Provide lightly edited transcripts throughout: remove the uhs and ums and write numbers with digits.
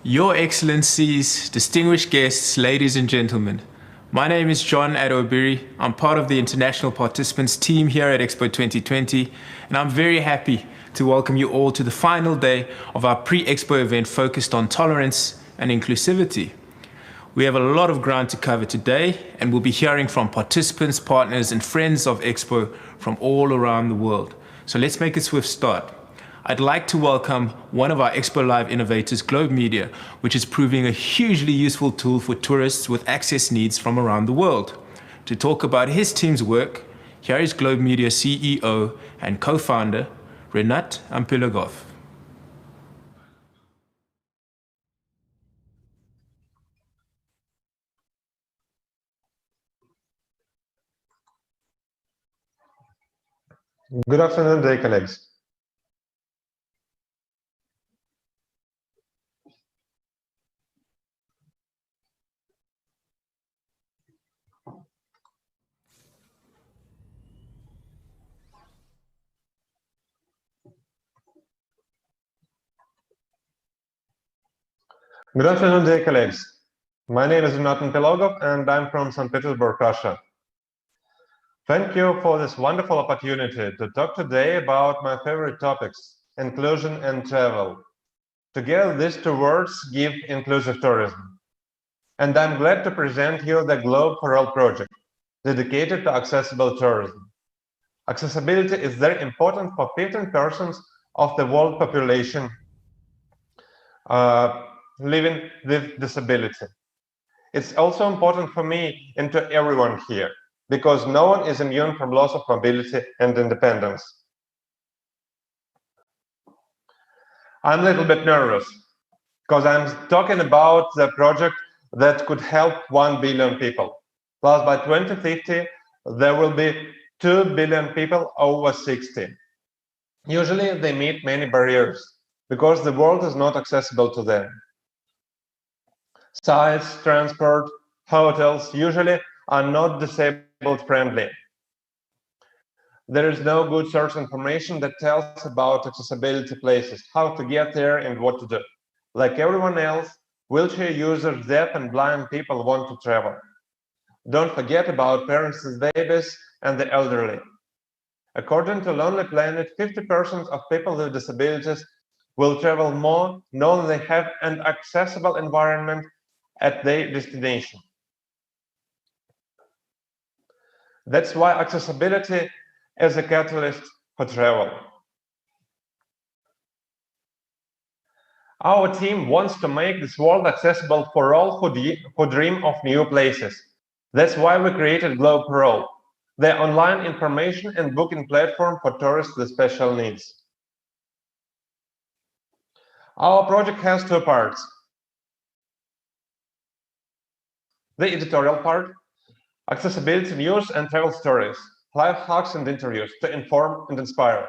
Your Excellencies, distinguished guests, ladies and gentlemen, my name is John Adobiri. I'm part of the international participants team here at Expo 2020, and I'm very happy to welcome you all to the final day of our pre-Expo event focused on tolerance and inclusivity. We have a lot of ground to cover today, and we'll be hearing from participants, partners, and friends of Expo from all around the world. So let's make a swift start. I'd like to welcome one of our Expo Live innovators, Globe Media, which is proving a hugely useful tool for tourists with access needs from around the world. To talk about his team's work, here is Globe Media CEO and co-founder, Renat Ampilagov. Good afternoon, dear colleagues. Good afternoon, dear colleagues. My name is Renat Pelogov, and I'm from St. Petersburg, Russia. Thank you for this wonderful opportunity to talk today about my favorite topics, inclusion and travel. Together, these two words give inclusive tourism. And I'm glad to present you the Globe for All project, dedicated to accessible tourism. Accessibility is very important for 15% of the world population living with disability. It's also important for me and to everyone here, because no one is immune from loss of mobility and independence. I'm a little bit nervous, because I'm talking about the project that could help 1 billion people. Plus, by 2050, there will be 2 billion people over 60. Usually, they meet many barriers, because the world is not accessible to them. Sites, transport, hotels usually are not disabled friendly. There is no good source information that tells about accessibility places, how to get there and what to do. Like everyone else, wheelchair users, deaf and blind people want to travel. Don't forget about parents with babies and the elderly. According to Lonely Planet, 50% of people with disabilities will travel more knowing they have an accessible environment at their destination. That's why accessibility is a catalyst for travel. Our team wants to make this world accessible for all who dream of new places. That's why we created Globe for All, the online information and booking platform for tourists with special needs. Our project has two parts. The editorial part, accessibility news and travel stories, live hacks and interviews to inform and inspire.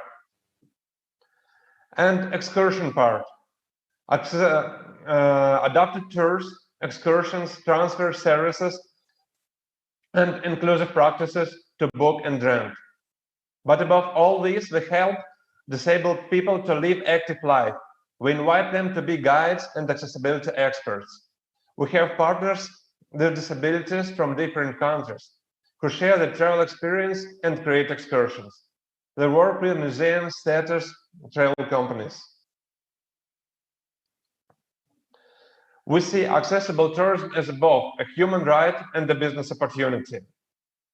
And excursion part, adapted tours, excursions, transfer services, and inclusive practices to book and rent. But above all these, we help disabled people to live active life. We invite them to be guides and accessibility experts. We have partners with disabilities from different countries who share their travel experience and create excursions. They work with museums, theaters, travel companies. We see accessible tourism as both a human right and a business opportunity.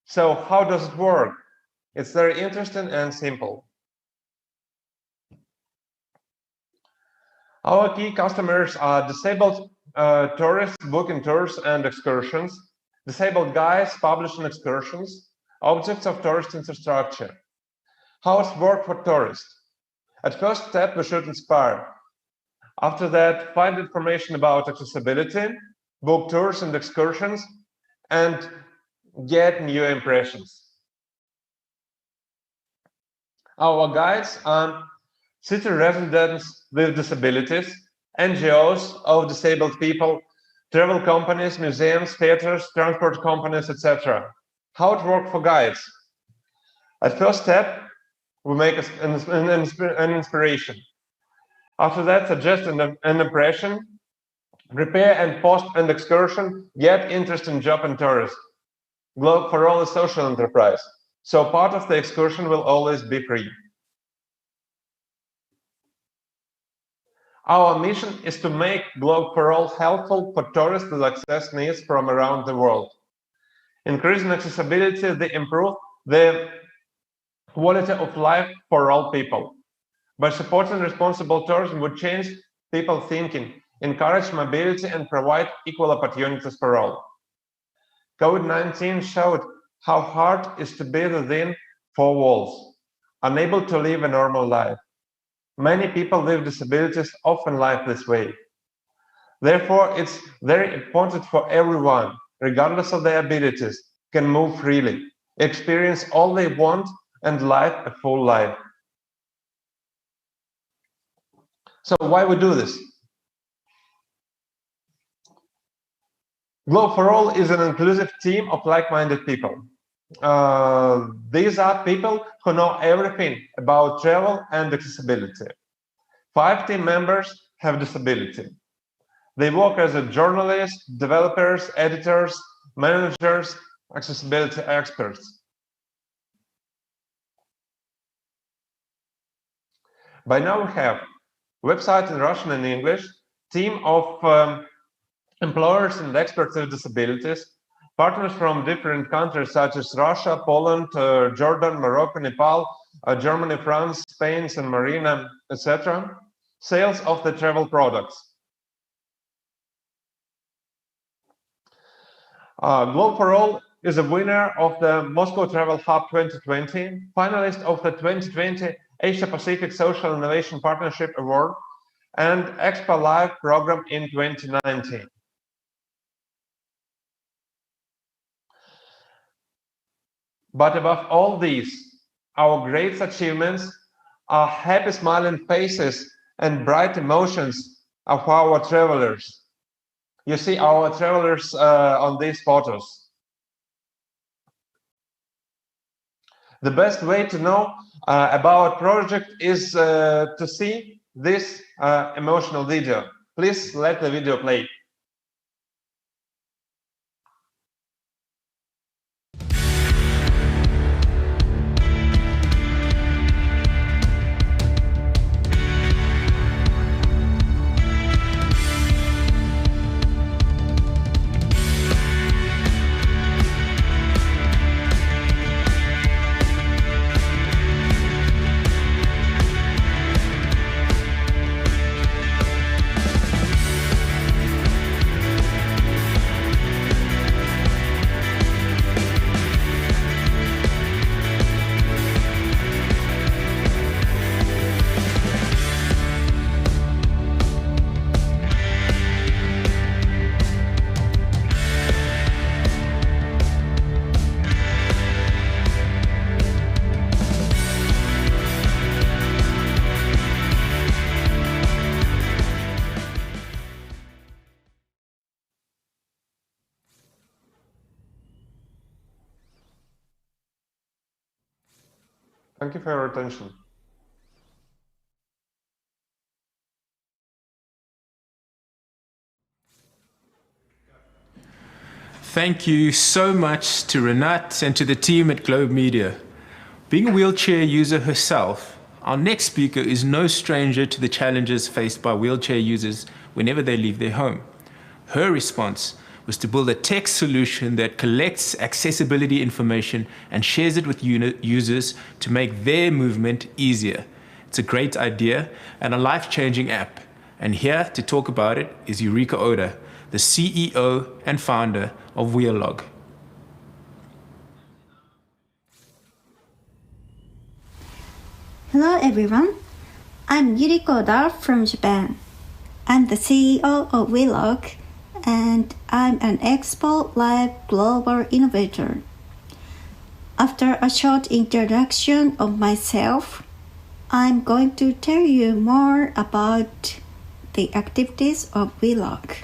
So how does it work? It's very interesting and simple. Our key customers are disabled tourists booking tours and excursions, disabled guides publishing excursions, objects of tourist infrastructure. How it works for tourists? At first step, we should inspire. After that, find information about accessibility, book tours and excursions, and get new impressions. Our guides are city residents with disabilities, NGOs of disabled people, travel companies, museums, theaters, transport companies, etc. How it works for guides? At first step, we make an inspiration. After that, suggest an impression Prepare and post an excursion, get interest in job and tourism. Globe for All is social enterprise, so part of the excursion will always be free. Our mission is to make Globe for All helpful for tourists with access needs from around the world. Increasing accessibility, they improve the quality of life for all people. By supporting responsible tourism, we change people thinking, encourage mobility, and provide equal opportunities for all. COVID-19 showed how hard it is to be within four walls, unable to live a normal life. Many people with disabilities often live this way. Therefore, it's very important for everyone, regardless of their abilities, can move freely, experience all they want, and live a full life. So why we do this? Globe for All is an inclusive team of like-minded people. These are people who know everything about travel and accessibility. 5 team members have disability. They work as a journalists, developers, editors, managers, accessibility experts. By now we have website in Russian and English, team of employers and experts with disabilities, partners from different countries such as Russia, Poland, Jordan, Morocco, Nepal, Germany, France, Spain, San Marino, etc. Sales of the travel products. Globe for All is a winner of the Moscow Travel Hub 2020, finalist of the 2020 Asia Pacific Social Innovation Partnership Award, and Expo Live program in 2019. But above all these, our great achievements are happy smiling faces and bright emotions of our travelers. You see our travelers on these photos. The best way to know about project is to see this emotional video. Please let the video play. Thank you for your attention. Thank you so much to Renat and to the team at Globe Media. Being a wheelchair user herself, our next speaker is no stranger to the challenges faced by wheelchair users whenever they leave their home. Her response was to build a tech solution that collects accessibility information and shares it with users to make their movement easier. It's a great idea and a life-changing app. And here to talk about it is Eureka Oda, the CEO and founder of Wheellog. Hello everyone, I'm Yuriko Oda from Japan. I'm the CEO of Wheellog, and I'm an Expo Live global innovator. After a short introduction of myself, I'm going to tell you more about the activities of Wheellog.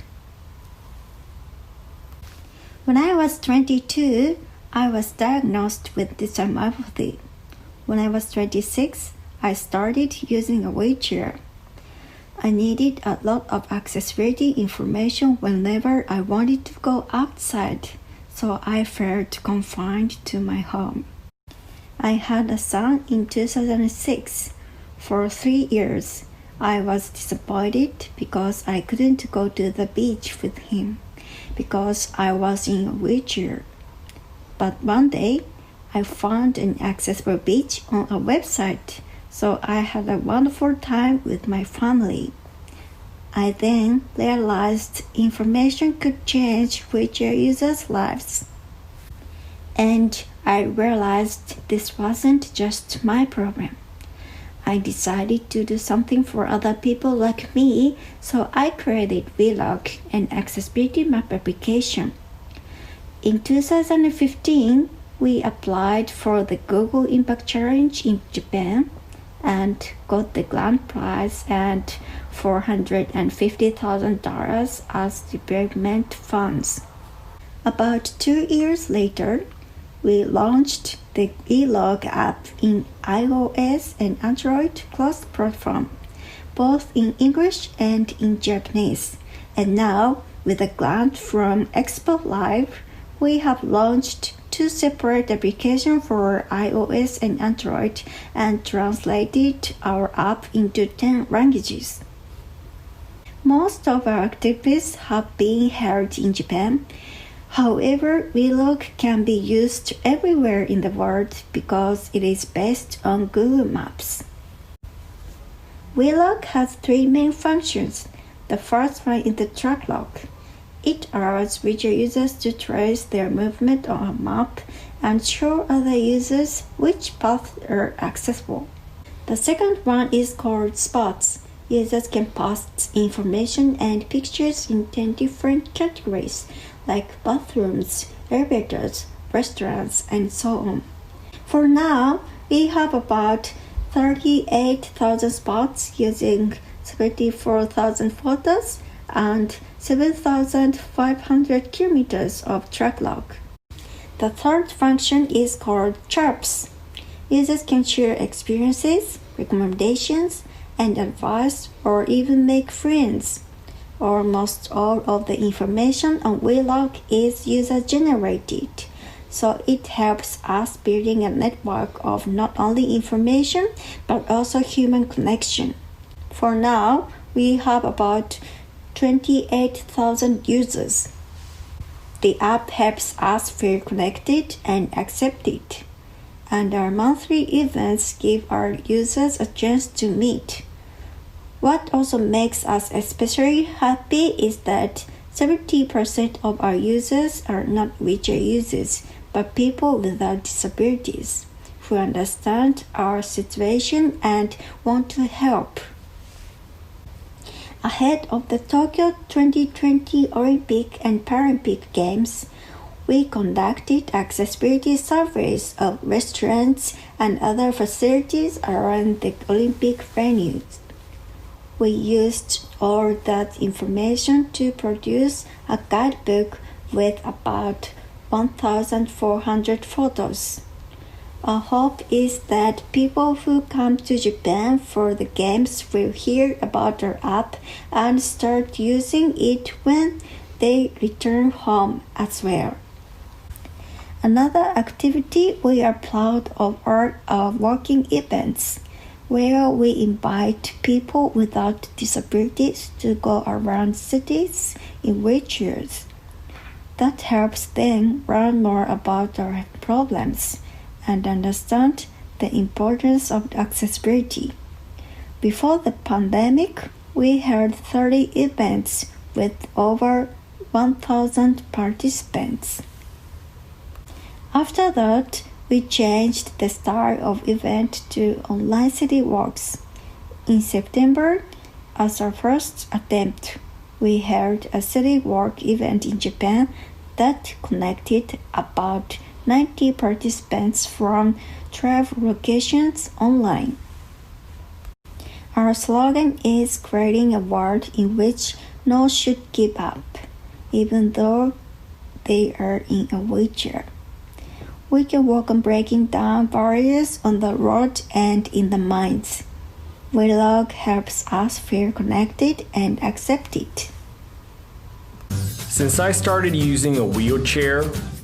When I was 22, I was diagnosed with dysmorphia. When I was 26, I started using a wheelchair. I needed a lot of accessibility information whenever I wanted to go outside, so I felt confined to my home. I had a son in 2006. For 3 years, I was disappointed because I couldn't go to the beach with him because I was in a wheelchair. But one day, I found an accessible beach on a website, so I had a wonderful time with my family. I then realized information could change wheelchair users' lives. And I realized this wasn't just my problem. I decided to do something for other people like me, so I created Vlog, an accessibility map application. In 2015, we applied for the Google Impact Challenge in Japan and got the grand prize and $450,000 as development funds. About 2 years later, we launched the Vlog app in iOS and Android cross-platform, both in English and in Japanese. And now, with a grant from Expo Live, we have launched 2 separate applications for iOS and Android and translated our app into 10 languages. Most of our activities have been held in Japan. However, Vlog can be used everywhere in the world because it is based on Google Maps. Vlog has 3 main functions. The first one is the track log. It allows visual users to trace their movement on a map and show other users which paths are accessible. The second one is called spots. Users can post information and pictures in 10 different categories, like bathrooms, elevators, restaurants, and so on. For now, we have about 38,000 spots using 74,000 photos and 7,500 kilometers of track log. The third function is called chirps. Users can share experiences, recommendations, and advice, or even make friends. Almost all of the information on Vlog is user-generated, so it helps us building a network of not only information but also human connection. For now, we have about 28,000 users. The app helps us feel connected and accepted, and our monthly events give our users a chance to meet. What also makes us especially happy is that 70% of our users are not wheelchair users, but people without disabilities who understand our situation and want to help. Ahead of the Tokyo 2020 Olympic and Paralympic Games, we conducted accessibility surveys of restaurants and other facilities around the Olympic venues. We used all that information to produce a guidebook with about 1,400 photos. Our hope is that people who come to Japan for the games will hear about our app and start using it when they return home as well. Another activity we are proud of are our walking events, where we invite people without disabilities to go around cities in wheelchairs. That helps them learn more about our problems and understand the importance of accessibility. Before the pandemic, we held 30 events with over 1,000 participants. After that, we changed the style of event to online city walks. In September, as our first attempt, we held a city walk event in Japan that connected about 90 participants from 12 locations online. Our slogan is creating a world in which no one should give up, even though they are in a wheelchair. We can work on breaking down barriers on the road and in the minds. Vlog helps us feel connected and accepted. Since I started using a wheelchair,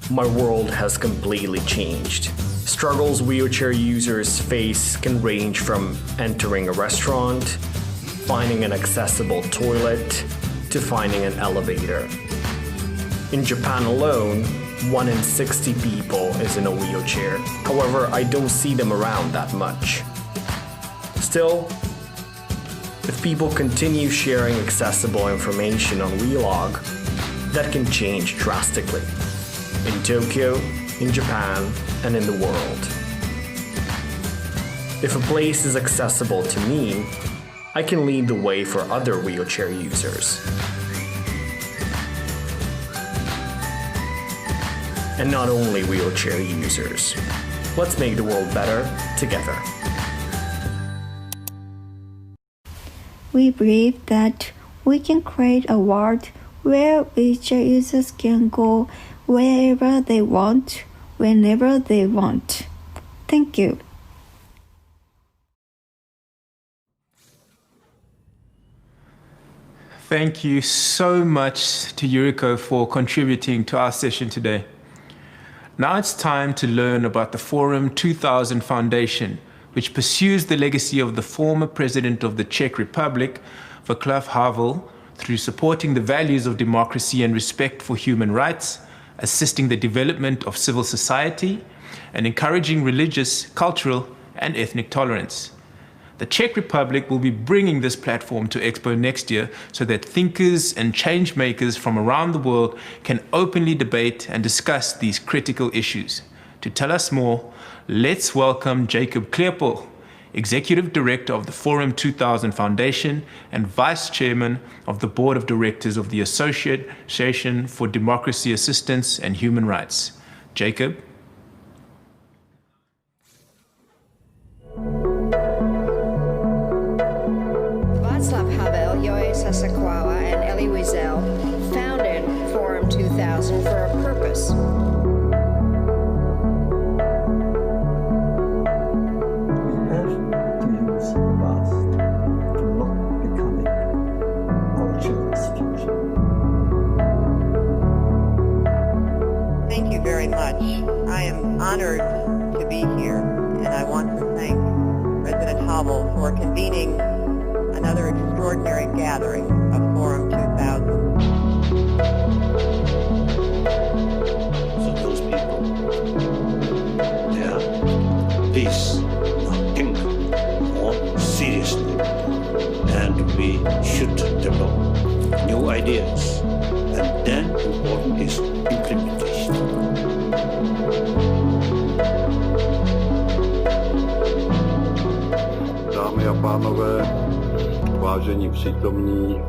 my world has completely changed. Struggles wheelchair users face can range from entering a restaurant, finding an accessible toilet, to finding an elevator. In Japan alone, 1 in 60 people is in a wheelchair. However, I don't see them around that much. Still, if people continue sharing accessible information on Vlog, that can change drastically in Tokyo, in Japan, and in the world. If a place is accessible to me, I can lead the way for other wheelchair users. And not only wheelchair users. Let's make the world better together. We believe that we can create a world where wheelchair users can go wherever they want, whenever they want. Thank you. Thank you so much to Yuriko for contributing to our session today. Now it's time to learn about the Forum 2000 Foundation, which pursues the legacy of the former president of the Czech Republic, Václav Havel, through supporting the values of democracy and respect for human rights, assisting the development of civil society, and encouraging religious, cultural, and ethnic tolerance. The Czech Republic will be bringing this platform to Expo next year so that thinkers and change makers from around the world can openly debate and discuss these critical issues. To tell us more, let's welcome Jacob Kleppel, Executive Director of the Forum 2000 Foundation and Vice Chairman of the Board of Directors of the Association for Democracy Assistance and Human Rights. Jacob? Václav Havel, Joe Sasakwawa, and Elie Wiesel founded Forum 2000 for a purpose. We have to use the past to not becoming our children's future. Thank you very much. I am honored to be here, and I want to thank President Havel for convening another extraordinary gathering of Forum 2000. So those people, they are peace, think more seriously, and we should develop new ideas. And then important is implementation. Dámy a pánové, vážení přítomní,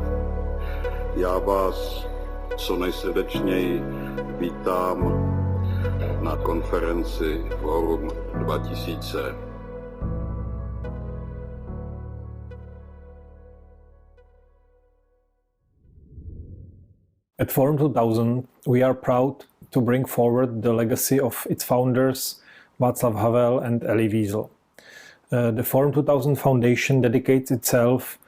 já vás co nejsrdečněji vítám na konferenci Forum 2000. At Forum 2000, we are proud to bring forward the legacy of its founders, Václav Havel and Elie Wiesel. The Forum 2000 Foundation dedicates itself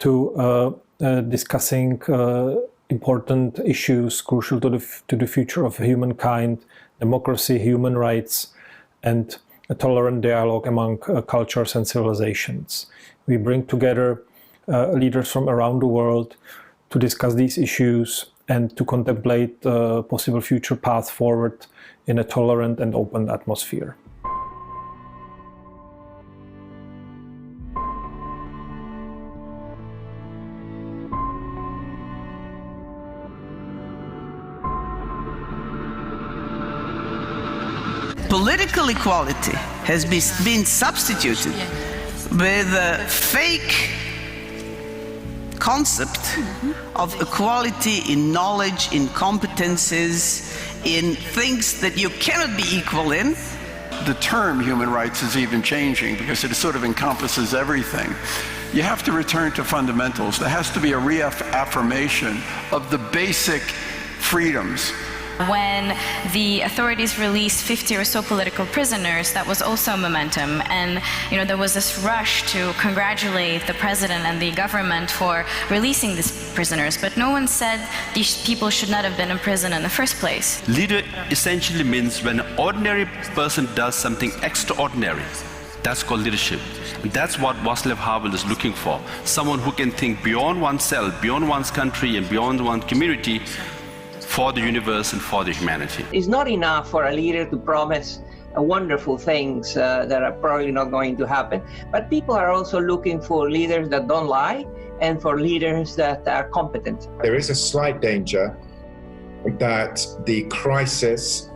to discussing important issues crucial to the future of humankind, democracy, human rights, and a tolerant dialogue among cultures and civilizations. We bring together leaders from around the world to discuss these issues and to contemplate a possible future path forward in a tolerant and open atmosphere. Political equality has been substituted with a fake concept of equality in knowledge, in competences, in things that you cannot be equal in. The term human rights is even changing because it sort of encompasses everything. You have to return to fundamentals. There has to be a reaffirmation of the basic freedoms When the authorities released 50 or so political prisoners, that was also momentum. And there was this rush to congratulate the president and the government for releasing these prisoners. But no one said these people should not have been in prison in the first place. Leader essentially means when an ordinary person does something extraordinary. That's called leadership. And that's what Václav Havel is looking for. Someone who can think beyond oneself, beyond one's country, and beyond one's community for the universe and for the humanity. It's not enough for a leader to promise wonderful things that are probably not going to happen. But people are also looking for leaders that don't lie and for leaders that are competent. There is a slight danger that the crisis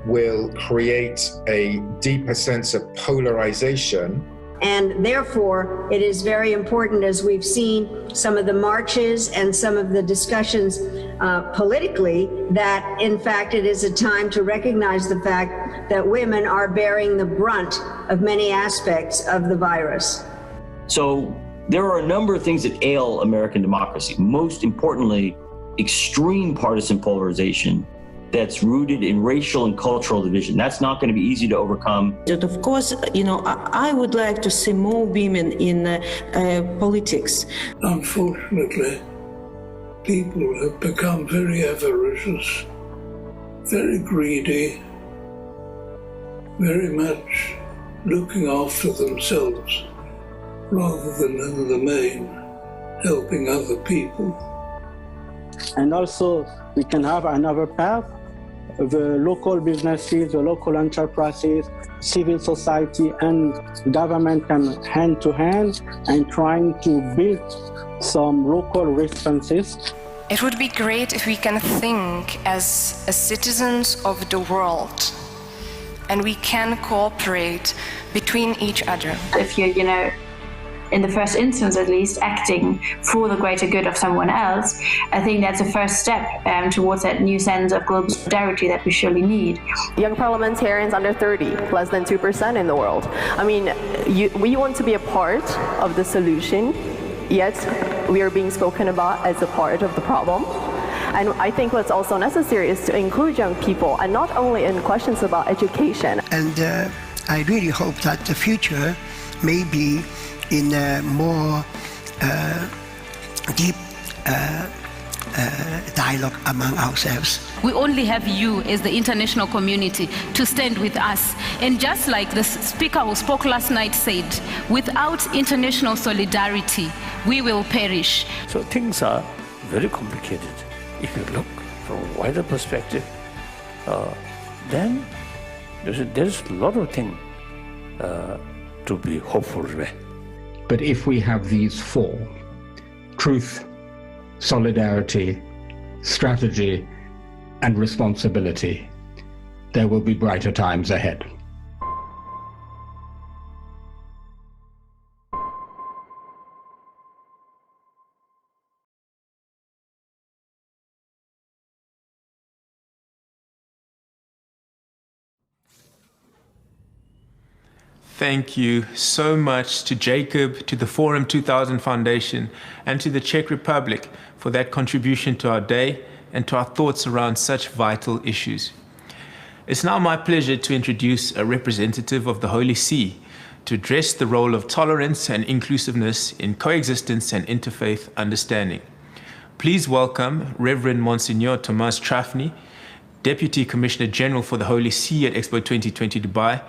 will create a deeper sense of polarization. And therefore, it is very important, as we've seen some of the marches and some of the discussions politically, that in fact it is a time to recognize the fact that women are bearing the brunt of many aspects of the virus. So there are a number of things that ail American democracy. Most importantly, extreme partisan polarization that's rooted in racial and cultural division. That's not going to be easy to overcome. That of course, I would like to see more women in politics. Unfortunately, people have become very avaricious, very greedy, very much looking after themselves rather than in the main helping other people. And also we can have another path. The local businesses, the local enterprises, civil society and government can hand to hand and trying to build some local responses. It would be great if we can think as citizens of the world and we can cooperate between each other. If you're, in the first instance at least, acting for the greater good of someone else, I think that's a first step towards that new sense of global solidarity that we surely need. Young parliamentarians under 30, less than 2% in the world. I mean, we want to be a part of the solution, yet we are being spoken about as a part of the problem. And I think what's also necessary is to include young people, and not only in questions about education. And I really hope that the future may be in a more deep dialogue among ourselves. We only have you as the international community to stand with us. And just like the speaker who spoke last night said, without international solidarity, we will perish. So things are very complicated. If you look from a wider perspective, then there's a lot of things to be hopeful with. But if we have these four, truth, solidarity, strategy, and responsibility, there will be brighter times ahead. Thank you so much to Jacob, to the Forum 2000 Foundation, and to the Czech Republic for that contribution to our day and to our thoughts around such vital issues. It's now my pleasure to introduce a representative of the Holy See to address the role of tolerance and inclusiveness in coexistence and interfaith understanding. Please welcome Reverend Monsignor Tomas Trafny, Deputy Commissioner General for the Holy See at Expo 2020 Dubai,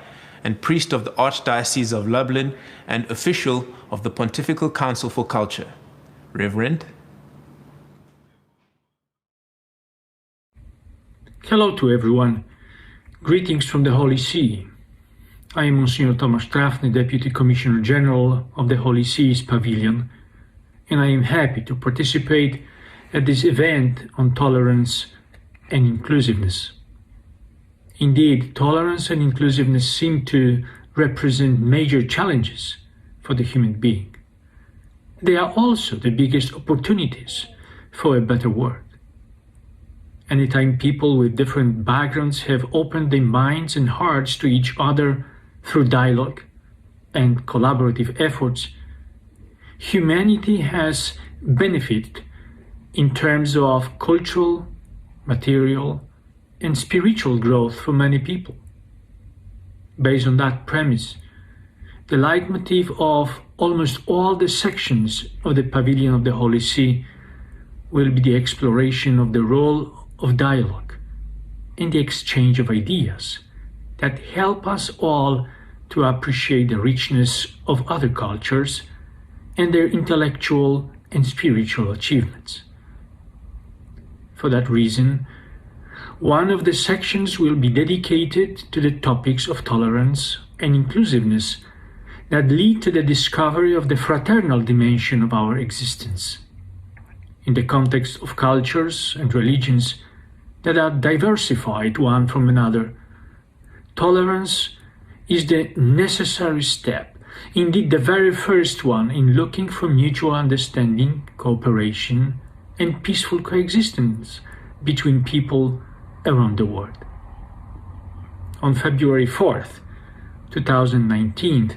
and priest of the Archdiocese of Lublin and official of the Pontifical Council for Culture. Reverend. Hello to everyone. Greetings from the Holy See. I am Monsignor Tomasz Trafny, Deputy Commissioner General of the Holy See's Pavilion, and I am happy to participate at this event on tolerance and inclusiveness. Indeed, tolerance and inclusiveness seem to represent major challenges for the human being. They are also the biggest opportunities for a better world. Anytime people with different backgrounds have opened their minds and hearts to each other through dialogue and collaborative efforts, humanity has benefited in terms of cultural, material, and spiritual growth for many people. Based on that premise, the leitmotif of almost all the sections of the Pavilion of the Holy See will be the exploration of the role of dialogue and the exchange of ideas that help us all to appreciate the richness of other cultures and their intellectual and spiritual achievements. For that reason, one of the sections will be dedicated to the topics of tolerance and inclusiveness that lead to the discovery of the fraternal dimension of our existence. In the context of cultures and religions that are diversified one from another, tolerance is the necessary step, indeed the very first one, in looking for mutual understanding, cooperation, and peaceful coexistence between people around the world. On February 4th, 2019,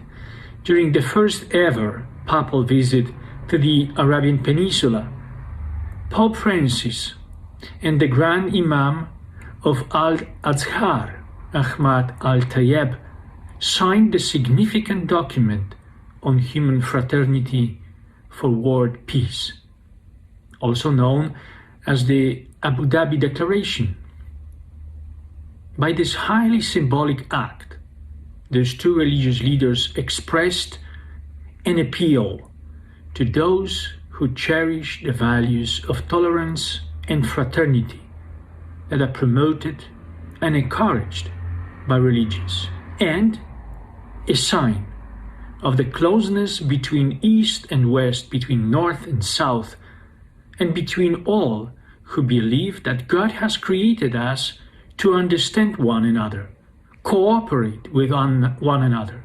during the first ever papal visit to the Arabian Peninsula, Pope Francis and the Grand Imam of Al-Azhar, Ahmad Al-Tayeb, signed the significant document on human fraternity for world peace, also known as the Abu Dhabi Declaration. By this highly symbolic act, those two religious leaders expressed an appeal to those who cherish the values of tolerance and fraternity that are promoted and encouraged by religions, and a sign of the closeness between East and West, between North and South, and between all who believe that God has created us to understand one another, cooperate with one another,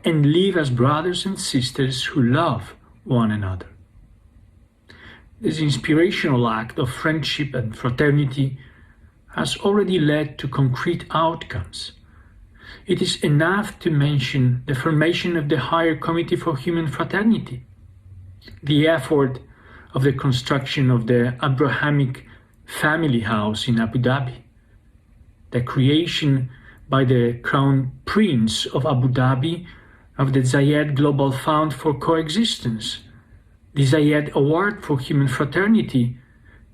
and live as brothers and sisters who love one another. This inspirational act of friendship and fraternity has already led to concrete outcomes. It is enough to mention the formation of the Higher Committee for Human Fraternity, the effort of the construction of the Abrahamic Family House in Abu Dhabi, the creation by the Crown Prince of Abu Dhabi of the Zayed Global Fund for Coexistence, the Zayed Award for Human Fraternity,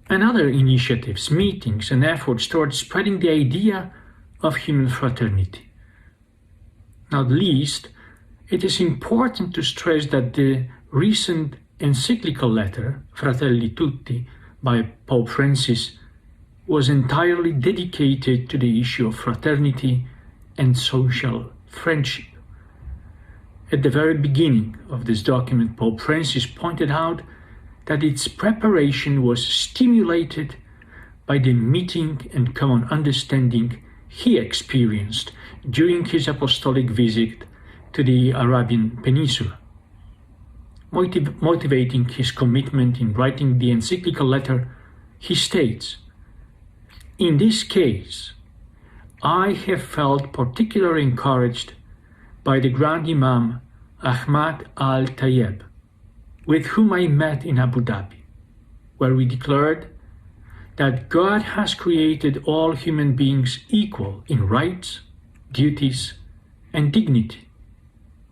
and other initiatives, meetings, and efforts towards spreading the idea of human fraternity. Not least, it is important to stress that the recent encyclical letter, Fratelli Tutti, by Pope Francis, was entirely dedicated to the issue of fraternity and social friendship. At the very beginning of this document, Pope Francis pointed out that its preparation was stimulated by the meeting and common understanding he experienced during his apostolic visit to the Arabian Peninsula. Motivating his commitment in writing the encyclical letter, he states, "In this case, I have felt particularly encouraged by the Grand Imam Ahmad Al-Tayeb, with whom I met in Abu Dhabi, where we declared that God has created all human beings equal in rights, duties, and dignity,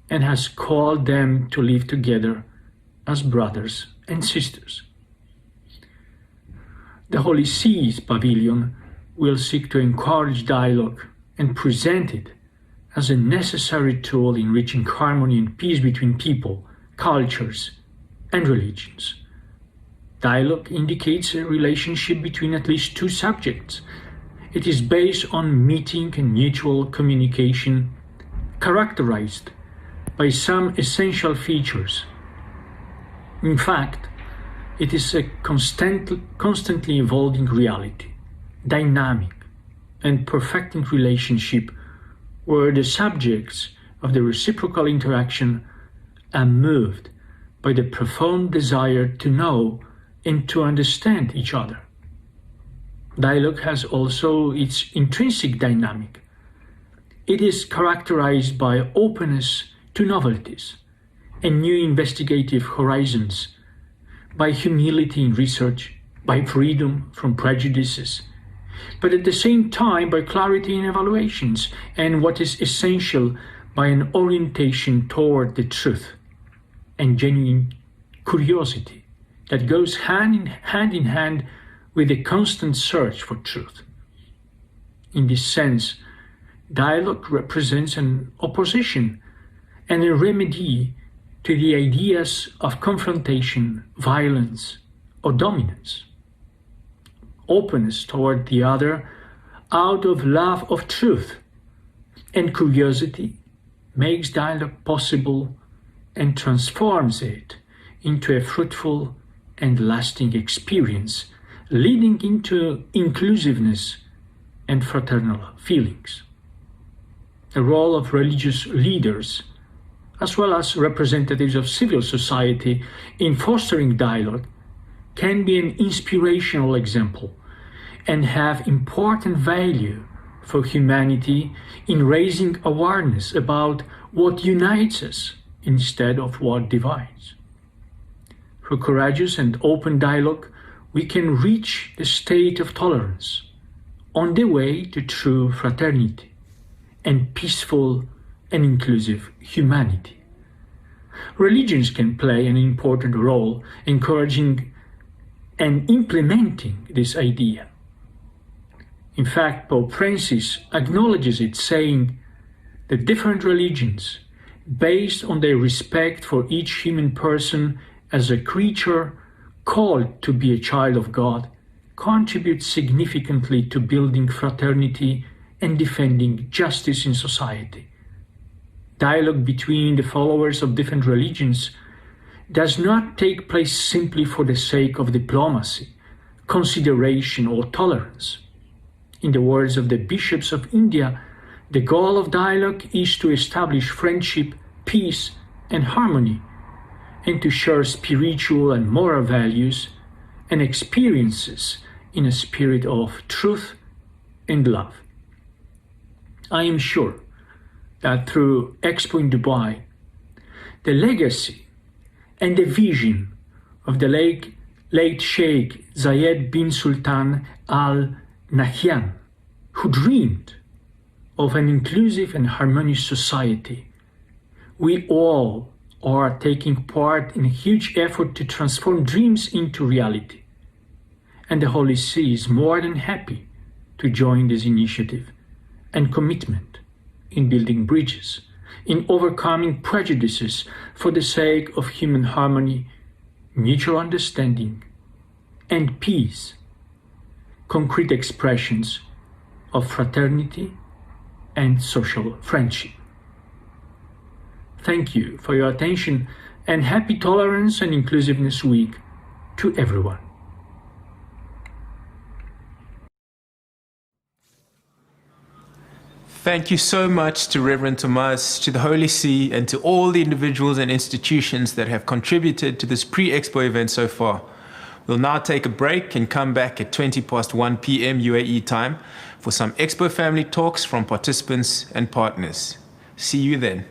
and has called them to live together as brothers and sisters." The Holy See's Pavilion will seek to encourage dialogue and present it as a necessary tool in reaching harmony and peace between people, cultures, and religions. Dialogue indicates a relationship between at least two subjects. It is based on meeting and mutual communication, characterized by some essential features. In fact, it is a constantly evolving reality, dynamic and perfecting relationship where the subjects of the reciprocal interaction are moved by the profound desire to know and to understand each other. Dialogue has also its intrinsic dynamic. It is characterized by openness to novelties and new investigative horizons, by humility in research, by freedom from prejudices, but at the same time by clarity in evaluations, and what is essential, by an orientation toward the truth and genuine curiosity that goes hand in hand with a constant search for truth. In this sense, dialogue represents an opposition and a remedy to the ideas of confrontation, violence, or dominance. Openness toward the other out of love of truth and curiosity makes dialogue possible and transforms it into a fruitful and lasting experience, leading into inclusiveness and fraternal feelings. The role of religious leaders, as well as representatives of civil society in fostering dialogue, can be an inspirational example and have important value for humanity in raising awareness about what unites us instead of what divides. Through courageous and open dialogue, we can reach the state of tolerance on the way to true fraternity and peaceful and inclusive humanity. Religions can play an important role encouraging and implementing this idea. In fact, Pope Francis acknowledges it, saying that different religions, based on their respect for each human person as a creature called to be a child of God, contribute significantly to building fraternity and defending justice in society. Dialogue between the followers of different religions does not take place simply for the sake of diplomacy, consideration, or tolerance. In the words of the bishops of India, the goal of dialogue is to establish friendship, peace, and harmony, and to share spiritual and moral values and experiences in a spirit of truth and love. I am sure that through Expo in Dubai, the legacy and the vision of the late Sheikh Zayed bin Sultan Al Nahyan, who dreamed of an inclusive and harmonious society, we all are taking part in a huge effort to transform dreams into reality. And the Holy See is more than happy to join this initiative and commitment in building bridges, in overcoming prejudices for the sake of human harmony, mutual understanding, and peace, concrete expressions of fraternity and social friendship. Thank you for your attention, and happy Tolerance and Inclusiveness Week to everyone. Thank you so much to Reverend Tomas, to the Holy See, and to all the individuals and institutions that have contributed to this pre-Expo event so far. We'll now take a break and come back at 1 p.m. UAE time for some Expo family talks from participants and partners. See you then.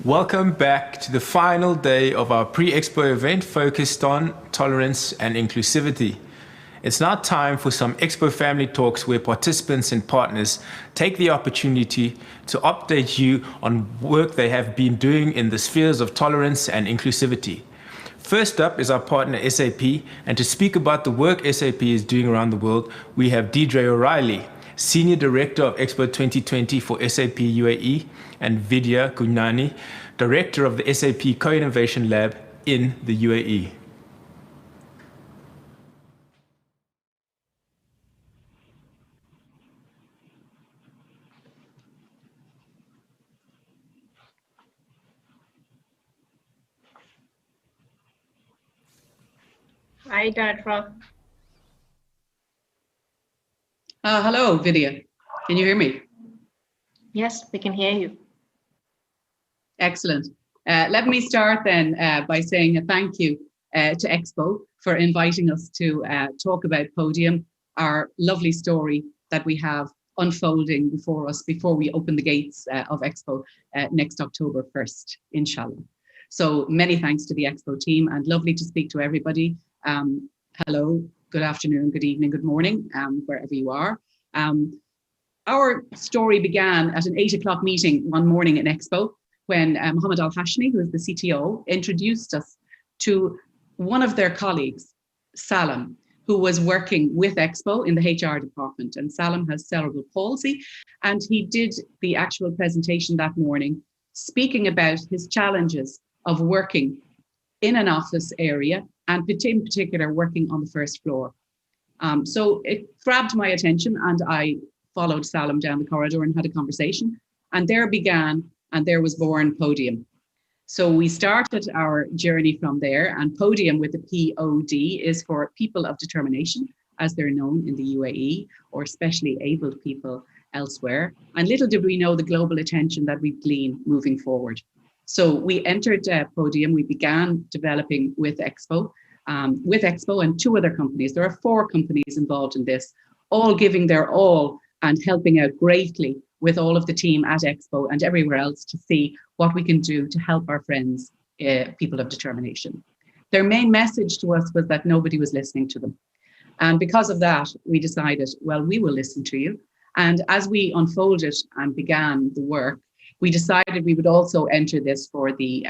Welcome back to the final day of our pre-Expo event focused on tolerance and inclusivity. It's now time for some Expo family talks where participants and partners take the opportunity to update you on work they have been doing in the spheres of tolerance and inclusivity. First up is our partner SAP, and to speak about the work SAP is doing around the world, we have Deidre O'Reilly, Senior Director of Expo 2020 for SAP UAE, and Vidya Gugnani, Director of the SAP Co-Innovation Lab in the UAE. Hi, Datra. Hello, Vidya. Can you hear me? Yes, we can hear you. Excellent. Let me start then by saying a thank you to Expo for inviting us to talk about Podium, our lovely story that we have unfolding before us before we open the gates of Expo next October 1st, inshallah. So many thanks to the Expo team and lovely to speak to everybody. Hello, good afternoon, good evening, good morning, wherever you are. Our story began at an 8 o'clock meeting one morning in Expo when Mohammed Al-Hashmi, who is the CTO, introduced us to one of their colleagues, Salam, who was working with Expo in the HR department. And Salam has cerebral palsy, and he did the actual presentation that morning, speaking about his challenges of working in an office area and in particular working on the first floor. So it grabbed my attention, and I followed Salim down the corridor and had a conversation. And there was born Podium. So we started our journey from there, and Podium with the POD is for People of Determination, as they're known in the UAE, or especially abled people elsewhere. And little did we know the global attention that we'd glean moving forward. So we entered Podium, we began developing with Expo and 2 other companies. There are 4 companies involved in this, all giving their all and helping out greatly with all of the team at Expo and everywhere else to see what we can do to help our friends, People of Determination. Their main message to us was that nobody was listening to them. And because of that, we decided, well, we will listen to you. And as we unfolded and began the work, we decided we would also enter this for the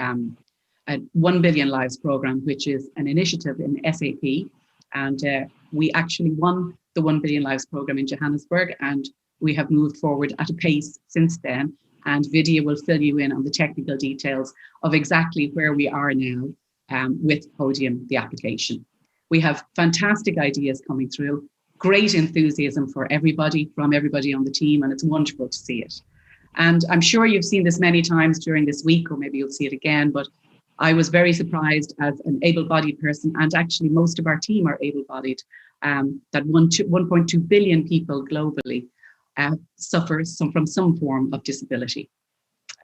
1 Billion Lives program, which is an initiative in SAP. And we actually won the 1 Billion Lives program in Johannesburg, and we have moved forward at a pace since then. And Vidya will fill you in on the technical details of exactly where we are now with Podium, the application. We have fantastic ideas coming through, great enthusiasm from everybody on the team, and it's wonderful to see it. And I'm sure you've seen this many times during this week, or maybe you'll see it again, but I was very surprised as an able-bodied person, and actually most of our team are able-bodied, that 1.2 billion people globally suffer from some form of disability.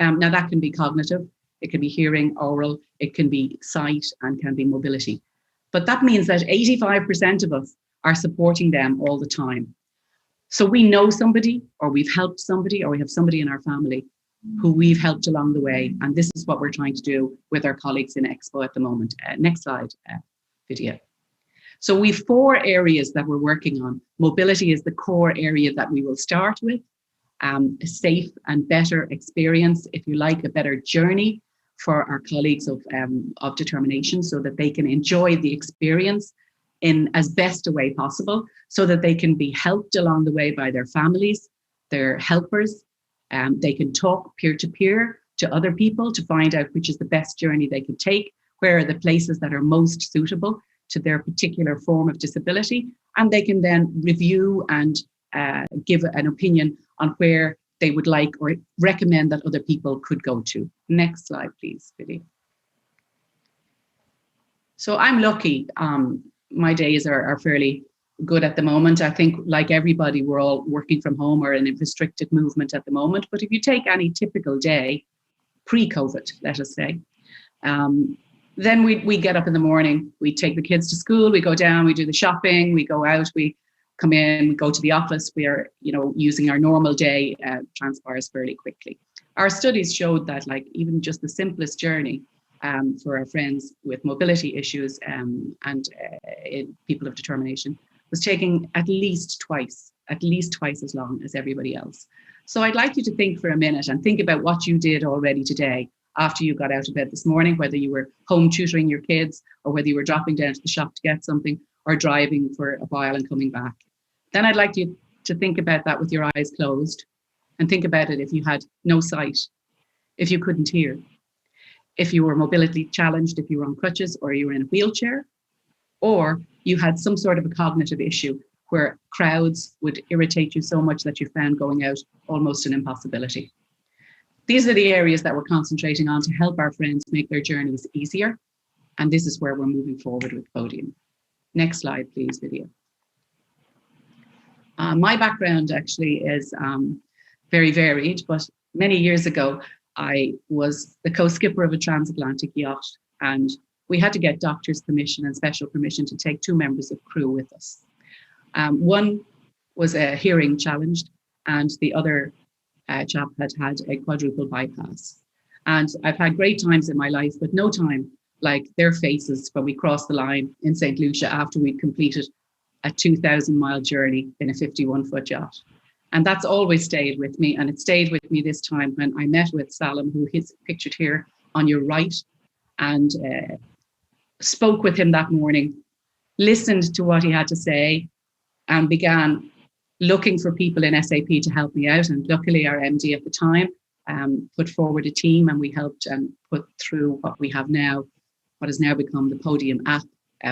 Now that can be cognitive, it can be hearing, oral, it can be sight, and can be mobility. But that means that 85% of us are supporting them all the time. So we know somebody, or we've helped somebody, or we have somebody in our family who we've helped along the way. And this is what we're trying to do with our colleagues in Expo at the moment. Next slide, Vidya. So we've 4 areas that we're working on. Mobility is the core area that we will start with. A safe and better experience, if you like, a better journey for our colleagues of determination, so that they can enjoy the experience in as best a way possible, so that they can be helped along the way by their families, their helpers. They can talk peer-to-peer to other people to find out which is the best journey they could take, where are the places that are most suitable to their particular form of disability, and they can then review and give an opinion on where they would like or recommend that other people could go to. Next slide, please, Vivi. So I'm lucky. My days are fairly good at the moment. I think, like everybody, we're all working from home or in a restricted movement at the moment. But if you take any typical day, pre-COVID, let us say, then we get up in the morning, we take the kids to school, we go down, we do the shopping, we go out, we come in, we go to the office. We are, using our normal day transpires fairly quickly. Our studies showed that, like, even just the simplest journey for our friends with mobility issues and People of Determination was taking at least twice as long as everybody else. So I'd like you to think for a minute and think about what you did already today after you got out of bed this morning, whether you were home tutoring your kids or whether you were dropping down to the shop to get something or driving for a while and coming back. Then I'd like you to think about that with your eyes closed, and think about it if you had no sight, if you couldn't hear, if you were mobility challenged, if you were on crutches or you were in a wheelchair, or you had some sort of a cognitive issue where crowds would irritate you so much that you found going out almost an impossibility. These are the areas that we're concentrating on to help our friends make their journeys easier. And this is where we're moving forward with Podium. Next slide, please, video. My background actually is very varied, but many years ago, I was the co-skipper of a transatlantic yacht, and we had to get doctor's permission and special permission to take 2 members of crew with us. One was a hearing challenged, and the other chap had a quadruple bypass. And I've had great times in my life, but no time like their faces when we crossed the line in St. Lucia after we'd completed a 2,000-mile journey in a 51-foot yacht. And that's always stayed with me. And it stayed with me this time when I met with Salim, who is pictured here on your right, and spoke with him that morning, listened to what he had to say, and began looking for people in SAP to help me out. And luckily our MD at the time put forward a team, and we helped put through what we have now, what has now become the Podium app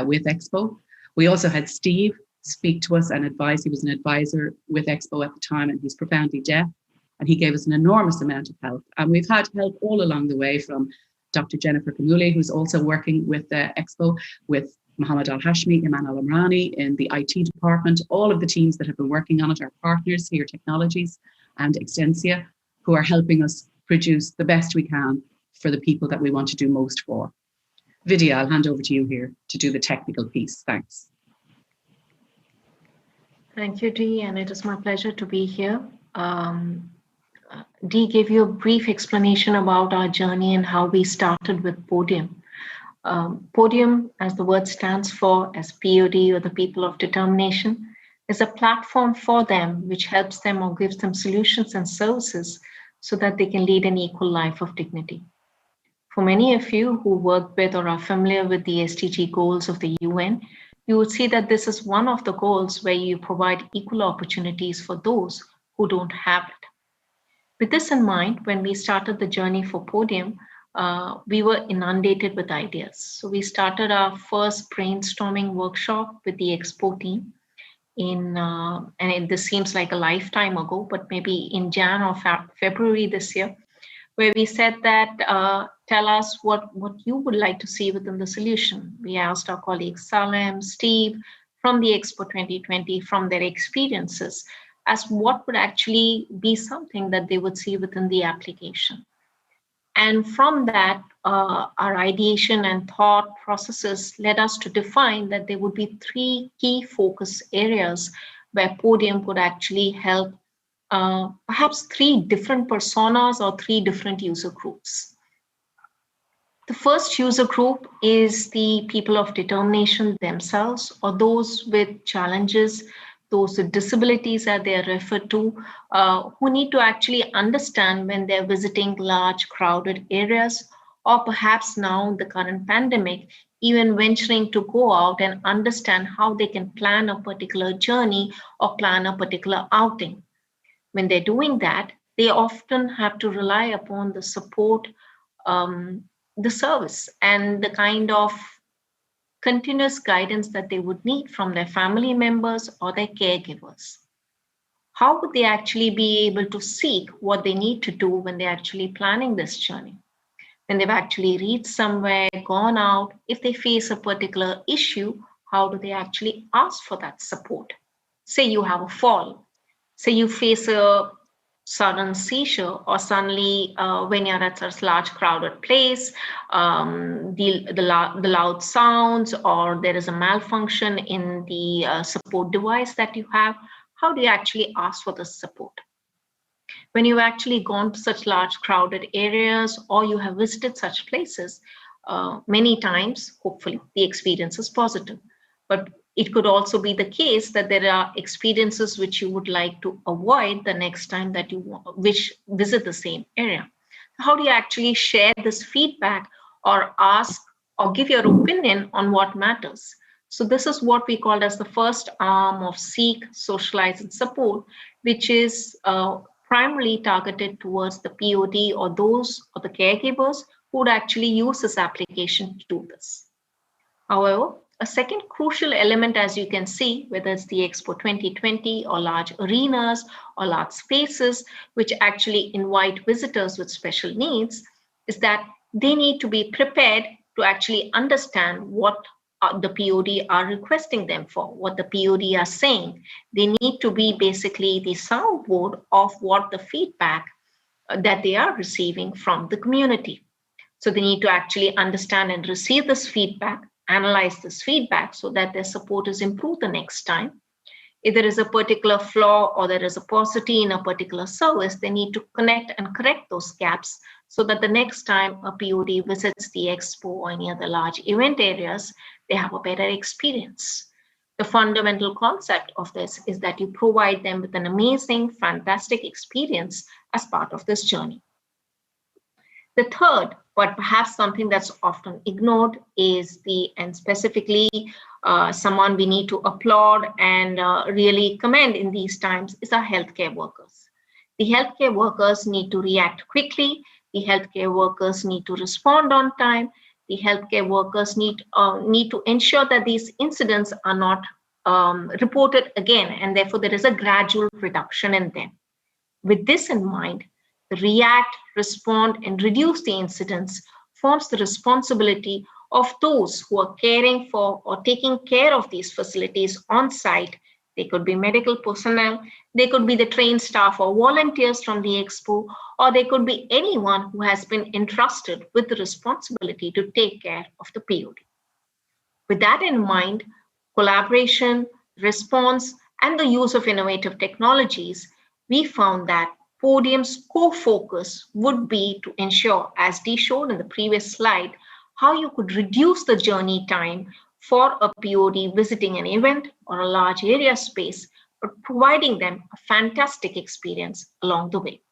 with Expo. We also had Steve speak to us and advise. He was an advisor with Expo at the time, and he's profoundly deaf, and he gave us an enormous amount of help. And we've had help all along the way from Dr. Jennifer Kamuli, who's also working with Expo, with Mohammed Al-Hashmi, Iman Al-Amrani in the IT department, all of the teams that have been working on it, our partners here, Technologies and Extensia, who are helping us produce the best we can for the people that we want to do most for. Vidya, I'll hand over to you here to do the technical piece. Thanks. Thank you, Dee, and it is my pleasure to be here. Dee gave you a brief explanation about our journey and how we started with Podium. Podium, as the word stands for, as POD, or the People of Determination, is a platform for them which helps them or gives them solutions and services so that they can lead an equal life of dignity. For many of you who work with or are familiar with the SDG goals of the UN, you would see that this is one of the goals where you provide equal opportunities for those who don't have it. With this in mind, when we started the journey for Podium, we were inundated with ideas. So we started our first brainstorming workshop with the Expo team this seems like a lifetime ago, but maybe in Jan or February this year, where we said that tell us what you would like to see within the solution. We asked our colleagues Salem, Steve from the Expo 2020, from their experiences, as what would actually be something that they would see within the application. And from that, our ideation and thought processes led us to define that there would be 3 key focus areas where Podium could actually help perhaps 3 different personas or 3 different user groups. The first user group is the people of determination themselves, or those with challenges, those with disabilities that they are referred to, who need to actually understand when they're visiting large crowded areas, or perhaps now the current pandemic, even venturing to go out and understand how they can plan a particular journey or plan a particular outing. When they're doing that, they often have to rely upon the support, the service, and the kind of continuous guidance that they would need from their family members or their caregivers. How would they actually be able to seek what they need to do when they're actually planning this journey? When they've actually reached somewhere, gone out, if they face a particular issue, how do they actually ask for that support? Say you have a fall, say you face a sudden seizure, or suddenly when you're at such a large crowded place, the loud sounds, or there is a malfunction in the support device that you have, how do you actually ask for the support? When you've actually gone to such large crowded areas, or you have visited such places, many times, hopefully, the experience is positive. But it could also be the case that there are experiences which you would like to avoid the next time that you visit the same area. How do you actually share this feedback, or ask or give your opinion on what matters? So this is what we call as the first arm of Seek, Socialize, and Support, which is primarily targeted towards the POD or those or the caregivers who would actually use this application to do this. However, a second crucial element, as you can see, whether it's the Expo 2020 or large arenas or large spaces, which actually invite visitors with special needs, is that they need to be prepared to actually understand what the POD are requesting them for, what the POD are saying. They need to be basically the soundboard of what the feedback that they are receiving from the community. So they need to actually understand and receive this feedback, analyze this feedback so that their support is improved the next time. If there is a particular flaw or there is a paucity in a particular service, they need to connect and correct those gaps so that the next time a POD visits the Expo or any other large event areas, they have a better experience. The fundamental concept of this is that you provide them with an amazing, fantastic experience as part of this journey. The third, but perhaps something that's often ignored, is and specifically someone we need to applaud and really commend in these times, is our healthcare workers. The healthcare workers need to react quickly. The healthcare workers need to respond on time. the healthcare workers need to ensure that these incidents are not reported again, and therefore there is a gradual reduction in them. With this in mind, react, respond, and reduce the incidents forms the responsibility of those who are caring for or taking care of these facilities on site. They could be medical personnel, they could be the trained staff or volunteers from the Expo, or they could be anyone who has been entrusted with the responsibility to take care of the POD. With that in mind, collaboration, response, and the use of innovative technologies, we found that Podium's core focus would be to ensure, as Dee showed in the previous slide, how you could reduce the journey time for a POD visiting an event or a large area space, but providing them a fantastic experience along the way.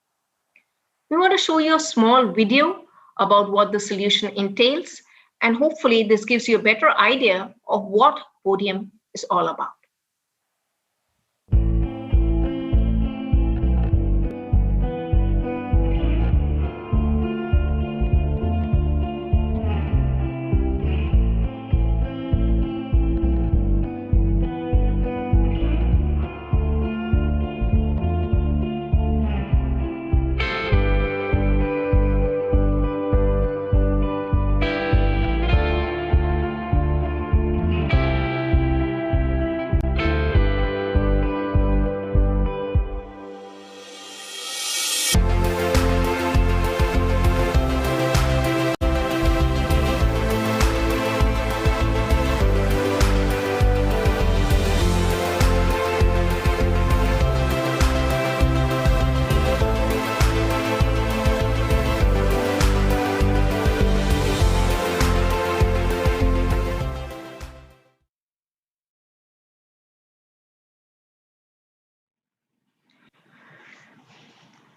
We want to show you a small video about what the solution entails, and hopefully this gives you a better idea of what Podium is all about.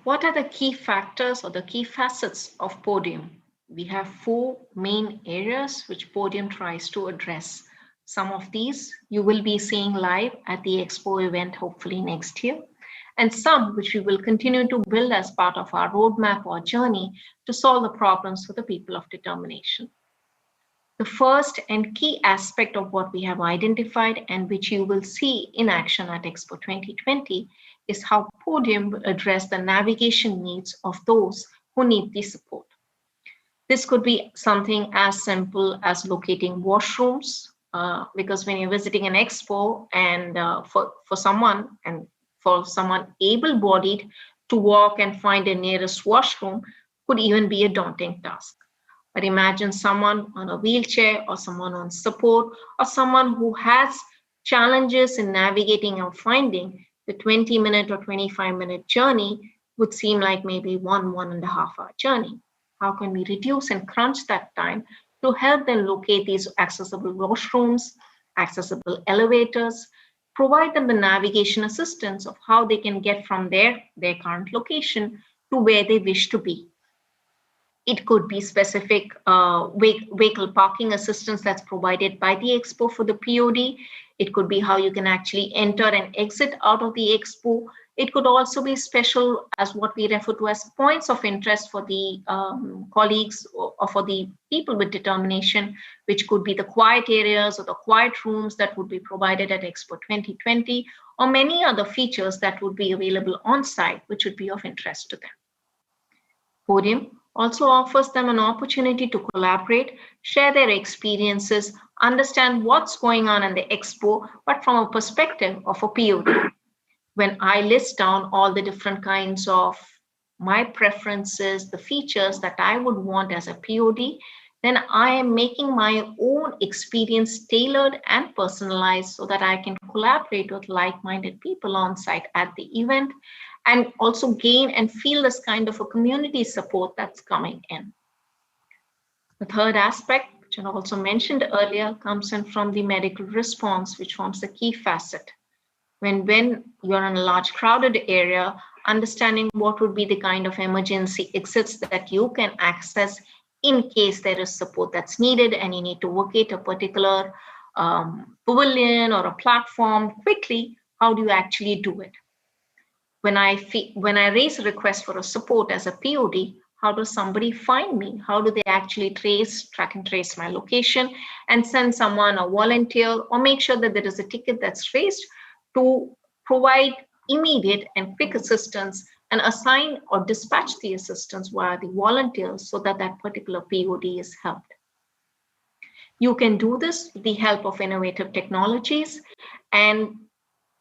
What are the key factors or the key facets of Podium? We have 4 main areas which Podium tries to address. Some of these you will be seeing live at the Expo event, hopefully next year, and some which we will continue to build as part of our roadmap or journey to solve the problems for the people of determination. The first and key aspect of what we have identified and which you will see in action at Expo 2020 is how Podium will address the navigation needs of those who need the support. This could be something as simple as locating washrooms, because when you're visiting an expo and for someone able-bodied to walk and find a nearest washroom could even be a daunting task. But imagine someone on a wheelchair or someone on support or someone who has challenges in navigating and finding the 20-minute or 25-minute journey would seem like maybe 1.5 hour journey. How can we reduce and crunch that time to help them locate these accessible washrooms, accessible elevators, provide them the navigation assistance of how they can get from their current location to where they wish to be. It could be specific vehicle parking assistance that's provided by the Expo for the POD. It could be how you can actually enter and exit out of the Expo. It could also be special as what we refer to as points of interest for the colleagues or for the people with determination, which could be the quiet areas or the quiet rooms that would be provided at Expo 2020, or many other features that would be available on site, which would be of interest to them. Podium also offers them an opportunity to collaborate, share their experiences, understand what's going on in the Expo, but from a perspective of a POD. When I list down all the different kinds of my preferences, the features that I would want as a POD, then I am making my own experience tailored and personalized so that I can collaborate with like-minded people on site at the event and also gain and feel this kind of a community support that's coming in. The third aspect, which I also mentioned earlier, comes in from the medical response, which forms the key facet. When you're in a large crowded area, understanding what would be the kind of emergency exits that you can access in case there is support that's needed and you need to locate a particular pavilion or a platform quickly, how do you actually do it? When I raise a request for a support as a POD, How does somebody find me? How do they actually track and trace my location and send someone a volunteer or make sure that there is a ticket that's raised to provide immediate and quick assistance and assign or dispatch the assistance via the volunteers so that that particular POD is helped. You can do this with the help of innovative technologies. And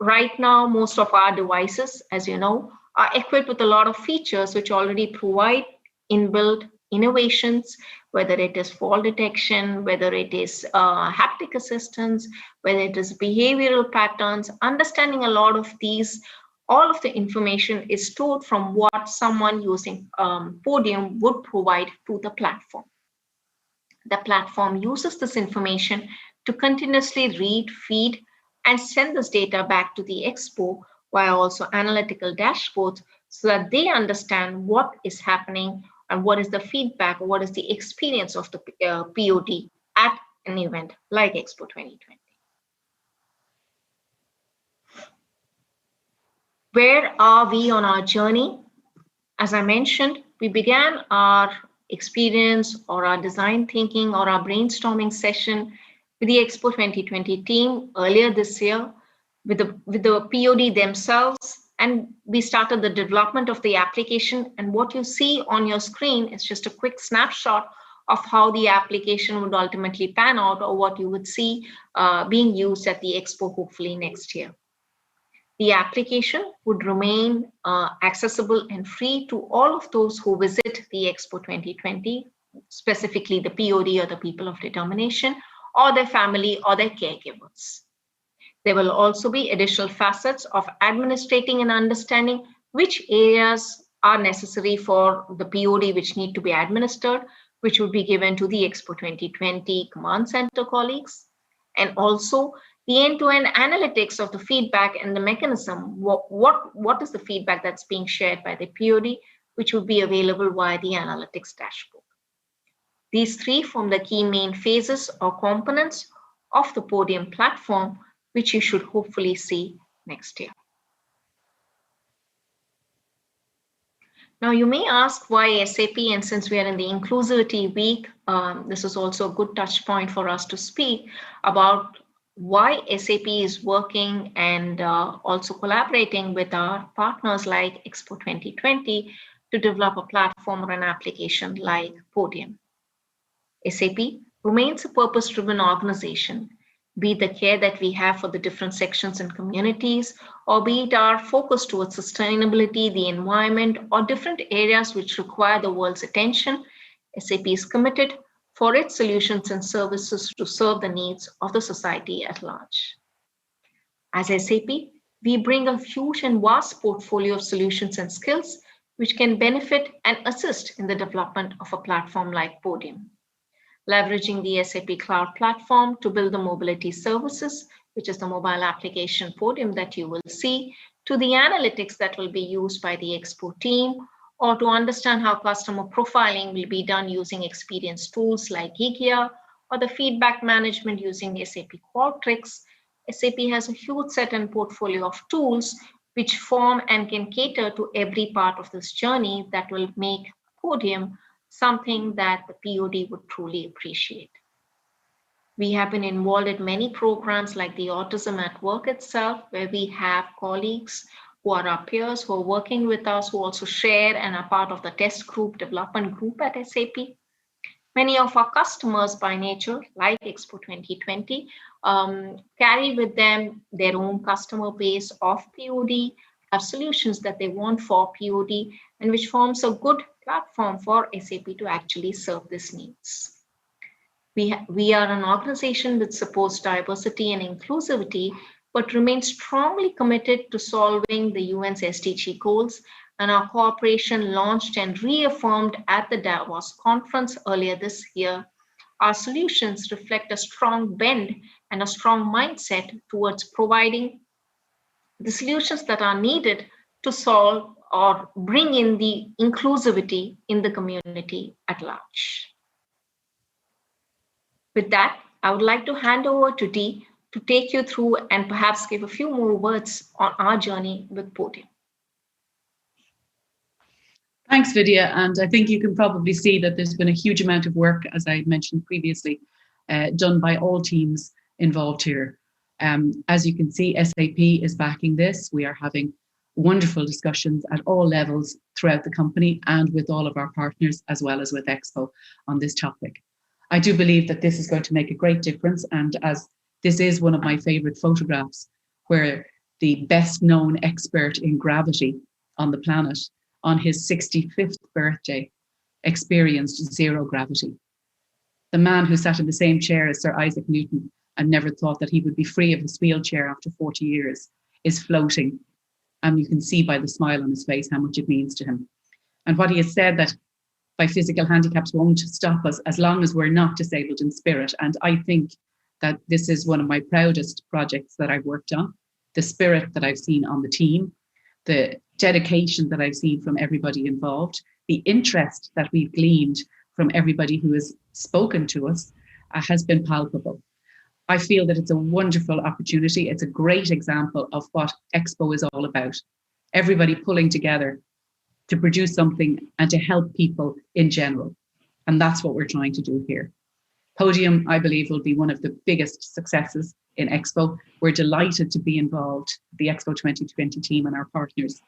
right now, most of our devices, as you know, are equipped with a lot of features which already provide inbuilt innovations, whether it is fall detection, whether it is haptic assistance, whether it is behavioral patterns. Understanding a lot of these, all of the information is stored from what someone using Podium would provide to the platform. The platform uses this information to continuously read, feed, and send this data back to the Expo via also analytical dashboards so that they understand what is happening and what is the feedback or what is the experience of the POD at an event like Expo 2020. Where are we on our journey? As I mentioned, we began our experience or our design thinking or our brainstorming session with the Expo 2020 team earlier this year with the POD themselves, and we started the development of the application. And what you see on your screen is just a quick snapshot of how the application would ultimately pan out or what you would see being used at the Expo hopefully next year. The application would remain accessible and free to all of those who visit the Expo 2020, specifically the POD or the people of determination, or their family or their caregivers. There will also be additional facets of administrating and understanding which areas are necessary for the POD which need to be administered, which would be given to the Expo 2020 Command Center colleagues, and also the end-to-end analytics of the feedback and the mechanism. What is the feedback that's being shared by the POD, which will be available via the analytics dashboard. These three form the key main phases or components of the Podium platform, which you should hopefully see next year. Now, you may ask why SAP, and since we are in the Inclusivity Week, this is also a good touch point for us to speak about why SAP is working and also collaborating with our partners like Expo 2020 to develop a platform or an application like Podium. SAP remains a purpose-driven organization, be it the care that we have for the different sections and communities, or be it our focus towards sustainability, the environment, or different areas which require the world's attention. SAP is committed for its solutions and services to serve the needs of the society at large. As SAP, we bring a huge and vast portfolio of solutions and skills which can benefit and assist in the development of a platform like Podium. Leveraging the SAP Cloud Platform to build the mobility services, which is the mobile application Podium that you will see, to the analytics that will be used by the Expo team, or to understand how customer profiling will be done using experience tools like Gigia, or the feedback management using SAP Qualtrics. SAP has a huge set and portfolio of tools which form and can cater to every part of this journey that will make Podium something that the POD would truly appreciate. We have been involved in many programs like the Autism at Work itself, where we have colleagues who are our peers who are working with us, who also share and are part of the test group, development group at SAP. Many of our customers by nature, like Expo 2020, carry with them their own customer base of POD, have solutions that they want for POD, and which forms a good platform for SAP to actually serve these needs. We are an organization that supports diversity and inclusivity, but remains strongly committed to solving the UN's SDG goals, and our cooperation launched and reaffirmed at the Davos conference earlier this year. Our solutions reflect a strong bend and a strong mindset towards providing the solutions that are needed to solve or bring in the inclusivity in the community at large. With that, I would like to hand over to Dee to take you through and perhaps give a few more words on our journey with Podium. Thanks, Vidya. And I think you can probably see that there's been a huge amount of work, as I mentioned previously, done by all teams involved here. As you can see, SAP is backing this. We are having wonderful discussions at all levels throughout the company and with all of our partners, as well as with Expo, on this topic. I do believe that this is going to make a great difference. And as this is one of my favorite photographs, where the best known expert in gravity on the planet, on his 65th birthday, experienced zero gravity. The man who sat in the same chair as Sir Isaac Newton and never thought that he would be free of his wheelchair after 40 years is floating. And you can see by the smile on his face how much it means to him. And what he has said, that by physical handicaps won't stop us as long as we're not disabled in spirit. And I think that this is one of my proudest projects that I've worked on. The spirit that I've seen on the team, the dedication that I've seen from everybody involved, the interest that we've gleaned from everybody who has spoken to us has been palpable. I feel that it's a wonderful opportunity. It's a great example of what Expo is all about. Everybody pulling together to produce something and to help people in general. And that's what we're trying to do here. Podium, I believe, will be one of the biggest successes in Expo. We're delighted to be involved, the Expo 2020 team and our partners,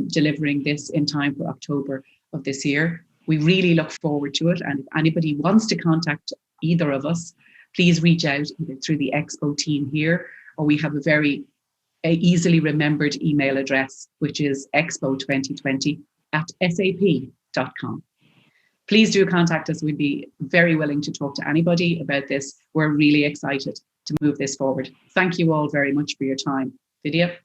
delivering this in time for October of this year. We really look forward to it. And if anybody wants to contact either of us, please reach out either through the Expo team here, or we have a very easily remembered email address, which is expo2020@sap.com. Please do contact us. We'd be very willing to talk to anybody about this. We're really excited to move this forward. Thank you all very much for your time. Vidya?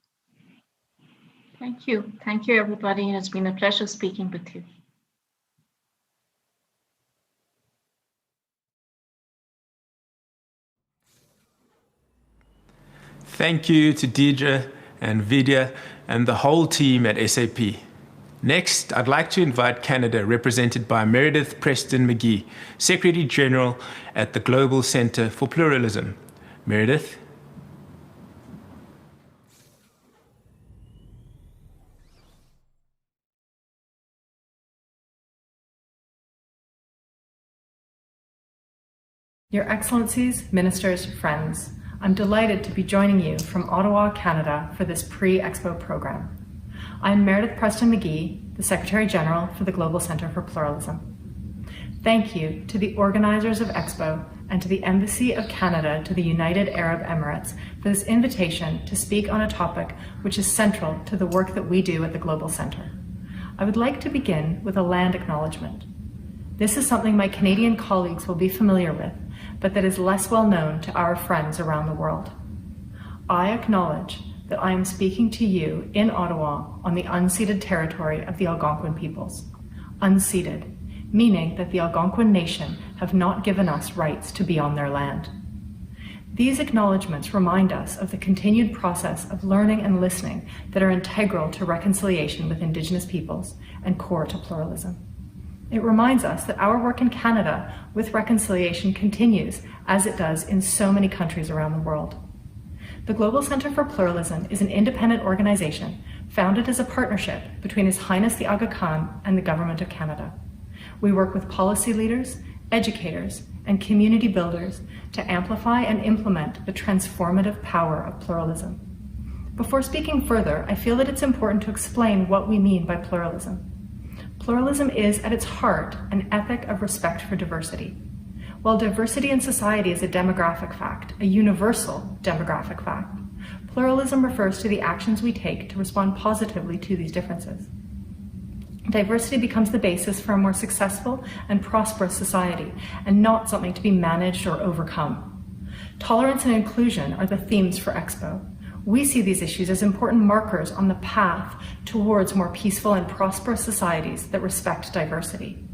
Thank you. Thank you, everybody. It's been a pleasure speaking with you. Thank you to Deidre and Vidya and the whole team at SAP. Next, I'd like to invite Canada, represented by Meredith Preston McGee, Secretary General at the Global Centre for Pluralism. Meredith. Your Excellencies, Ministers, friends, I'm delighted to be joining you from Ottawa, Canada for this pre-Expo program. I'm Meredith Preston McGee, the Secretary General for the Global Centre for Pluralism. Thank you to the organizers of Expo and to the Embassy of Canada to the United Arab Emirates for this invitation to speak on a topic which is central to the work that we do at the Global Centre. I would like to begin with a land acknowledgement. This is something my Canadian colleagues will be familiar with, but that is less well known to our friends around the world. I acknowledge that I am speaking to you in Ottawa on the unceded territory of the Algonquin peoples. Unceded, meaning that the Algonquin nation have not given us rights to be on their land. These acknowledgements remind us of the continued process of learning and listening that are integral to reconciliation with Indigenous peoples and core to pluralism. It reminds us that our work in Canada with reconciliation continues as it does in so many countries around the world. The Global Centre for Pluralism is an independent organization founded as a partnership between His Highness the Aga Khan and the Government of Canada. We work with policy leaders, educators, and community builders to amplify and implement the transformative power of pluralism. Before speaking further, I feel that it's important to explain what we mean by pluralism. Pluralism is, at its heart, an ethic of respect for diversity. While diversity in society is a demographic fact, a universal demographic fact, pluralism refers to the actions we take to respond positively to these differences. Diversity becomes the basis for a more successful and prosperous society, and not something to be managed or overcome. Tolerance and inclusion are the themes for Expo. We see these issues as important markers on the path towards more peaceful and prosperous societies that respect diversity.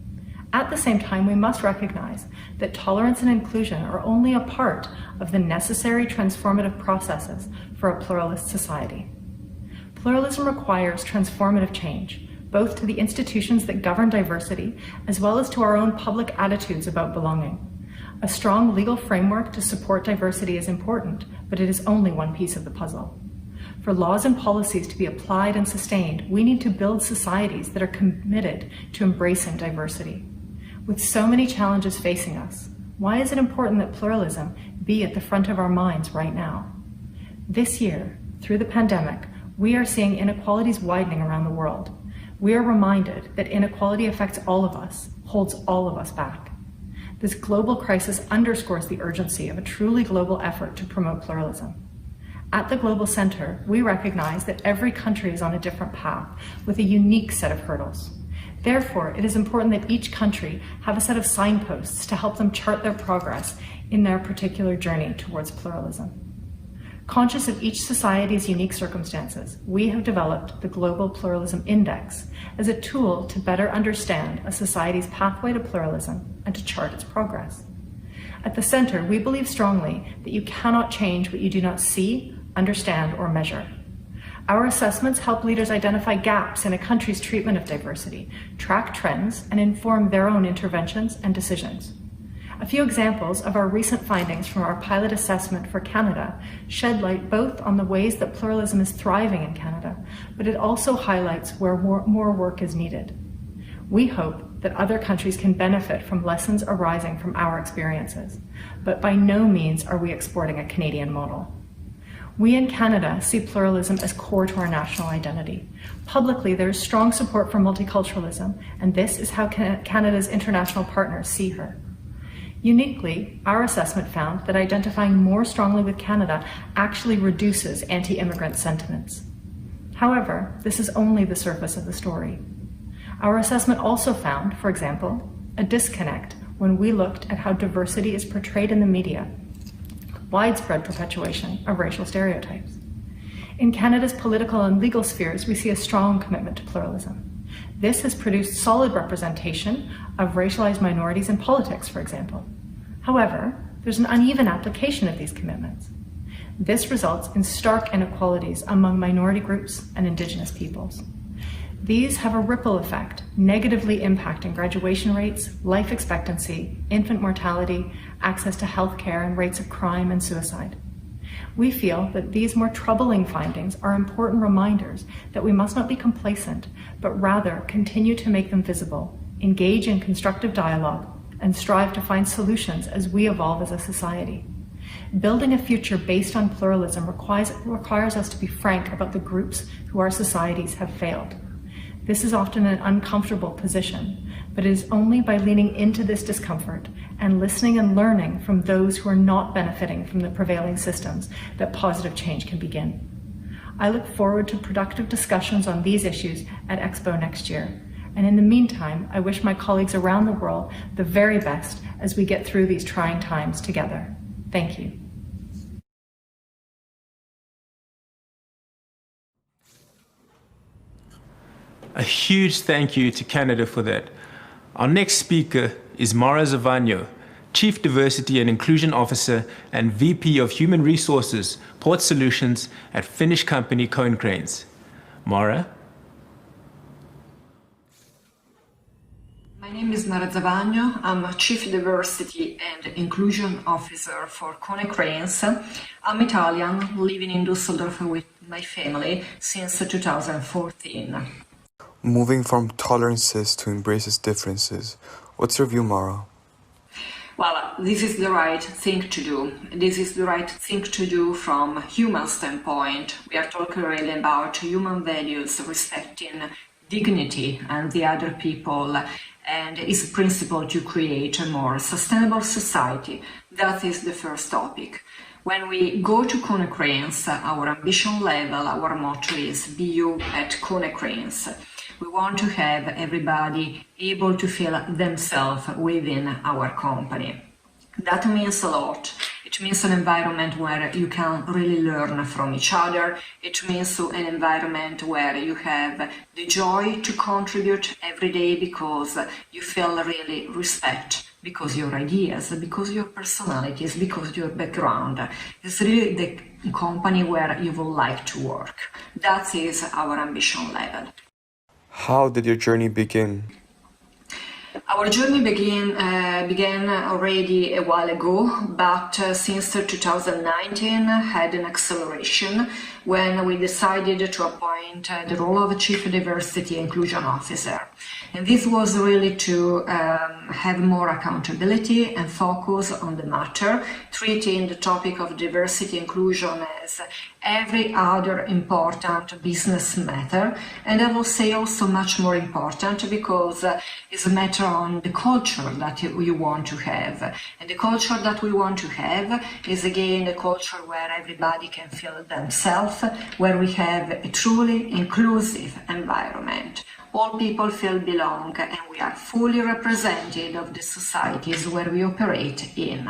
At the same time, we must recognize that tolerance and inclusion are only a part of the necessary transformative processes for a pluralist society. Pluralism requires transformative change, both to the institutions that govern diversity, as well as to our own public attitudes about belonging. A strong legal framework to support diversity is important, but it is only one piece of the puzzle. For laws and policies to be applied and sustained, we need to build societies that are committed to embracing diversity. With so many challenges facing us, why is it important that pluralism be at the front of our minds right now? This year, through the pandemic, we are seeing inequalities widening around the world. We are reminded that inequality affects all of us, holds all of us back. This global crisis underscores the urgency of a truly global effort to promote pluralism. At the Global Center, we recognize that every country is on a different path with a unique set of hurdles. Therefore, it is important that each country have a set of signposts to help them chart their progress in their particular journey towards pluralism. Conscious of each society's unique circumstances, we have developed the Global Pluralism Index as a tool to better understand a society's pathway to pluralism and to chart its progress. At the Center, we believe strongly that you cannot change what you do not see, understand, or measure. Our assessments help leaders identify gaps in a country's treatment of diversity, track trends, and inform their own interventions and decisions. A few examples of our recent findings from our pilot assessment for Canada shed light both on the ways that pluralism is thriving in Canada, but it also highlights where more work is needed. We hope that other countries can benefit from lessons arising from our experiences, but by no means are we exporting a Canadian model. We in Canada see pluralism as core to our national identity. Publicly, there is strong support for multiculturalism, and this is how Canada's international partners see her. Uniquely, our assessment found that identifying more strongly with Canada actually reduces anti-immigrant sentiments. However, this is only the surface of the story. Our assessment also found, for example, a disconnect when we looked at how diversity is portrayed in the media, widespread perpetuation of racial stereotypes. In Canada's political and legal spheres, we see a strong commitment to pluralism. This has produced solid representation of racialized minorities in politics, for example. However, there's an uneven application of these commitments. This results in stark inequalities among minority groups and Indigenous peoples. These have a ripple effect, negatively impacting graduation rates, life expectancy, infant mortality, access to health care, and rates of crime and suicide. We feel that these more troubling findings are important reminders that we must not be complacent, but rather continue to make them visible, engage in constructive dialogue, and strive to find solutions as we evolve as a society. Building a future based on pluralism requires us to be frank about the groups who our societies have failed. This is often an uncomfortable position, but it is only by leaning into this discomfort and listening and learning from those who are not benefiting from the prevailing systems that positive change can begin. I look forward to productive discussions on these issues at Expo next year. And in the meantime, I wish my colleagues around the world the very best as we get through these trying times together. Thank you. A huge thank you to Canada for that. Our next speaker is Mara Zavagno, Chief Diversity and Inclusion Officer and VP of Human Resources, Port Solutions at Finnish company Konecranes. Mara? My name is Mara Zavagno. I'm a Chief Diversity and Inclusion Officer for Konecranes. I'm Italian, living in Düsseldorf with my family since 2014. Moving from tolerances to embraces differences. What's your view, Mara? Well, this is the right thing to do. This is the right thing to do from a human standpoint. We are talking really about human values, respecting dignity and the other people, and it's a principle to create a more sustainable society. That is the first topic. When we go to Konecranes, our ambition level, our motto is "Be you at Konecranes." We want to have everybody able to feel themselves within our company. That means a lot. It means an environment where you can really learn from each other. It means an environment where you have the joy to contribute every day because you feel really respect, because your ideas, because your personalities, because your background. It's really the company where you would like to work. That is our ambition level. How did your journey begin? Our journey began already a while ago, but since 2019 had an acceleration when we decided to appoint the role of Chief Diversity Inclusion Officer. And this was really to have more accountability and focus on the matter, treating the topic of diversity inclusion as every other important business matter, and I will say also much more important because it's a matter on the culture that you want to have. And the culture that we want to have is again a culture where everybody can feel themselves, where we have a truly inclusive environment. All people feel belong and we are fully represented of the societies where we operate in.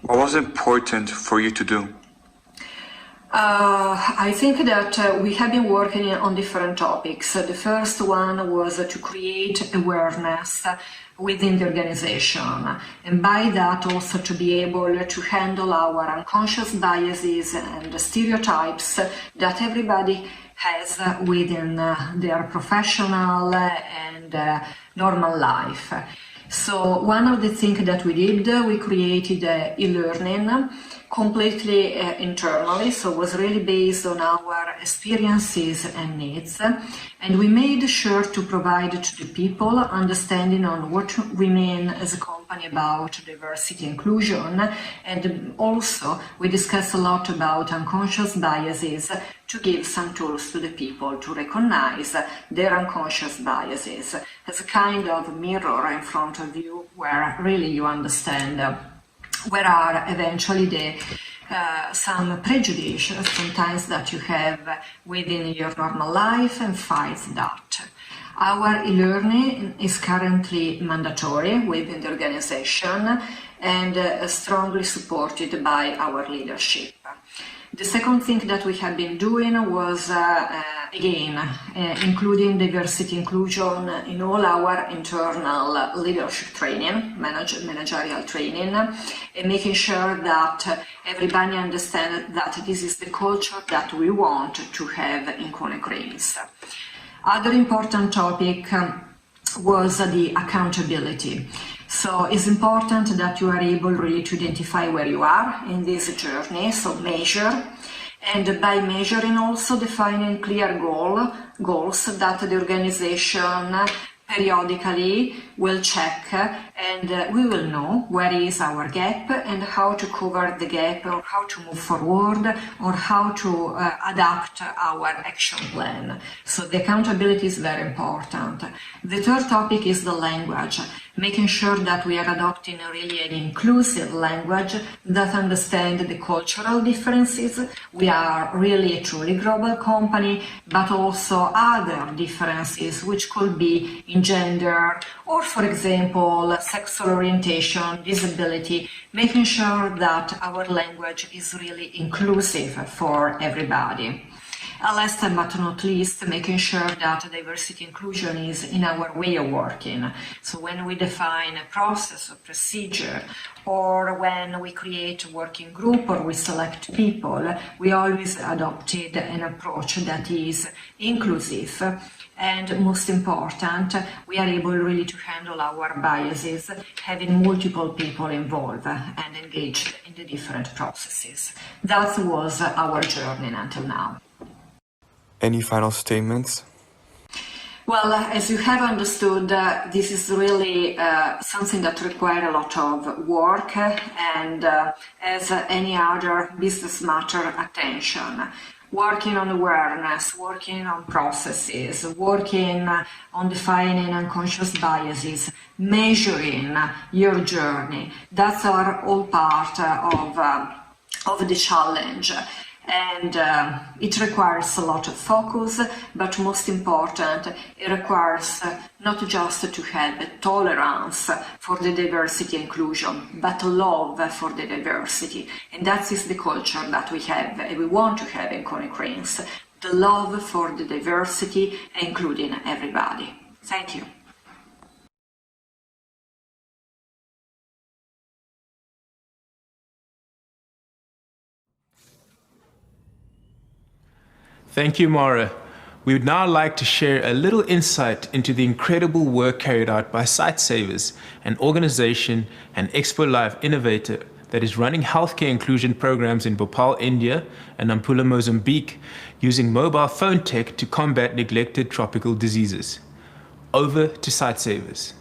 What was important for you to do? I think that we have been working on different topics. The first one was to create awareness within the organization, and by that also to be able to handle our unconscious biases and stereotypes that everybody has within their professional and normal life. So one of the things that we did, we created e-learning completely internally, so it was really based on our experiences and needs, and we made sure to provide to the people understanding on what we mean as a company about diversity inclusion, and also we discussed a lot about unconscious biases to give some tools to the people to recognize their unconscious biases as a kind of mirror in front of you where really you understand where are eventually the some prejudices sometimes that you have within your normal life and fight that. Our e-learning is currently mandatory within the organization and strongly supported by our leadership. The second thing that we have been doing was, again, including diversity inclusion in all our internal leadership training, managerial training, and making sure that everybody understands that this is the culture that we want to have in Konecranes. Other important topic was the accountability. So it's important that you are able really to identify where you are in this journey, so measure, and by measuring also defining clear goals that the organization periodically will check, and we will know where is our gap and how to cover the gap, or how to move forward, or how to adapt our action plan. So the accountability is very important. The third topic is the language, making sure that we are adopting really an inclusive language that understands the cultural differences. We are really a truly global company, but also other differences which could be in gender, or for example, sexual orientation, disability, making sure that our language is really inclusive for everybody. Last but not least, making sure that diversity inclusion is in our way of working. So when we define a process or procedure, or when we create a working group or we select people, we always adopted an approach that is inclusive. And most important, we are able really to handle our biases, having multiple people involved and engaged in the different processes. That was our journey until now. Any final statements? Well, as you have understood, this is really something that requires a lot of work and as any other business matter, attention. Working on awareness, working on processes, working on defining unconscious biases, measuring your journey. That's all part of the challenge. And it requires a lot of focus, but most important, it requires not just to have tolerance for the diversity inclusion, but love for the diversity. And that is the culture that we have, and we want to have in Konecranes, the love for the diversity, including everybody. Thank you. Thank you, Mara. We would now like to share a little insight into the incredible work carried out by Sightsavers, an organization and Expo Live innovator that is running healthcare inclusion programs in Bhopal, India and Nampula, Mozambique, using mobile phone tech to combat neglected tropical diseases. Over to Sightsavers.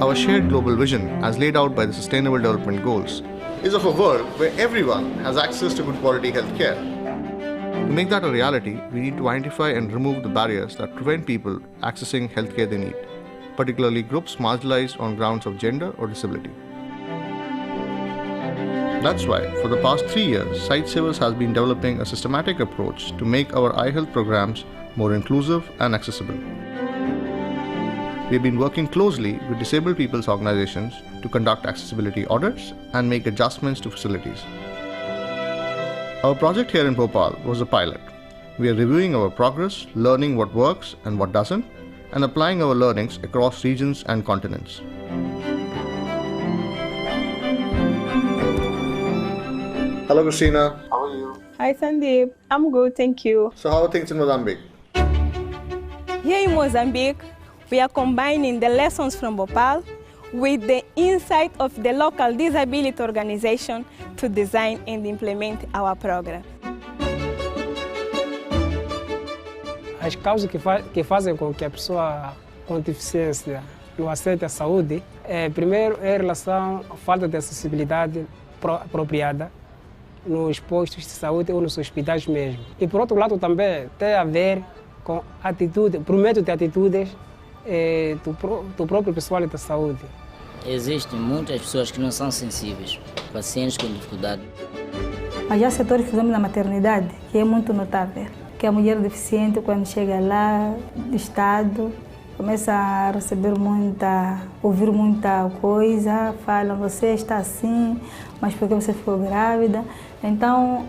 Our shared global vision, as laid out by the Sustainable Development Goals, is of a world where everyone has access to good quality health care. To make that a reality, we need to identify and remove the barriers that prevent people accessing healthcare they need, particularly groups marginalized on grounds of gender or disability. That's why, for the past 3 years, Sightsavers has been developing a systematic approach to make our eye health programs more inclusive and accessible. We have been working closely with disabled people's organizations to conduct accessibility audits and make adjustments to facilities. Our project here in Bhopal was a pilot. We are reviewing our progress, learning what works and what doesn't, and applying our learnings across regions and continents. Hello, Christina. How are you? Hi, Sandeep. I'm good, thank you. So how are things in Mozambique? Here in Mozambique, we are combining the lessons from Bhopal with the insight of the local disability organization to design and implement our program. As causas que fazem com que a pessoa com deficiência não aceite a saúde, primeiro é em relação à falta de acessibilidade apropriada nos postos de saúde ou nos hospitais mesmo. E por outro lado também tem a ver com atitude, por meio de atitudes do próprio pessoal da saúde. Existem muitas pessoas que não são sensíveis, pacientes com dificuldade. Mas há setores, por exemplo, na maternidade, que é muito notável, que a mulher deficiente, quando chega lá do Estado, começa a receber ouvir muita coisa, falam, você está assim, mas por que você ficou grávida? Então,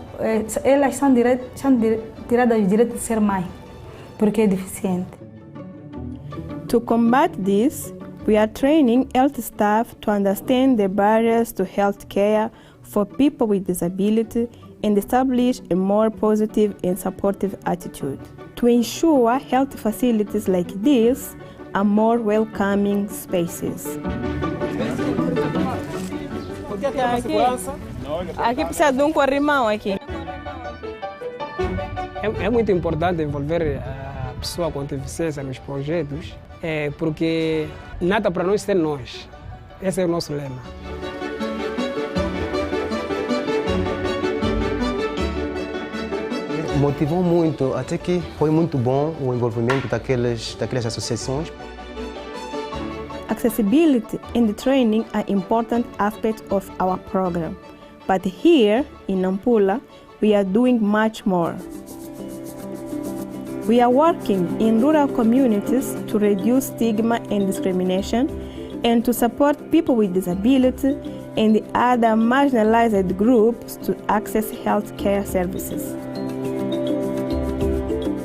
elas são tiradas do direito de ser mãe, porque é deficiente. To combat this, we are training health staff to understand the barriers to health care for people with disability and establish a more positive and supportive attitude. To ensure health facilities like this are more welcoming spaces. Aqui precisa de corrimão aqui. É muito importante envolver a pessoa com deficiência nos projetos, porque nada para nós ser nós. Esse é o nosso lema. Motivou muito, até que foi muito bom o envolvimento daquelas associações. Accessibility and the training are important aspects of our program. But here in Nampula, we are doing much more. We are working in rural communities to reduce stigma and discrimination and to support people with disability and the other marginalized groups to access health care services.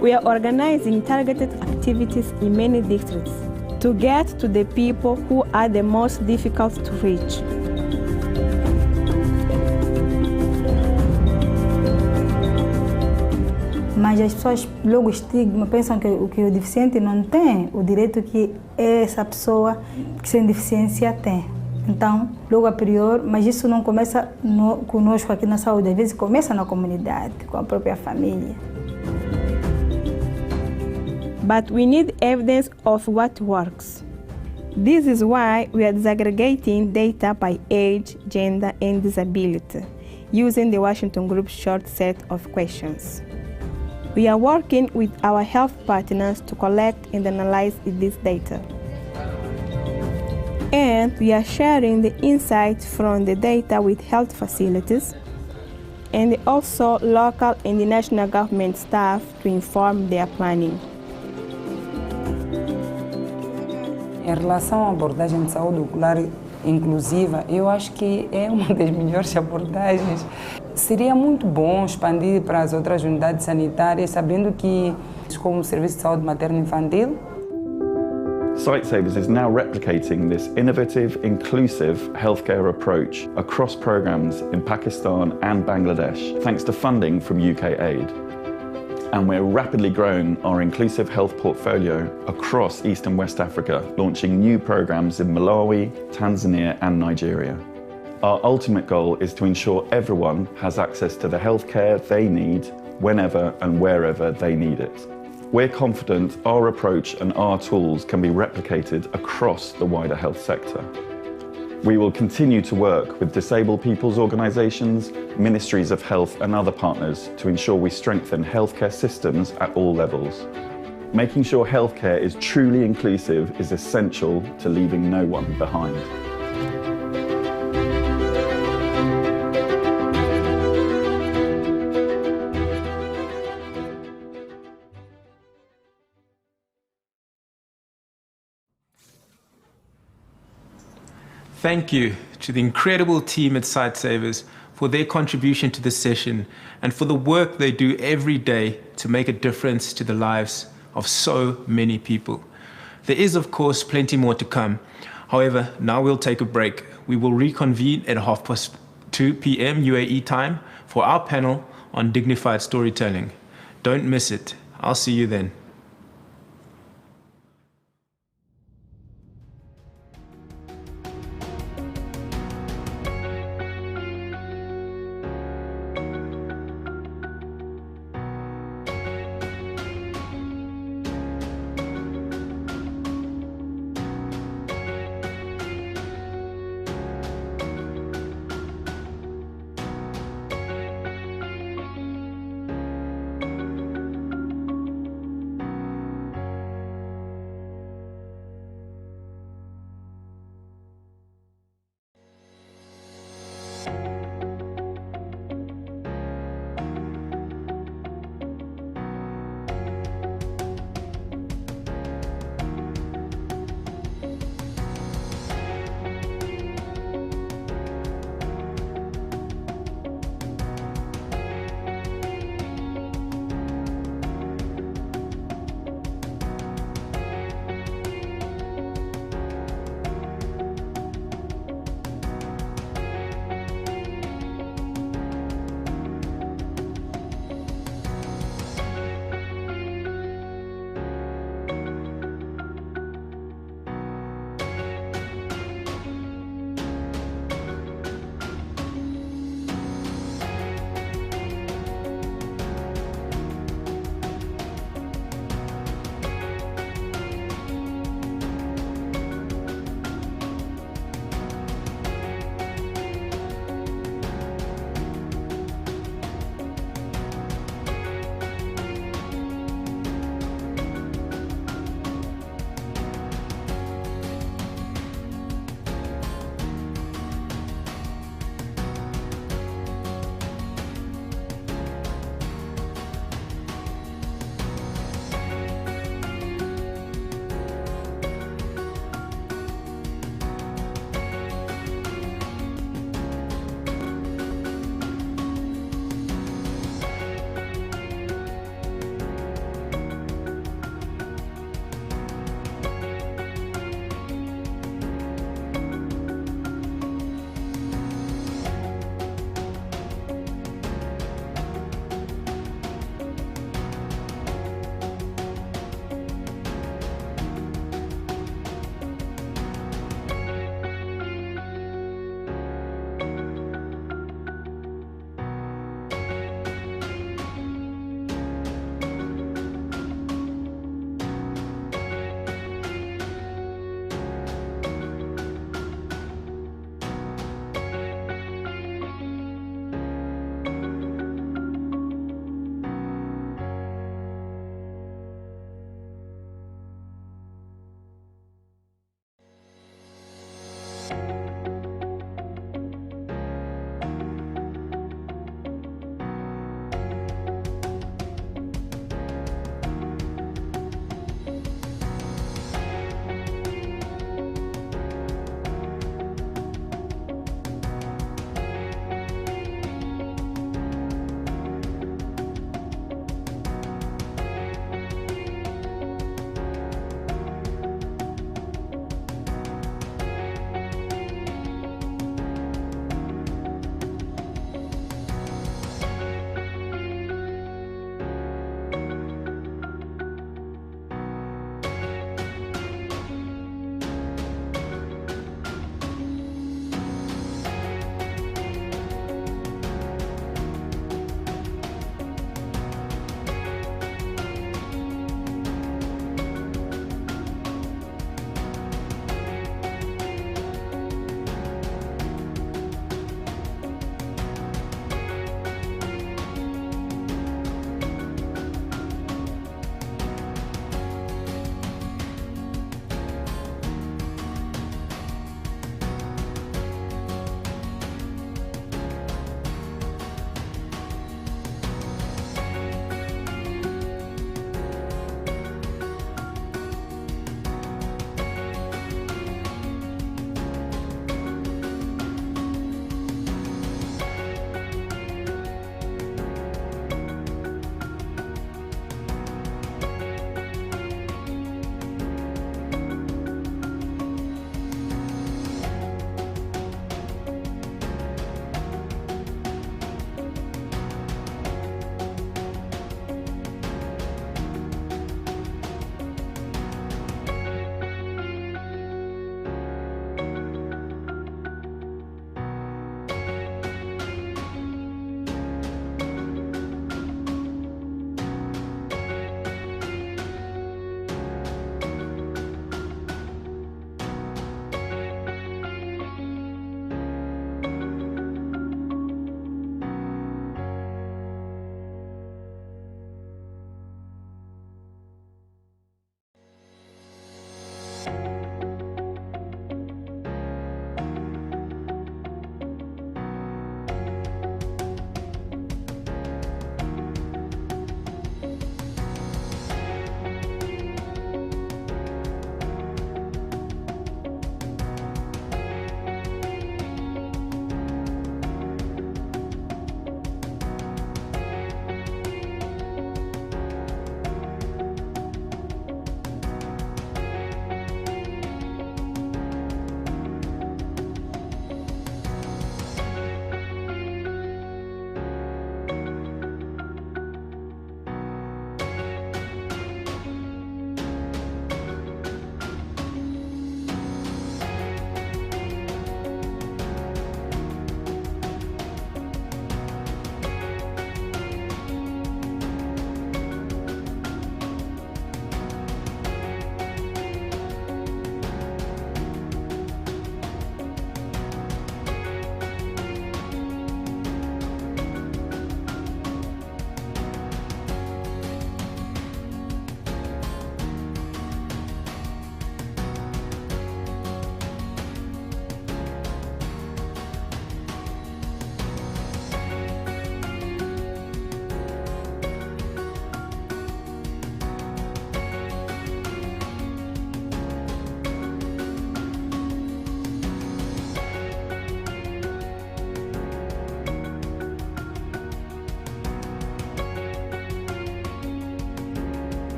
We are organizing targeted activities in many districts to get to the people who are the most difficult to reach. Mas as pessoas logo pensam que o deficiente não tem o direito que essa pessoa que sem deficiência tem. Então, logo a priori, mas isso não começa conosco aqui na saúde, às vezes começa na comunidade, com a própria família. But we need evidence of what works. This is why we are disaggregating data by age, gender, and disability, using the Washington Group's short set of questions. We are working with our health partners to collect and analyze this data. And we are sharing the insights from the data with health facilities and also local and the national government staff to inform their planning. Em relação à abordagem de saúde ocular inclusiva, eu acho que é uma das melhores abordagens. Seria muito bom expandir para as outras unidades sanitárias, sabendo que, como o Serviço de Saúde Materno-Infantil, Sightsavers is now replicating this innovative, inclusive healthcare approach across programs in Pakistan and Bangladesh, thanks to funding from UK Aid. And we're rapidly growing our inclusive health portfolio across East and West Africa, launching new programs in Malawi, Tanzania and Nigeria. Our ultimate goal is to ensure everyone has access to the healthcare they need whenever and wherever they need it. We're confident our approach and our tools can be replicated across the wider health sector. We will continue to work with disabled people's organisations, ministries of health and other partners to ensure we strengthen healthcare systems at all levels. Making sure healthcare is truly inclusive is essential to leaving no one behind. Thank you to the incredible team at Sightsavers for their contribution to this session and for the work they do every day to make a difference to the lives of so many people. There is, of course, plenty more to come. However, now we'll take a break. We will reconvene at 2:30 p.m. UAE time for our panel on dignified storytelling. Don't miss it. I'll see you then.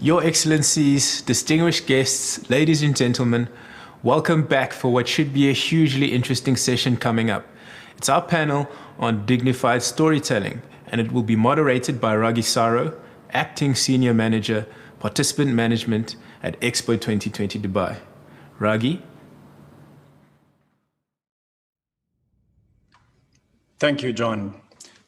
Your Excellencies, distinguished guests, ladies and gentlemen, welcome back for what should be a hugely interesting session coming up. It's our panel on dignified storytelling, and it will be moderated by Ragi Saro, Acting Senior Manager, Participant Management at Expo 2020 Dubai. Ragi? Thank you, John.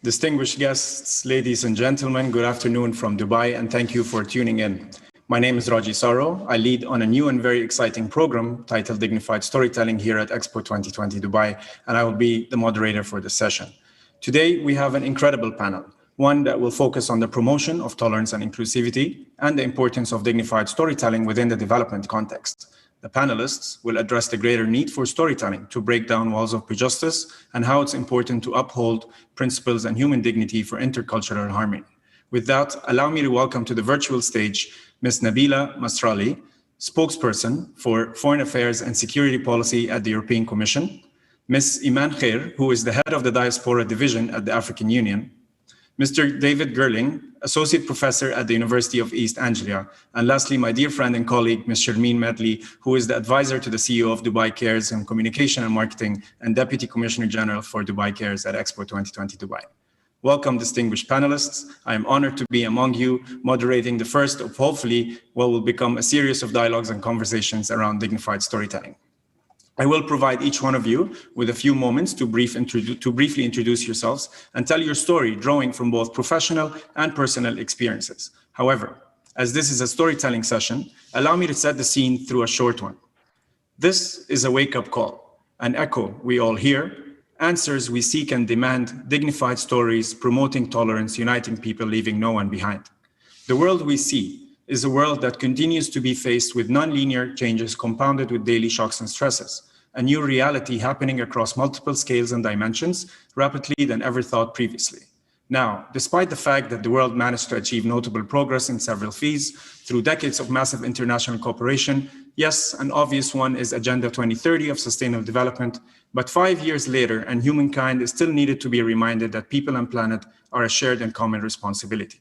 Distinguished guests, ladies and gentlemen, good afternoon from Dubai, and thank you for tuning in. My name is Raji Saro. I lead on a new and very exciting program titled Dignified Storytelling here at Expo 2020 Dubai, and I will be the moderator for this session. Today, we have an incredible panel, one that will focus on the promotion of tolerance and inclusivity and the importance of dignified storytelling within the development context. The panelists will address the greater need for storytelling to break down walls of prejudice and how it's important to uphold principles and human dignity for intercultural harmony. With that, allow me to welcome to the virtual stage Ms. Nabila Masrali, spokesperson for Foreign Affairs and Security Policy at the European Commission, Ms. Iman Khair, who is the head of the Diaspora Division at the African Union, Mr. David Gerling, Associate Professor at the University of East Anglia, and lastly, my dear friend and colleague, Ms. Sharmeen Medley, who is the advisor to the CEO of Dubai Cares in Communication and Marketing and Deputy Commissioner General for Dubai Cares at Expo 2020 Dubai. Welcome, distinguished panelists. I am honored to be among you, moderating the first of hopefully what will become a series of dialogues and conversations around dignified storytelling. I will provide each one of you with a few moments to briefly introduce yourselves and tell your story, drawing from both professional and personal experiences. However, as this is a storytelling session, allow me to set the scene through a short one. This is a wake-up call, an echo we all hear, answers we seek and demand, dignified stories, promoting tolerance, uniting people, leaving no one behind. The world we see is a world that continues to be faced with non-linear changes compounded with daily shocks and stresses, a new reality happening across multiple scales and dimensions rapidly than ever thought previously. Now, despite the fact that the world managed to achieve notable progress in several fields through decades of massive international cooperation, yes, an obvious one is Agenda 2030 of Sustainable Development, but 5 years later, and humankind is still needed to be reminded that people and planet are a shared and common responsibility.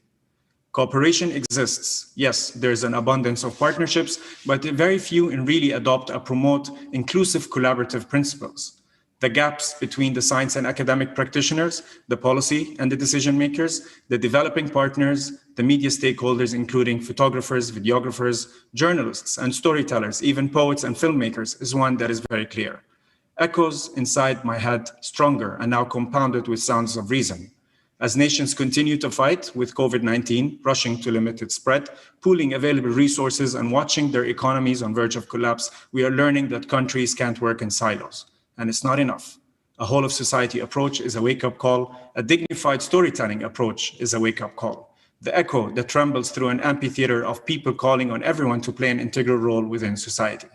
Cooperation exists. Yes, there's an abundance of partnerships, but very few really adopt or promote inclusive collaborative principles. The gaps between the science and academic practitioners, the policy and the decision makers, the developing partners, the media stakeholders, including photographers, videographers, journalists, and storytellers, even poets and filmmakers, is one that is very clear. Echoes inside my head stronger and now compounded with sounds of reason. As nations continue to fight with COVID-19, rushing to limit its spread, pooling available resources and watching their economies on verge of collapse, we are learning that countries can't work in silos. And it's not enough. A whole of society approach is a wake-up call. A dignified storytelling approach is a wake-up call. The echo that trembles through an amphitheater of people calling on everyone to play an integral role within society.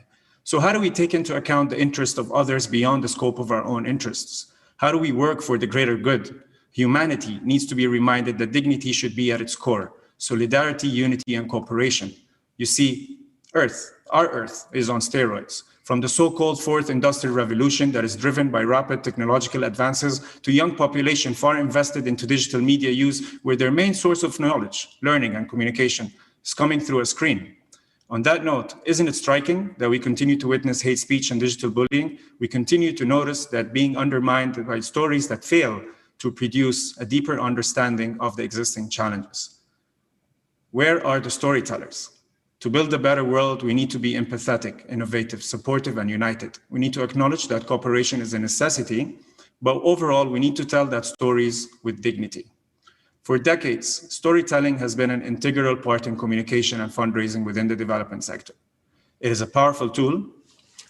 So how do we take into account the interest of others beyond the scope of our own interests? How do we work for the greater good? Humanity needs to be reminded that dignity should be at its core. Solidarity, unity, and cooperation. You see, our Earth is on steroids. From the so-called fourth industrial revolution that is driven by rapid technological advances to young population far invested into digital media use, where their main source of knowledge, learning, and communication is coming through a screen. On that note, isn't it striking that we continue to witness hate speech and digital bullying? We continue to notice that being undermined by stories that fail to produce a deeper understanding of the existing challenges. Where are the storytellers? To build a better world, we need to be empathetic, innovative, supportive, and united. We need to acknowledge that cooperation is a necessity, but overall, we need to tell that stories with dignity. For decades, storytelling has been an integral part in communication and fundraising within the development sector. It is a powerful tool,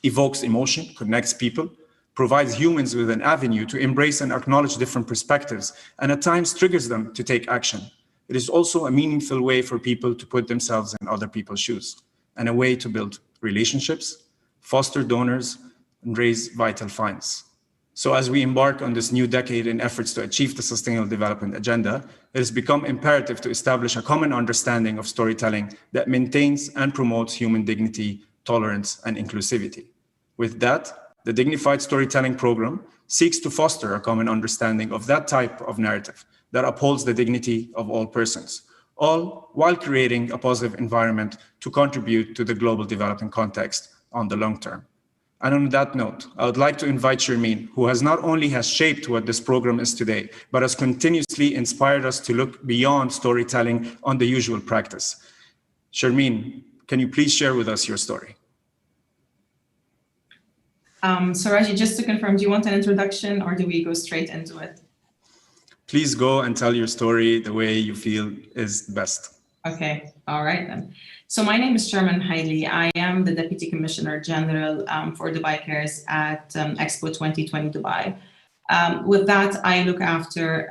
evokes emotion, connects people, provides humans with an avenue to embrace and acknowledge different perspectives, and at times triggers them to take action. It is also a meaningful way for people to put themselves in other people's shoes, and a way to build relationships, foster donors, and raise vital funds. So as we embark on this new decade in efforts to achieve the Sustainable Development Agenda, it has become imperative to establish a common understanding of storytelling that maintains and promotes human dignity, tolerance, and inclusivity. With that, the Dignified Storytelling Program seeks to foster a common understanding of that type of narrative that upholds the dignity of all persons. all while creating a positive environment to contribute to the global development context on the long term. And on that note, I would like to invite Sharmeen, who has not only has shaped what this program is today, but has continuously inspired us to look beyond storytelling on the usual practice. Sharmeen, can you please share with us your story? So Raji, just to confirm, do you want an introduction or do we go straight into it? Please go and tell your story the way you feel is best. Okay, all right then. So my name is Sherman Hailey. I am the Deputy Commissioner General for Dubai Cares at Expo 2020 Dubai. With that, I look after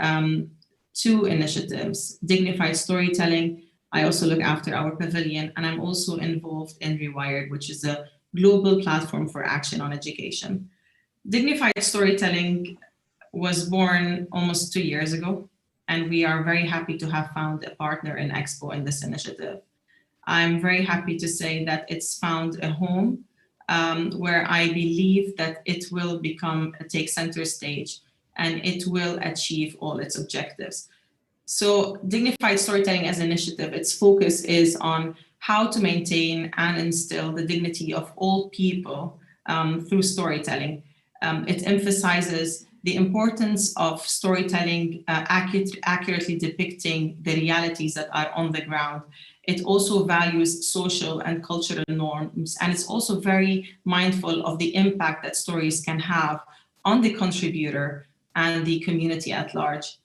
two initiatives, dignified storytelling. I also look after our pavilion, and I'm also involved in Rewired, which is a global platform for action on education. Dignified storytelling was born almost 2 years ago, and we are very happy to have found a partner in Expo in this initiative. I'm very happy to say that it's found a home where I believe that it will take center stage and it will achieve all its objectives. So dignified storytelling as an initiative, its focus is on how to maintain and instill the dignity of all people through storytelling. It emphasizes the importance of storytelling accurately depicting the realities that are on the ground. It also values social and cultural norms, and it's also very mindful of the impact that stories can have on the contributor and the community at large.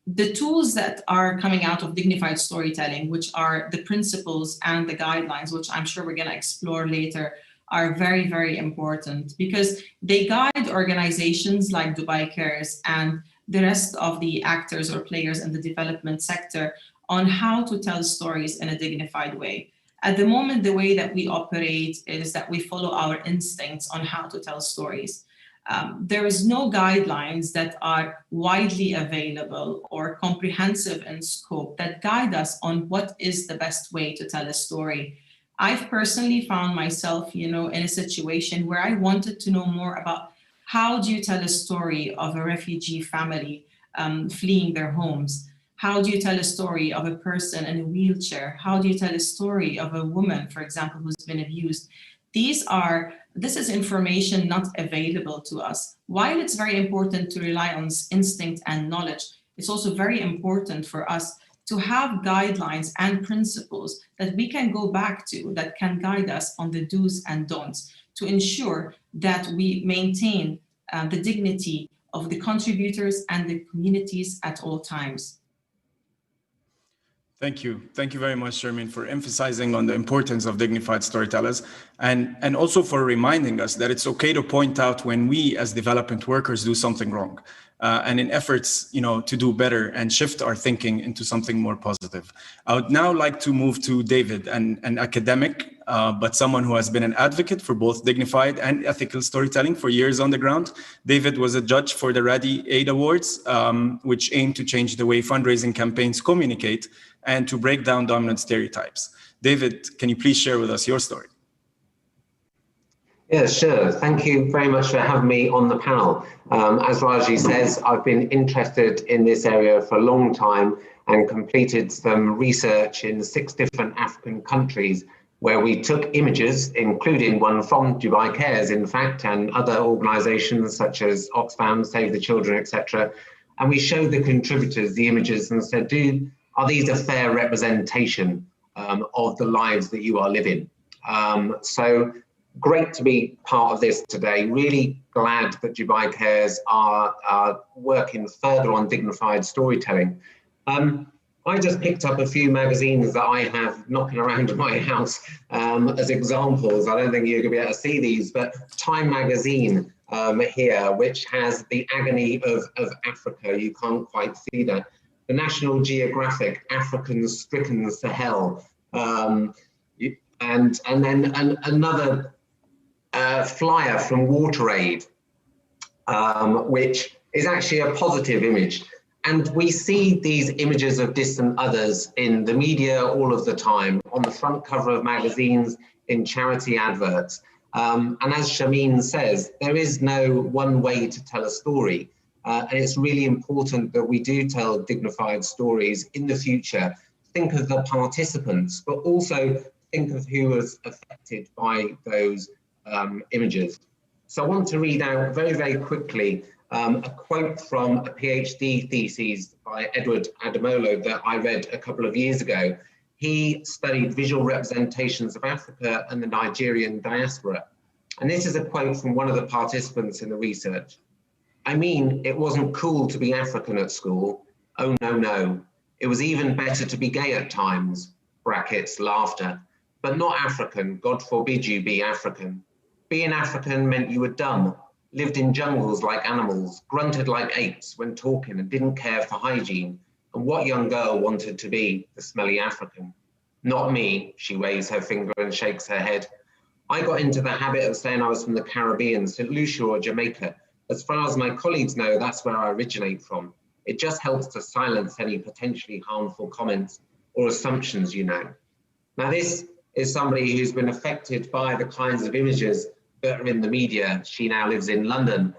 The tools that are coming out of dignified storytelling, which are the principles and the guidelines, which I'm sure we're going to explore later, are very, very important because they guide organizations like Dubai Cares and the rest of the actors or players in the development sector on how to tell stories in a dignified way. At the moment, the way that we operate is that we follow our instincts on how to tell stories. There is no guidelines that are widely available or comprehensive in scope that guide us on what is the best way to tell a story. I've personally found myself, in a situation where I wanted to know more about how do you tell a story of a refugee family fleeing their homes? How do you tell a story of a person in a wheelchair? How do you tell a story of a woman, for example, who's been abused? This is information not available to us. While it's very important to rely on instinct and knowledge, it's also very important for us to have guidelines and principles that we can go back to that can guide us on the do's and don'ts to ensure that we maintain the dignity of the contributors and the communities at all times. Thank you. Thank you very much, Sharmeen, for emphasizing on the importance of dignified storytellers and also for reminding us that it's okay to point out when we as development workers do something wrong. And in efforts, to do better and shift our thinking into something more positive. I would now like to move to David, an academic, but someone who has been an advocate for both dignified and ethical storytelling for years on the ground. David was a judge for the Radi Aid Awards, which aim to change the way fundraising campaigns communicate and to break down dominant stereotypes. David, can you please share with us your story? Yeah, sure. Thank you very much for having me on the panel. As Raji says, I've been interested in this area for a long time and completed some research in 6 different African countries where we took images, including one from Dubai Cares, in fact, and other organizations such as Oxfam, Save the Children, etc. And we showed the contributors the images and said, are these a fair representation of the lives that you are living? So great to be part of this today. Really glad that Dubai Cares are working further on dignified storytelling. I just picked up a few magazines that I have knocking around in my house as examples. I don't think you're going to be able to see these, but Time magazine here, which has the agony of Africa. You can't quite see that. The National Geographic, Africans Stricken Sahel. And then another flyer from WaterAid, which is actually a positive image. And we see these images of distant others in the media all of the time, on the front cover of magazines, in charity adverts. And as Sharmeen says, there is no one way to tell a story. And it's really important that we do tell dignified stories in the future think of the participants, but also think of who was affected by those images. So I want to read out very, very quickly a quote from a PhD thesis by Edward Adamolo that I read a couple of years ago. He studied visual representations of Africa and the Nigerian diaspora. And this is a quote from one of the participants in the research. "I mean, it wasn't cool to be African at school. Oh, no, no. It was even better to be gay at times, brackets, laughter, but not African. God forbid you be African. Being African meant you were dumb, lived in jungles like animals, grunted like apes when talking and didn't care for hygiene. And what young girl wanted to be the smelly African? Not me," she waves her finger and shakes her head. "I got into the habit of saying I was from the Caribbean, St. Lucia or Jamaica. As far as my colleagues know, that's where I originate from. It just helps to silence any potentially harmful comments or assumptions, you know." Now, this is somebody who's been affected by the kinds of images that are in the media. She now lives in London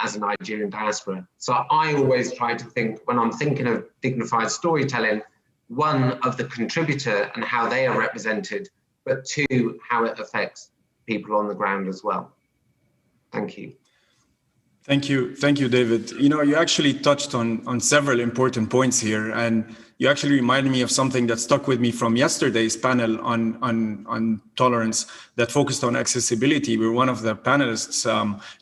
as a Nigerian diaspora. So I always try to think, when I'm thinking of dignified storytelling, one, of the contributor and how they are represented, but two, how it affects people on the ground as well. Thank you. Thank you, David. You know, you actually touched on several important points here, and you actually reminded me of something that stuck with me from yesterday's panel on tolerance that focused on accessibility. Where one of the panelists,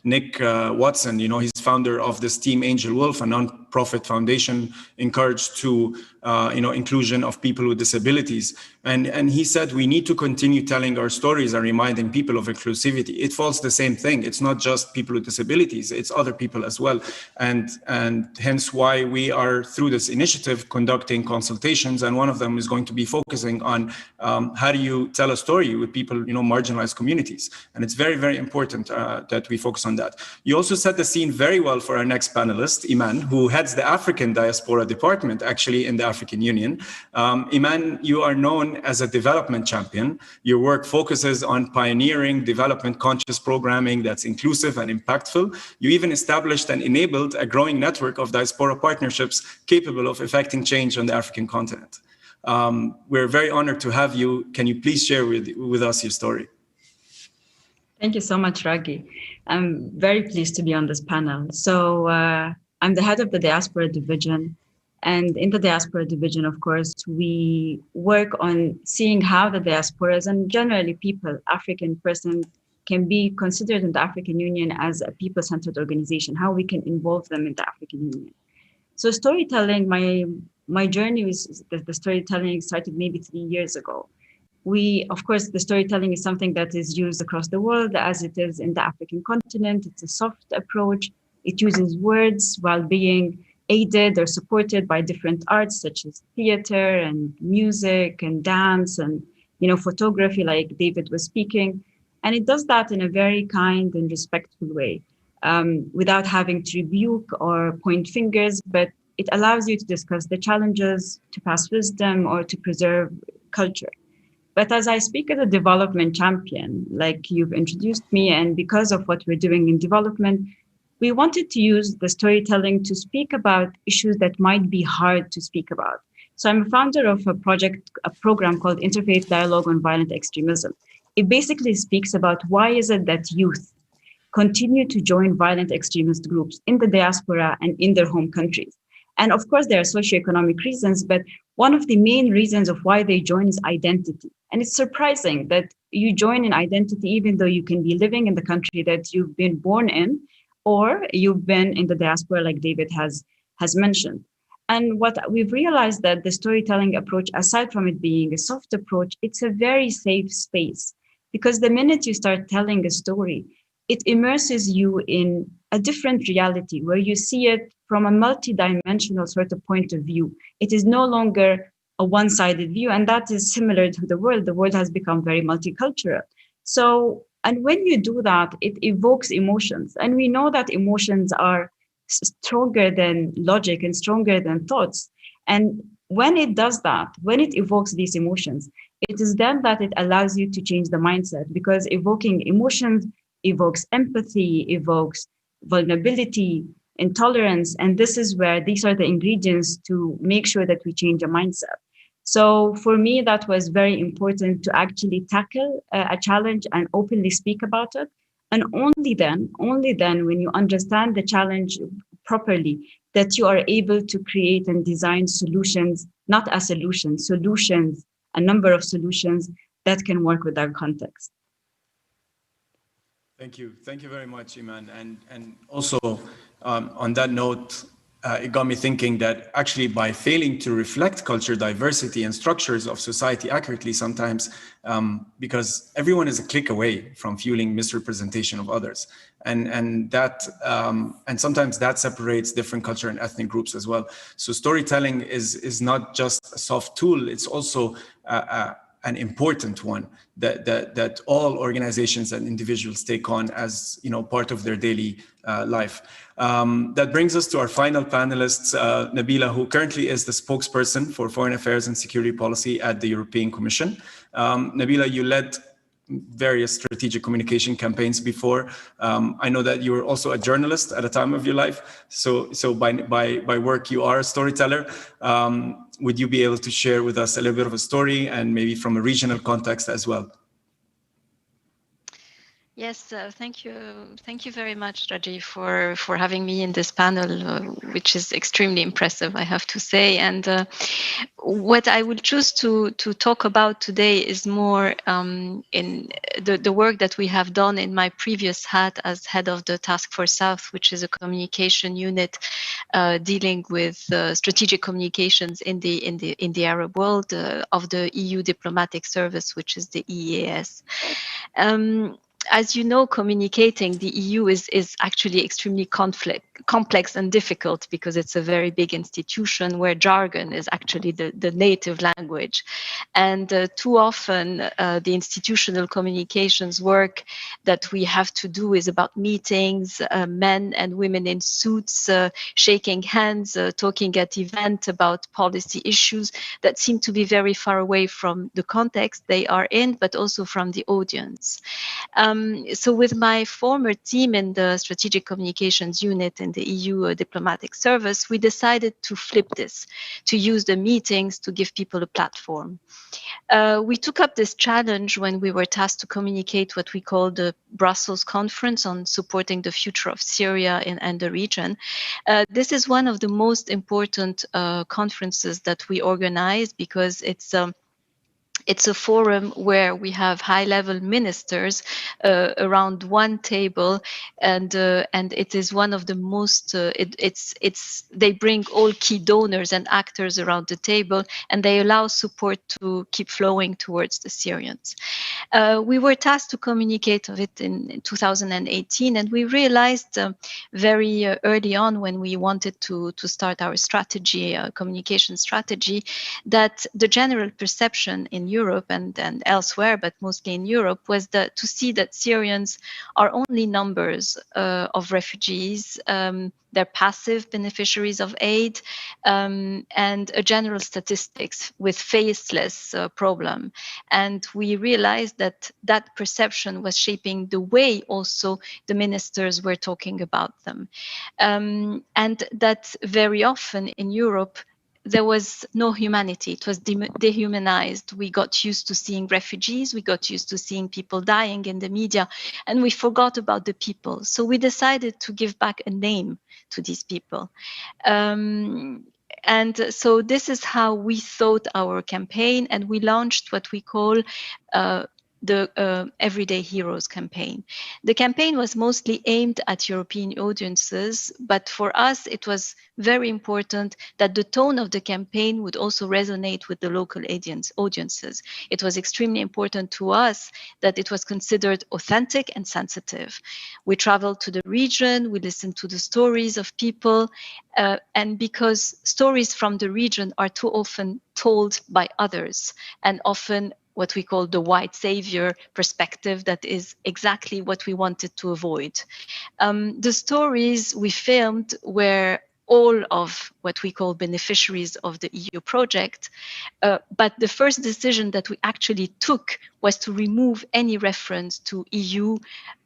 Nick Watson, you know, he's founder of this Team Angel Wolf, a non-profit foundation encouraged to inclusion of people with disabilities. And he said we need to continue telling our stories and reminding people of inclusivity. It falls the same thing. It's not just people with disabilities, it's other people as well. And hence why we are, through this initiative, conducting consultations. And one of them is going to be focusing on how do you tell a story with people, you know, marginalized communities. And it's very, very important that we focus on that. You also set the scene very well for our next panelist, Iman, who heads the African Diaspora Department, actually, in the African Union. Iman, you are known as a development champion. Your work focuses on pioneering development conscious programming that's inclusive and impactful. You even established and enabled a growing network of diaspora partnerships capable of effecting change on the African continent. We're very honored to have you. Can you please share with us your story? Thank you so much, Raghi. I'm very pleased to be on this panel. So I'm the head of the Diaspora Division. And in the Diaspora Division, of course, we work on seeing how the diasporas and generally people, African persons, can be considered in the African Union as a people-centered organization, how we can involve them in the African Union. So storytelling, my journey was, the storytelling started maybe 3 years ago. Of course, the storytelling is something that is used across the world as it is in the African continent. It's a soft approach. It uses words while being aided or supported by different arts such as theater and music and dance and, you know, photography, like David was speaking. And it does that in a very kind and respectful way, without having to rebuke or point fingers, but it allows you to discuss the challenges, to pass wisdom, or to preserve culture. But as I speak as a development champion, like you've introduced me, and because of what we're doing in development, we wanted to use the storytelling to speak about issues that might be hard to speak about. So I'm a founder of a program called Interfaith Dialogue on Violent Extremism. It basically speaks about why is it that youth continue to join violent extremist groups in the diaspora and in their home countries. And of course, there are socioeconomic reasons, but one of the main reasons of why they join is identity. And it's surprising that you join an identity even though you can be living in the country that you've been born in, or you've been in the diaspora like David has mentioned. And what we've realized that the storytelling approach, aside from it being a soft approach, it's a very safe space. Because the minute you start telling a story, it immerses you in a different reality where you see it from a multidimensional sort of point of view. It is no longer a one-sided view, and that is similar to the world. The world has become very multicultural. So, and when you do that, it evokes emotions. And we know that emotions are stronger than logic and stronger than thoughts. And when it does that, when it evokes these emotions, it is then that it allows you to change the mindset, because evoking emotions evokes empathy, evokes vulnerability, intolerance. And this is where these are the ingredients to make sure that we change a mindset. So for me, that was very important to actually tackle a challenge and openly speak about it. And only then, when you understand the challenge properly, that you are able to create and design solutions, not a solution, solutions, a number of solutions that can work with our context. Thank you very much, Iman. And also on that note, it got me thinking that actually by failing to reflect culture diversity and structures of society accurately sometimes, because everyone is a click away from fueling misrepresentation of others. And sometimes that separates different culture and ethnic groups as well. So storytelling is not just a soft tool, it's also an important one that all organizations and individuals take on as part of their daily life. That brings us to our final panelists, Nabila, who currently is the spokesperson for Foreign Affairs and Security Policy at the European Commission. Nabila, you led various strategic communication campaigns before. I know that you were also a journalist at a time of your life. So by work, you are a storyteller. Would you be able to share with us a little bit of a story and maybe from a regional context as well? Yes, thank you. Thank you very much, Raji, for having me in this panel, which is extremely impressive, I have to say. And what I will choose to talk about today is more in the work that we have done in my previous hat as head of the Task Force South, which is a communication unit dealing with strategic communications in the Arab world of the EU Diplomatic Service, which is the EEAS. As you know, communicating the EU is actually extremely complex and difficult because it's a very big institution where jargon is actually the native language. And too often, the institutional communications work that we have to do is about meetings, men and women in suits, shaking hands, talking at events about policy issues that seem to be very far away from the context they are in, but also from the audience. So with my former team in the Strategic Communications Unit in the EU Diplomatic Service, we decided to flip this, to use the meetings to give people a platform. We took up this challenge when we were tasked to communicate what we call the Brussels Conference on supporting the future of Syria and the region. This is one of the most important conferences that we organize because it's a forum where we have high-level ministers around one table, and it is one of the most. They bring all key donors and actors around the table, and they allow support to keep flowing towards the Syrians. We were tasked to communicate of it in 2018, and we realized very early on when we wanted to start our strategy, communication strategy, that the general perception in Europe and elsewhere, but mostly in Europe, was to see that Syrians are only numbers of refugees. They're passive beneficiaries of aid, and a general statistics with faceless problem. And we realized that perception was shaping the way also the ministers were talking about them. And that very often in Europe, there was no humanity. It was dehumanized. We got used to seeing refugees. We got used to seeing people dying in the media, and we forgot about the people. So we decided to give back a name to these people. And so this is how we thought our campaign, and we launched what we call the Everyday Heroes campaign. The campaign was mostly aimed at European audiences, but for us, it was very important that the tone of the campaign would also resonate with the local audiences. It was extremely important to us that it was considered authentic and sensitive. We traveled to the region, we listened to the stories of people, and because stories from the region are too often told by others, and often what we call the white savior perspective, that is exactly what we wanted to avoid. The stories we filmed were all of what we call beneficiaries of the EU project, but the first decision that we actually took was to remove any reference to EU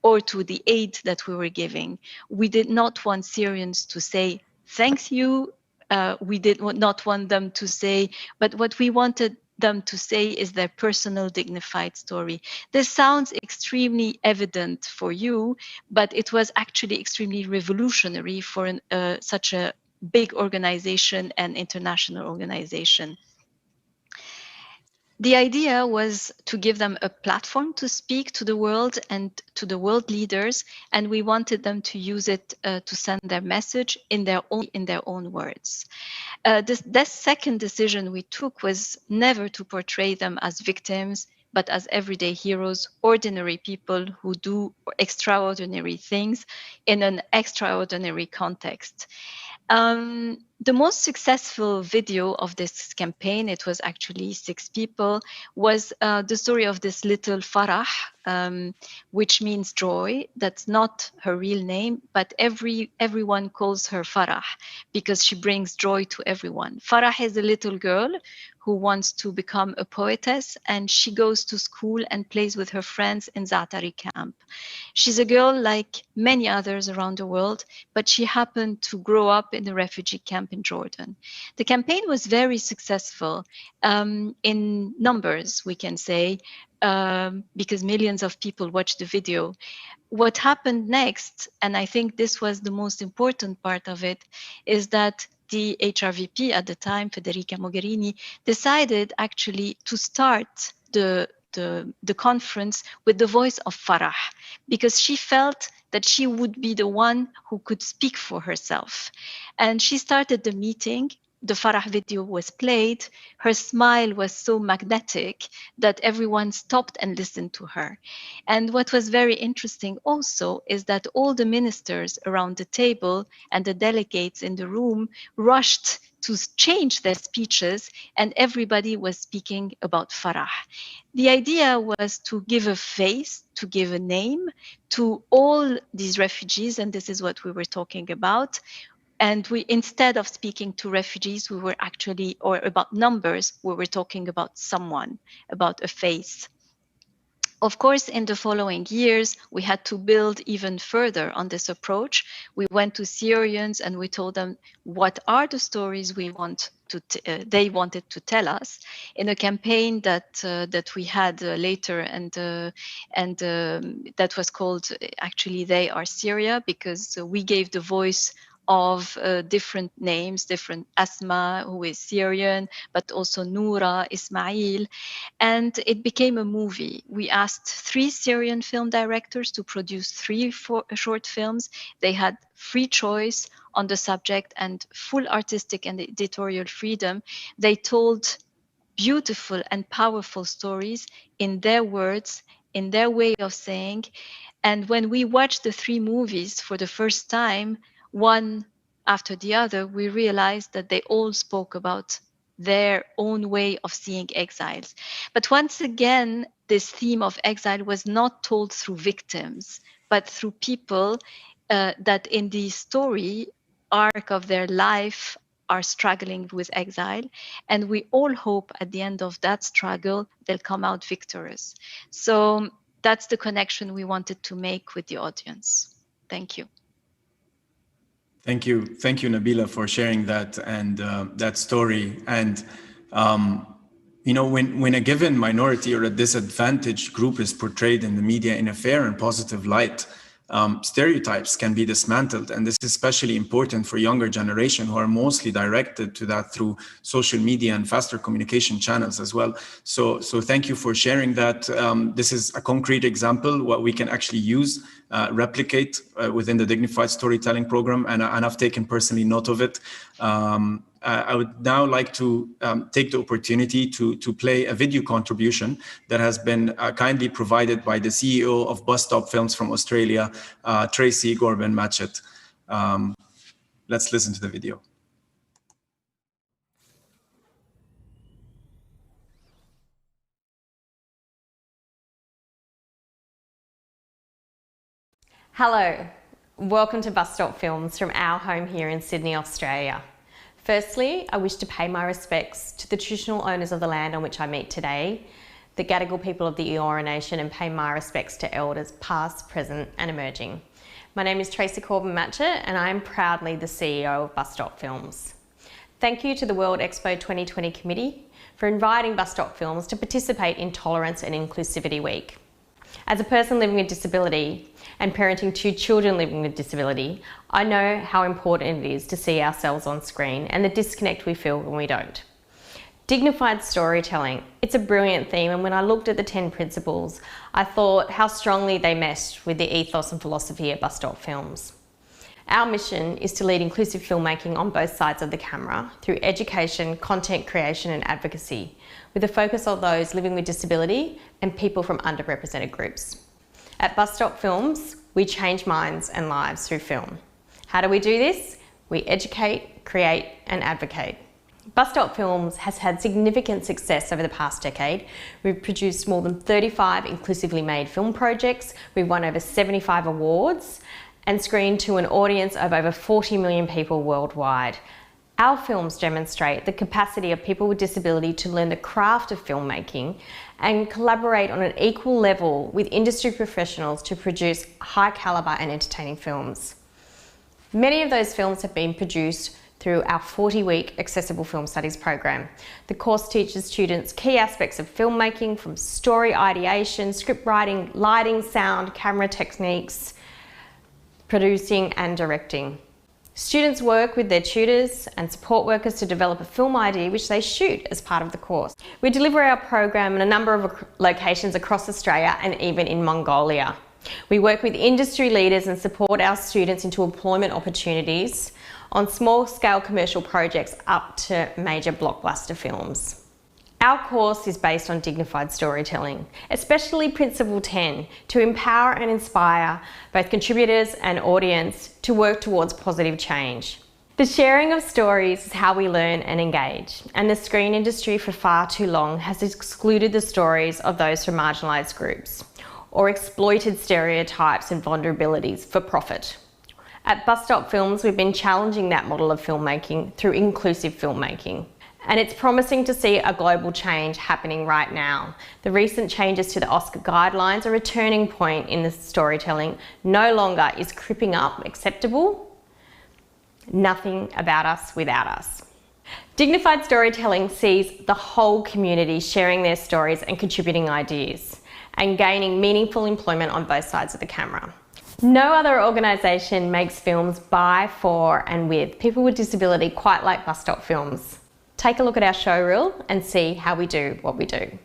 or to the aid that we were giving. We did not want Syrians to say, "Thank you, we did not want them to say, but what we wanted them to say is their personal dignified story. This sounds extremely evident for you, but it was actually extremely revolutionary for such a big organization and international organization. The idea was to give them a platform to speak to the world and to the world leaders, and we wanted them to use it to send their message in their own words. This second decision we took was never to portray them as victims, but as everyday heroes, ordinary people who do extraordinary things in an extraordinary context. The most successful video of this campaign, it was actually 6 people, was the story of this little Farah, which means joy. That's not her real name, but everyone calls her Farah because she brings joy to everyone. Farah is a little girl who wants to become a poetess, and she goes to school and plays with her friends in Zaatari camp. She's a girl like many others around the world, but she happened to grow up in a refugee camp in Jordan. The campaign was very successful in numbers, we can say, because millions of people watched the video. What happened next, and I think this was the most important part of it, is that the HRVP at the time, Federica Mogherini, decided actually to start the conference with the voice of Farah, because she felt that she would be the one who could speak for herself. And she started the meeting. The Farah video was played. Her smile was so magnetic that everyone stopped and listened to her. And what was very interesting also is that all the ministers around the table and the delegates in the room rushed to change their speeches, and everybody was speaking about Farah. The idea was to give a face, to give a name to all these refugees, and this is what we were talking about. And we, instead of speaking to refugees, we were actually, or about numbers, we were talking about someone, about a face. Of course, in the following years, we had to build even further on this approach. We went to Syrians and we told them what are the stories we want to they wanted to tell us in a campaign that we had later, and that was called actually They Are Syria, because we gave the voice of different names, different Asma, who is Syrian, but also Noura, Ismail, and it became a movie. We asked 3 Syrian film directors to produce 3 short films. They had free choice on the subject and full artistic and editorial freedom. They told beautiful and powerful stories in their words, in their way of saying. And when we watched the 3 movies for the first time, one after the other, we realized that they all spoke about their own way of seeing exiles. But once again, this theme of exile was not told through victims, but through people that in the story arc of their life are struggling with exile. And we all hope at the end of that struggle, they'll come out victorious. So that's the connection we wanted to make with the audience. Thank you. Thank you, Nabila, for sharing that and that story. And you know, when a given minority or a disadvantaged group is portrayed in the media in a fair and positive light, stereotypes can be dismantled, and this is especially important for younger generation who are mostly directed to that through social media and faster communication channels as well. So thank you for sharing that. This is a concrete example what we can actually use, replicate within the Dignified Storytelling Program, and I've taken personally note of it. I would now like to take the opportunity to play a video contribution that has been kindly provided by the CEO of Bus Stop Films from Australia, Tracy Gorban-Matchett. Let's listen to the video. Hello, welcome to Bus Stop Films from our home here in Sydney, Australia. Firstly, I wish to pay my respects to the traditional owners of the land on which I meet today, the Gadigal people of the Eora Nation, and pay my respects to elders past, present and emerging. My name is Tracy Gorban-Matchett and I am proudly the CEO of Bus Stop Films. Thank you to the World Expo 2020 Committee for inviting Bus Stop Films to participate in Tolerance and Inclusivity Week. As a person living with disability and parenting 2 children living with disability, I know how important it is to see ourselves on screen and the disconnect we feel when we don't. Dignified storytelling, it's a brilliant theme, and when I looked at the 10 principles, I thought how strongly they meshed with the ethos and philosophy at Bus Stop Films. Our mission is to lead inclusive filmmaking on both sides of the camera through education, content creation and advocacy, with a focus on those living with disability and people from underrepresented groups. At Bus Stop Films, we change minds and lives through film. How do we do this? We educate, create and advocate. Bus Stop Films has had significant success over the past decade. We've produced more than 35 inclusively made film projects, we've won over 75 awards and screened to an audience of over 40 million people worldwide. Our films demonstrate the capacity of people with disability to learn the craft of filmmaking and collaborate on an equal level with industry professionals to produce high calibre and entertaining films. Many of those films have been produced through our 40-week Accessible Film Studies program. The course teaches students key aspects of filmmaking, from story ideation, script writing, lighting, sound, camera techniques, producing and directing. Students work with their tutors and support workers to develop a film idea which they shoot as part of the course. We deliver our program in a number of locations across Australia and even in Mongolia. We work with industry leaders and support our students into employment opportunities on small-scale commercial projects up to major blockbuster films. Our course is based on dignified storytelling, especially Principle 10, to empower and inspire both contributors and audience to work towards positive change. The sharing of stories is how we learn and engage, and the screen industry for far too long has excluded the stories of those from marginalised groups or exploited stereotypes and vulnerabilities for profit. At Bus Stop Films, we've been challenging that model of filmmaking through inclusive filmmaking. And it's promising to see a global change happening right now. The recent changes to the Oscar guidelines are a turning point in the storytelling. No longer is cripping up acceptable. Nothing about us without us. Dignified storytelling sees the whole community sharing their stories and contributing ideas and gaining meaningful employment on both sides of the camera. No other organisation makes films by, for and with people with disability quite like Bus Stop Films. Take a look at our show reel and see how we do what we do.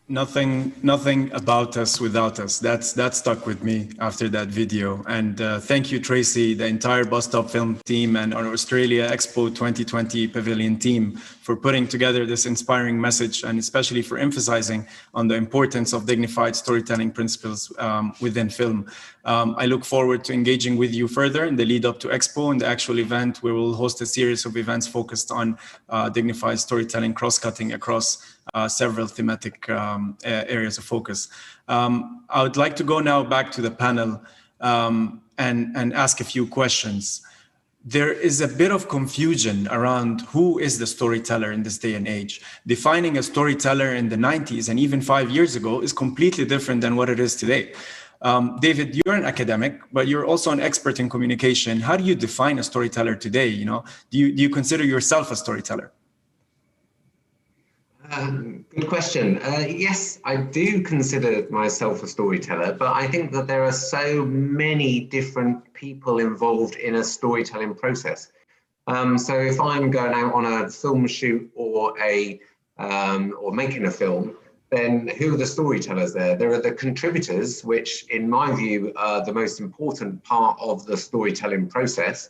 Nothing about us without us. That stuck with me after that video. And thank you, Tracy, the entire Bus Stop Film team and our Australia Expo 2020 Pavilion team for putting together this inspiring message, and especially for emphasizing on the importance of dignified storytelling principles within film. I look forward to engaging with you further in the lead up to Expo and the actual event, where we'll host a series of events focused on dignified storytelling, cross-cutting across several thematic areas of focus. I would like to go now back to the panel and ask a few questions. There is a bit of confusion around who is the storyteller in this day and age. Defining a storyteller in the 90s and even 5 years ago is completely different than what it is today. David, you're an academic, but you're also an expert in communication. How do you define a storyteller today? You know, do you consider yourself a storyteller? Good question. Yes, I do consider myself a storyteller, but I think that there are so many different people involved in a storytelling process. So if I'm going out on a film shoot or making a film, then who are the storytellers there? There are the contributors, which in my view are the most important part of the storytelling process.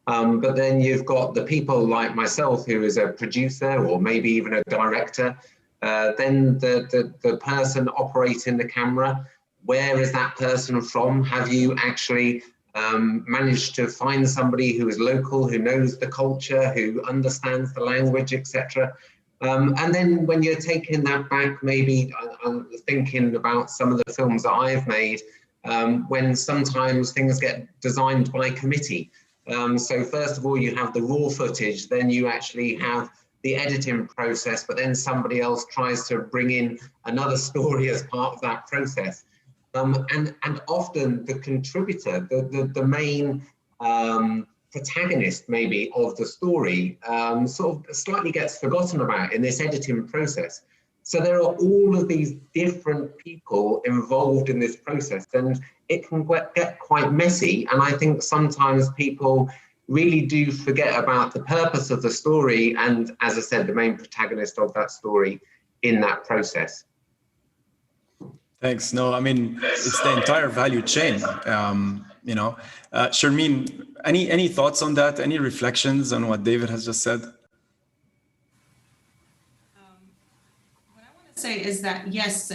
But then you've got the people like myself, who is a producer or maybe even a director. Then the person operating the camera, where is that person from? Have you actually managed to find somebody who is local, who knows the culture, who understands the language, etc.? And then when you're taking that back, maybe I'm thinking about some of the films that I've made, when sometimes things get designed by committee. So first of all, you have the raw footage, then you actually have the editing process, but then somebody else tries to bring in another story as part of that process. And often the contributor, the main protagonist maybe of the story sort of slightly gets forgotten about in this editing process. So there are all of these different people involved in this process, and it can get quite messy. And I think sometimes people really do forget about the purpose of the story and, as I said, the main protagonist of that story in that process. Thanks. No, I mean, it's the entire value chain. You know, Sharmeen, any thoughts on that? Any reflections on what David has just said? Say is that yes,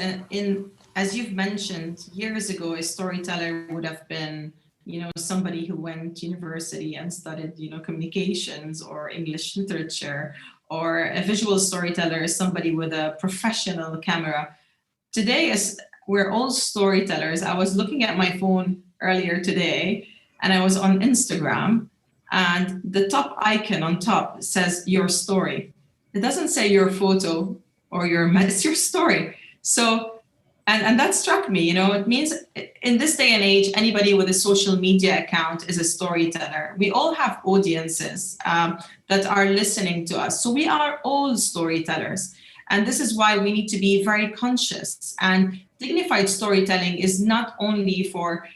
as you've mentioned, years ago, a storyteller would have been, you know, somebody who went to university and studied, you know, communications or English literature, or a visual storyteller is somebody with a professional camera. Today, as we're all storytellers. I was looking at my phone earlier today, and I was on Instagram, and the top icon on top says your story. It doesn't say your photo or it's your story. So, and that struck me, you know, it means in this day and age, anybody with a social media account is a storyteller. We all have audiences that are listening to us. So we are all storytellers. And this is why we need to be very conscious. And dignified storytelling is not only for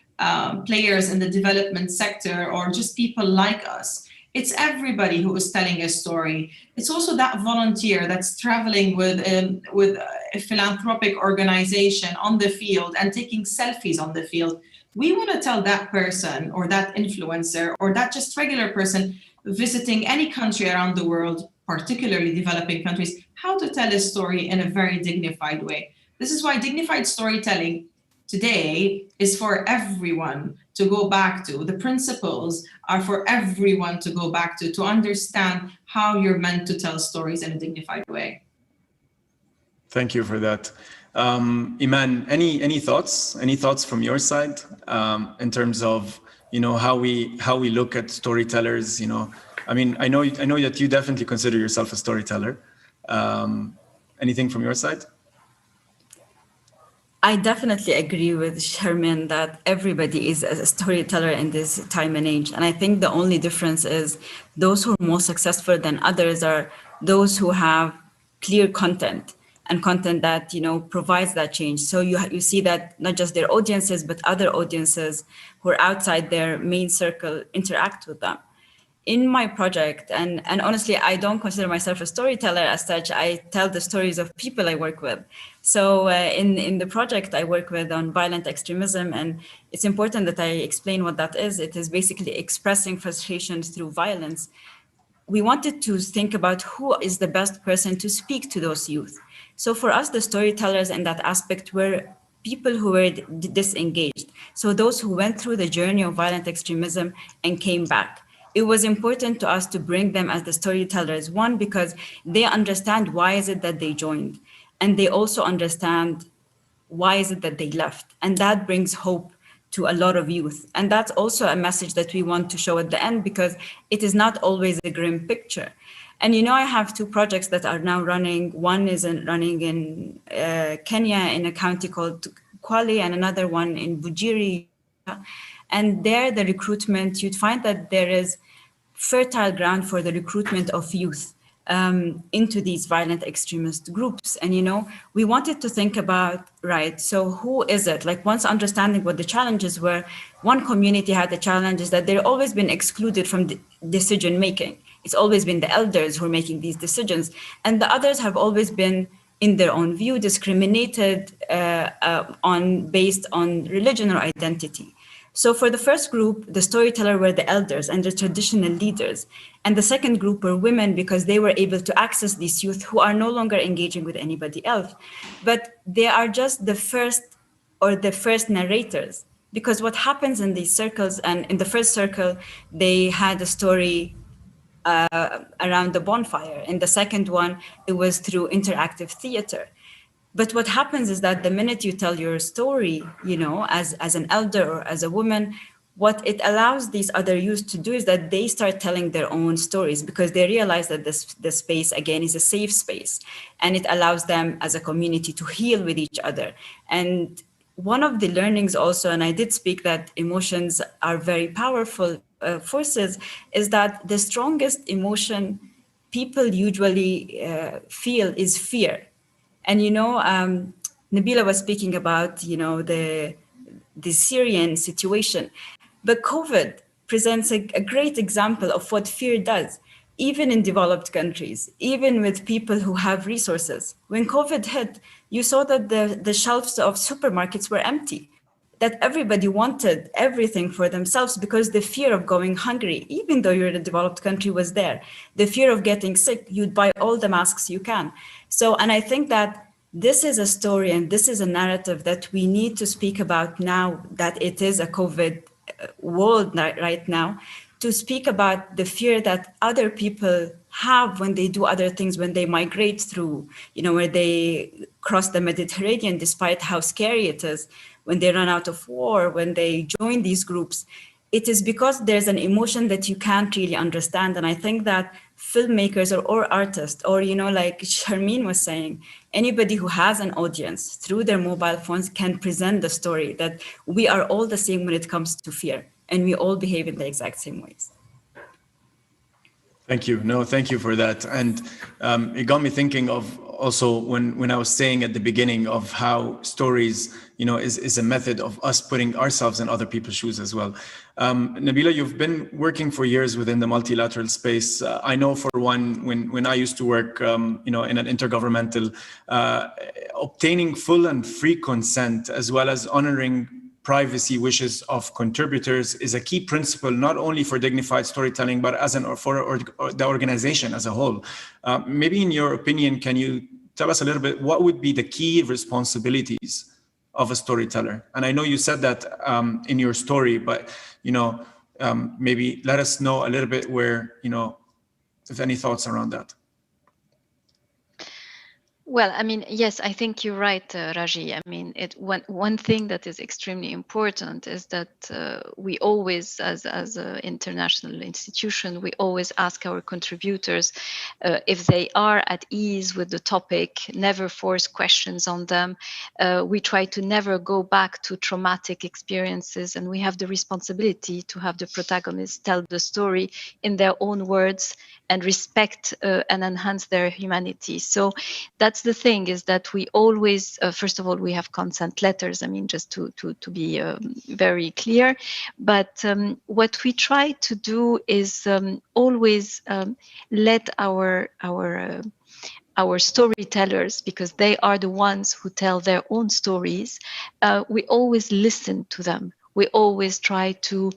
players in the development sector or just people like us. It's everybody who is telling a story. It's also that volunteer that's traveling with a philanthropic organization on the field and taking selfies on the field. We want to tell that person or that influencer or that just regular person visiting any country around the world, particularly developing countries, how to tell a story in a very dignified way. This is why dignified storytelling today is for everyone to go back to. The principles are for everyone to go back to understand how you're meant to tell stories in a dignified way. Thank you for that. Iman, any thoughts? Any thoughts from your side in terms of, you know, how we look at storytellers? You know, I mean, I know that you definitely consider yourself a storyteller. Anything from your side? I definitely agree with Sharmin that everybody is a storyteller in this time and age. And I think the only difference is those who are more successful than others are those who have clear content and content that, you know, provides that change. So you see that not just their audiences, but other audiences who are outside their main circle interact with them. in my project, and honestly, I don't consider myself a storyteller as such. I tell the stories of people I work with. So in the project I work with on violent extremism, and it's important that I explain what that is. It is basically expressing frustrations through violence. We wanted to think about who is the best person to speak to those youth. So for us, the storytellers in that aspect were people who were disengaged. So those who went through the journey of violent extremism and came back. It was important to us to bring them as the storytellers, one, because they understand why is it that they joined, and they also understand why is it that they left. And that brings hope to a lot of youth. And that's also a message that we want to show at the end, because it is not always a grim picture. And I have two projects that are now running. One is running in Kenya in a county called Kwale, and another one in Bujiri. And there, the recruitment, you'd find that there is fertile ground for the recruitment of youth into these violent extremist groups. And, we wanted to think about, right, so who is it? Like, once understanding what the challenges were, one community had the challenge is that they've always been excluded from decision making. It's always been the elders who are making these decisions. And the others have always been, in their own view, discriminated based on religion or identity. So for the first group, the storyteller were the elders and the traditional leaders. And the second group were women, because they were able to access these youth who are no longer engaging with anybody else. But they are just the first narrators. Because what happens in these circles, and in the first circle, they had a story around the bonfire. In the second one, it was through interactive theater. But what happens is that the minute you tell your story, as an elder or as a woman, what it allows these other youth to do is that they start telling their own stories, because they realize that this space, again, is a safe space. And it allows them as a community to heal with each other. And one of the learnings also, and I did speak that emotions are very powerful forces, is that the strongest emotion people usually feel is fear. And Nabila was speaking about the Syrian situation, but COVID presents a great example of what fear does, even in developed countries, even with people who have resources. When COVID hit, you saw that the shelves of supermarkets were empty, that everybody wanted everything for themselves, because the fear of going hungry, even though you're in a developed country, was there. The fear of getting sick, you'd buy all the masks you can. So, and I think that this is a story and this is a narrative that we need to speak about now that it is a COVID world right now, to speak about the fear that other people have when they do other things, when they migrate through, where they cross the Mediterranean, despite how scary it is, when they run out of war, when they join these groups. It is because there's an emotion that you can't really understand. And I think that filmmakers or artists, or, like Sharmeen was saying, anybody who has an audience through their mobile phones can present the story that we are all the same when it comes to fear, and we all behave in the exact same ways. Thank you. No, thank you for that. And it got me thinking of also when I was saying at the beginning of how stories, is a method of us putting ourselves in other people's shoes as well. Nabila, you've been working for years within the multilateral space. I know for one, when I used to work, in an intergovernmental, obtaining full and free consent, as well as honoring privacy wishes of contributors, is a key principle, not only for dignified storytelling, but for the organization as a whole. Maybe in your opinion, can you tell us a little bit, what would be the key responsibilities of a storyteller? And I know you said that in your story, but maybe let us know a little bit where, if any thoughts around that. Well, yes, I think you're right, Raji. One thing that is extremely important is that we always, as an international institution, we always ask our contributors if they are at ease with the topic, never force questions on them. We try to never go back to traumatic experiences, and we have the responsibility to have the protagonists tell the story in their own words and respect and enhance their humanity. So that that's the thing, is that we always, first of all, we have consent letters. I mean, just to be very clear. But what we try to do is always let our storytellers, because they are the ones who tell their own stories, we always listen to them. We always try to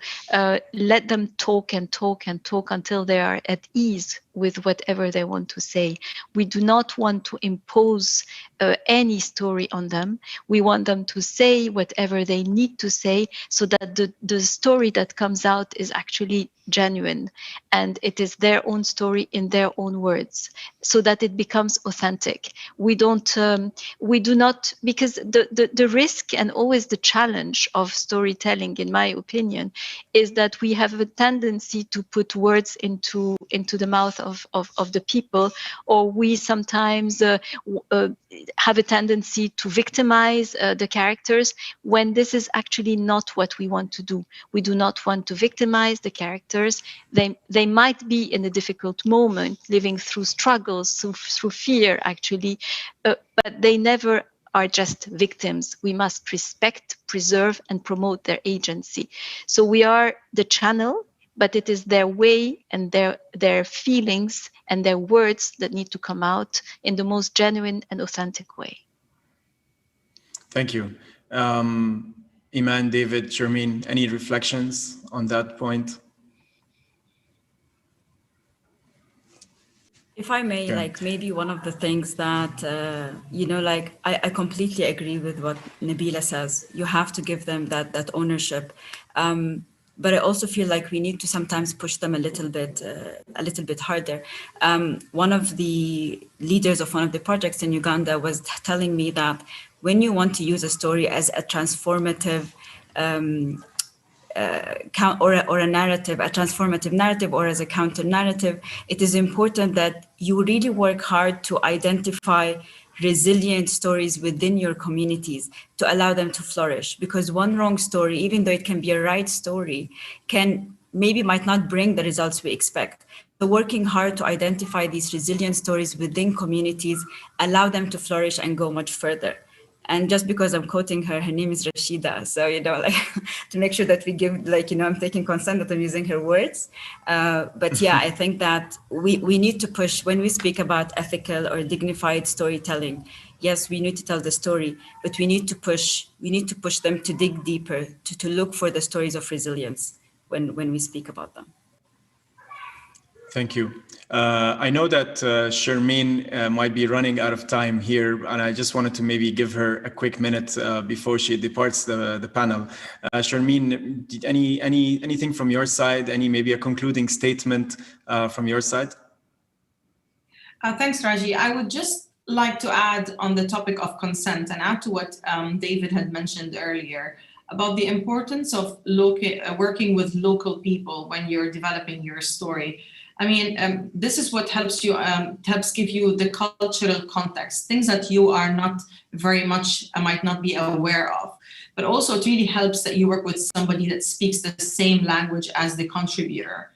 let them talk and talk and talk until they are at ease with whatever they want to say. We do not want to impose any story on them. We want them to say whatever they need to say, so that the story that comes out is actually genuine, and it is their own story in their own words, so that it becomes authentic. We do not, because the risk and always the challenge of storytelling, in my opinion, is that we have a tendency to put words into the mouth of the people, or we sometimes have a tendency to victimize the characters, when this is actually not what we want to do. We do not want to victimize the characters. They might be in a difficult moment, living through struggles, through fear, actually, but they never are just victims. We must respect, preserve, and promote their agency. So we are the channel, but it is their way and their feelings and their words that need to come out in the most genuine and authentic way. Thank you. Iman, David, Shermeen, any reflections on that point? If I may, like maybe one of the things that, like I completely agree with what Nabila says. You have to give them that ownership. But I also feel like we need to sometimes push them a little bit harder. One of the leaders of one of the projects in Uganda was telling me that when you want to use a story as a transformative or a narrative, a transformative narrative, or as a counter narrative, it is important that you really work hard to identify resilient stories within your communities to allow them to flourish. Because one wrong story, even though it can be a right story, might not bring the results we expect. So working hard to identify these resilient stories within communities, allow them to flourish and go much further. And just because I'm quoting her name is Rashida. So, to make sure that we give, I'm taking consent that I'm using her words. But yeah, I think that we need to push when we speak about ethical or dignified storytelling. Yes, we need to tell the story, but we need to push them to dig deeper, to look for the stories of resilience when we speak about them. Thank you. I know that Shermeen might be running out of time here, and I just wanted to maybe give her a quick minute before she departs the panel. Shermeen, anything from your side? Maybe a concluding statement from your side? Thanks, Raji. I would just like to add on the topic of consent and add to what David had mentioned earlier about the importance of working with local people when you're developing your story. I mean, this is what helps give you the cultural context, things that you are not very much, might not be aware of. But also it really helps that you work with somebody that speaks the same language as the contributor.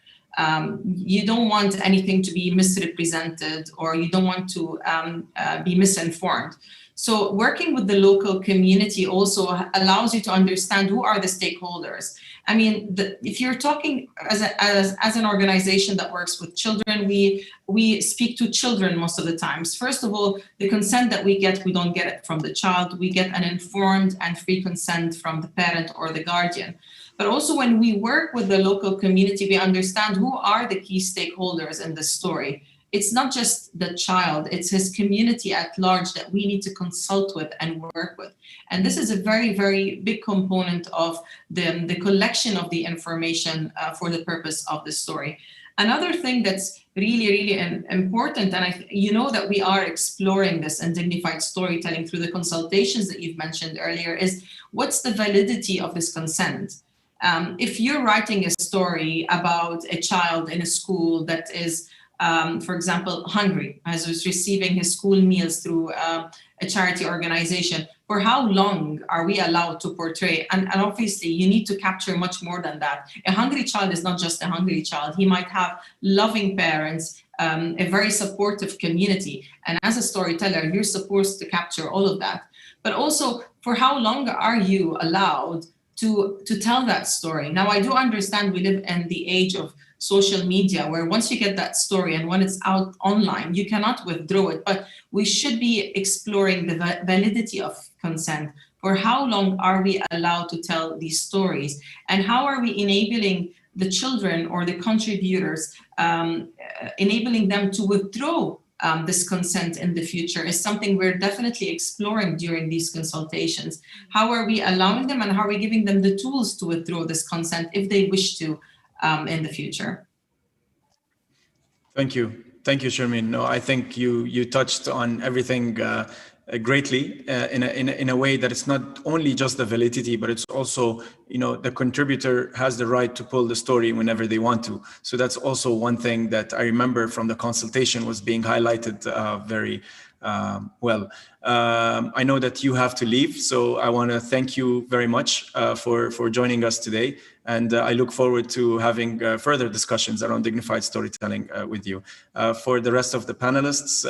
You don't want anything to be misrepresented, or you don't want to be misinformed. So working with the local community also allows you to understand who are the stakeholders. I mean, if you're talking as an organization that works with children, we speak to children most of the times. First of all, the consent that we don't get it from the child. We get an informed and free consent from the parent or the guardian. But also when we work with the local community, we understand who are the key stakeholders in the story. It's not just the child, it's his community at large that we need to consult with and work with. And this is a very, very big component of the collection of the information for the purpose of the story. Another thing that's really, really important, and you know that we are exploring this in dignified storytelling through the consultations that you've mentioned earlier, is what's the validity of this consent? If you're writing a story about a child in a school that is, for example, hungry, as was receiving his school meals through a charity organization, for how long are we allowed to portray? And obviously, you need to capture much more than that. A hungry child is not just a hungry child. He might have loving parents, a very supportive community. And as a storyteller, you're supposed to capture all of that. But also, for how long are you allowed to tell that story? Now, I do understand we live in the age of social media, where once you get that story and when it's out online, you cannot withdraw it. But we should be exploring the validity of consent. For how long are we allowed to tell these stories? And how are we enabling the children or the contributors, enabling them to withdraw this consent in the future is something we're definitely exploring during these consultations. How are we allowing them, and how are we giving them the tools to withdraw this consent if they wish to in the future? Thank you. Thank you, Sharmeen. No, I think you touched on everything greatly in a way that it's not only just the validity, but it's also, the contributor has the right to pull the story whenever they want to. So that's also one thing that I remember from the consultation was being highlighted very well. I know that you have to leave, so I want to thank you very much for joining us today. And I look forward to having further discussions around dignified storytelling with you. For the rest of the panelists,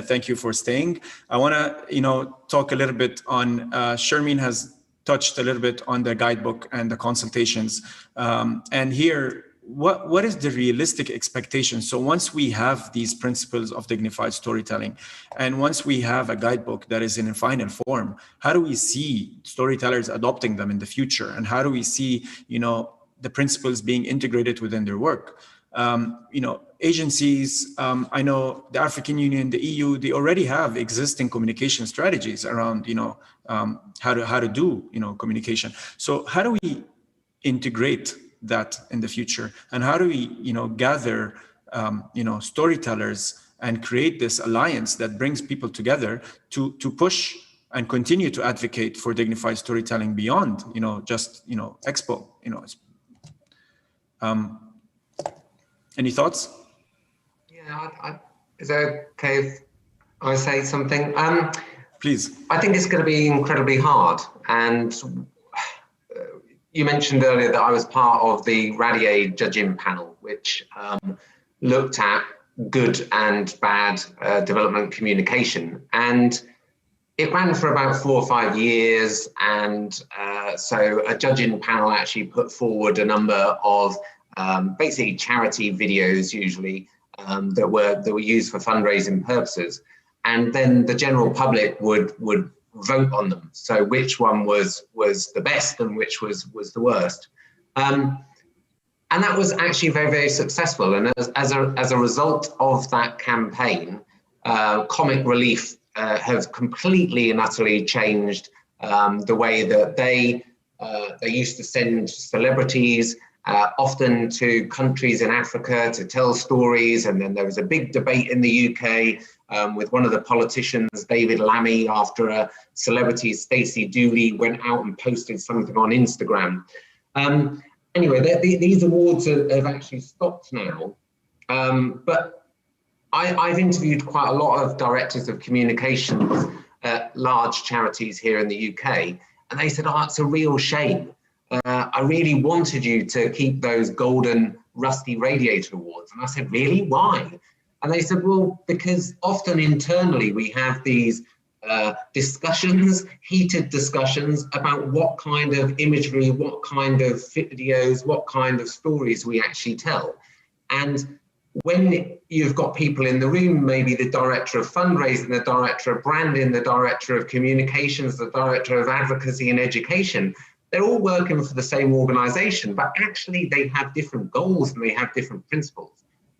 thank you for staying. I want to, talk a little bit on, Sharmeen has touched a little bit on the guidebook and the consultations. And here, what is the realistic expectation? So once we have these principles of dignified storytelling, and once we have a guidebook that is in a final form, how do we see storytellers adopting them in the future? And how do we see, the principles being integrated within their work? Agencies, I know the African Union, the EU, they already have existing communication strategies around, how to do, communication. So how do we integrate that in the future, and how do we gather storytellers and create this alliance that brings people together to push and continue to advocate for dignified storytelling beyond just Expo? Any thoughts? Yeah, is it okay if I say something? Please. I think it's going to be incredibly hard, and you mentioned earlier that I was part of the Radier judging panel, which looked at good and bad development communication. And it ran for about 4 or 5 years. And so a judging panel actually put forward a number of basically charity videos, usually, that were used for fundraising purposes. And then the general public would vote on them. So which one was the best and which was the worst. And that was actually very, very successful. And as a result of that campaign, Comic Relief have completely and utterly changed the way that they used to send celebrities often to countries in Africa to tell stories. And then there was a big debate in the UK with one of the politicians, David Lammy, after a celebrity, Stacey Dooley, went out and posted something on Instagram. Anyway, these awards have actually stopped now. But I've interviewed quite a lot of directors of communications at large charities here in the UK, and they said, it's a real shame. I really wanted you to keep those golden Rusty Radiator Awards. And I said, really? Why? And they said, well, because often internally we have these discussions, heated discussions about what kind of imagery, what kind of videos, what kind of stories we actually tell. And when you've got people in the room, maybe the director of fundraising, the director of branding, the director of communications, the director of advocacy and education, they're all working for the same organization, but actually they have different goals and they have different principles.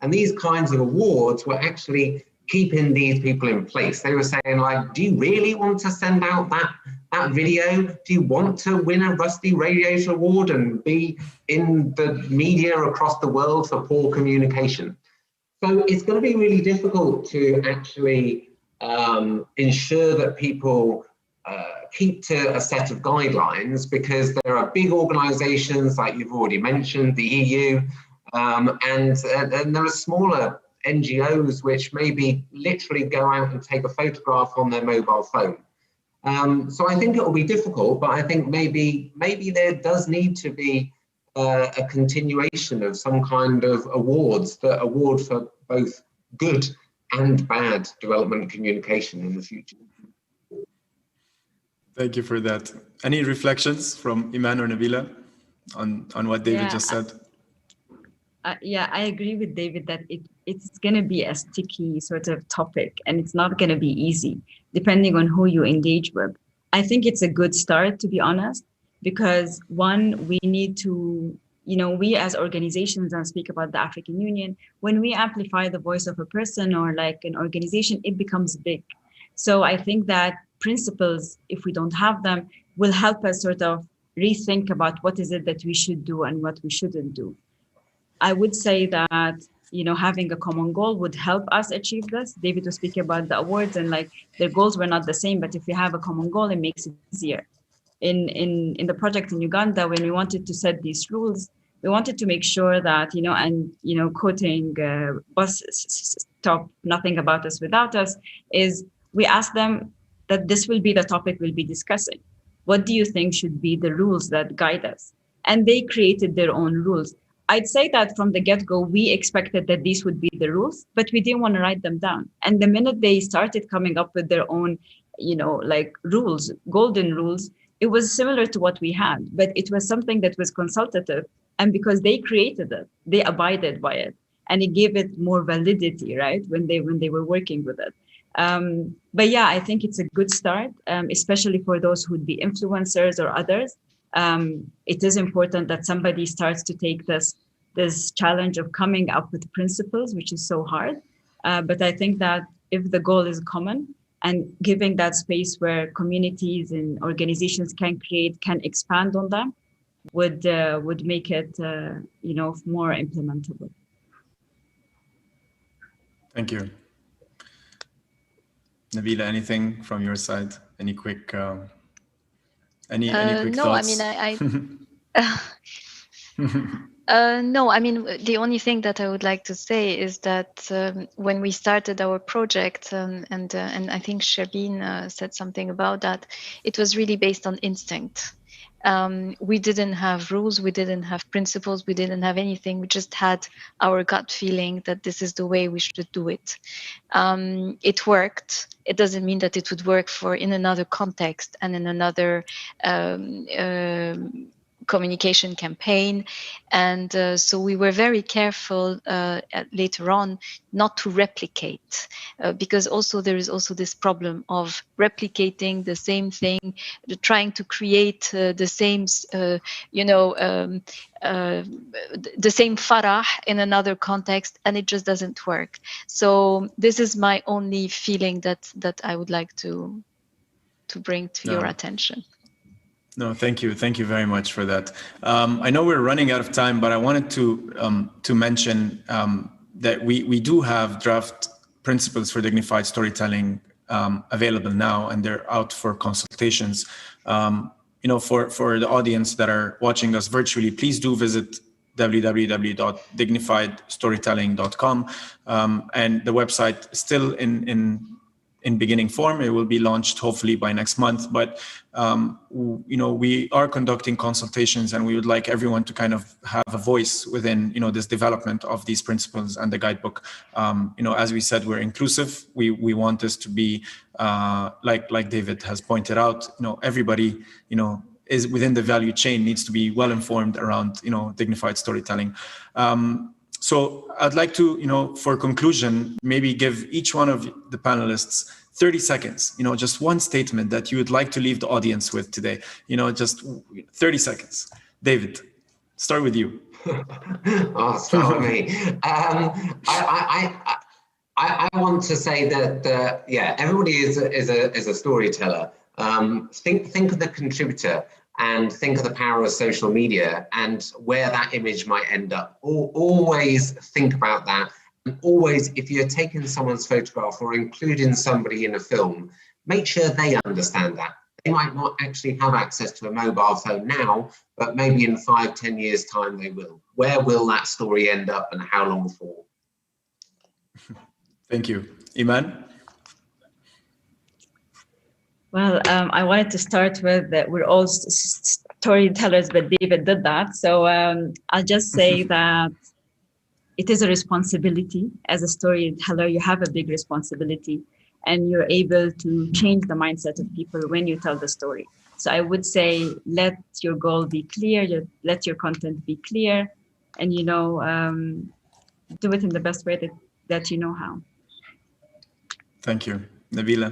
And these kinds of awards were actually keeping these people in place. They were saying, like, do you really want to send out that video? Do you want to win a Rusty Radiator Award and be in the media across the world for poor communication? So it's going to be really difficult to actually ensure that people keep to a set of guidelines, because there are big organizations like you've already mentioned, the EU, and there are smaller NGOs which maybe literally go out and take a photograph on their mobile phone. So I think it will be difficult, but I think maybe there does need to be a continuation of some kind of awards that award for both good and bad development communication in the future. Thank you for that. Any reflections from Iman or Nabila on what David just said? Yeah, I agree with David that it's going to be a sticky sort of topic, and it's not going to be easy depending on who you engage with. I think it's a good start, to be honest, because one, we need to, we as organizations, and speak about the African Union, when we amplify the voice of a person or like an organization, it becomes big. So I think that principles, if we don't have them, will help us sort of rethink about what is it that we should do and what we shouldn't do. I would say that, having a common goal would help us achieve this. David was speaking about the awards, and like their goals were not the same, but if you have a common goal, it makes it easier. In the project in Uganda, when we wanted to set these rules, we wanted to make sure that, quoting bus stop, nothing about us without us, is we asked them that this will be the topic we'll be discussing. What do you think should be the rules that guide us? And they created their own rules. I'd say that from the get-go, we expected that these would be the rules, but we didn't want to write them down. And the minute they started coming up with their own, rules, golden rules, it was similar to what we had, but it was something that was consultative. And because they created it, they abided by it. And it gave it more validity, right, when they were working with it. But yeah, I think it's a good start, especially for those who would be influencers or others. It is important that somebody starts to take this challenge of coming up with principles, which is so hard. But I think that if the goal is common and giving that space where communities and organizations can expand on them, would make it more implementable. Thank you. Nabila, anything from your side? Any quick thoughts? No, I mean, no, I mean, the only thing that I would like to say is that when we started our project, and I think Shabin said something about that, it was really based on instinct. We didn't have rules, we didn't have principles, we didn't have anything. We just had our gut feeling that this is the way we should do it. It worked. It doesn't mean that it would work in another context and in another communication campaign. And so we were very careful later on not to replicate, because also there is also this problem of replicating the same thing, trying to create the same, the same farah in another context, and it just doesn't work. So this is my only feeling that I would like to bring to your attention. No, thank you. Thank you very much for that. I know we're running out of time, but I wanted to mention that we do have draft principles for dignified storytelling available now, and they're out for consultations. For the audience that are watching us virtually, please do visit www.dignifiedstorytelling.com, and the website is still in beginning form. It will be launched hopefully by next month, but we are conducting consultations, and we would like everyone to kind of have a voice within this development of these principles and the guidebook. As we said, we're inclusive. We want this to be like David has pointed out. Everybody is within the value chain needs to be well informed around dignified storytelling. So I'd like to, for conclusion, maybe give each one of the panelists 30 seconds, just one statement that you would like to leave the audience with today, just 30 seconds. David, start with you. Oh, start with me. I want to say that, everybody is a storyteller. Think of the contributor, and think of the power of social media and where that image might end up. Always think about that. And always, if you're taking someone's photograph or including somebody in a film, make sure they understand that. They might not actually have access to a mobile phone now, but maybe in 5-10 years' time they will. Where will that story end up, and how long for? Thank you. Iman? Well, I wanted to start with that we're all storytellers, but David did that. So I'll just say that it is a responsibility. As a storyteller, you have a big responsibility, and you're able to change the mindset of people when you tell the story. So I would say, let your goal be clear, let your content be clear, and do it in the best way that you know how. Thank you. Nabila?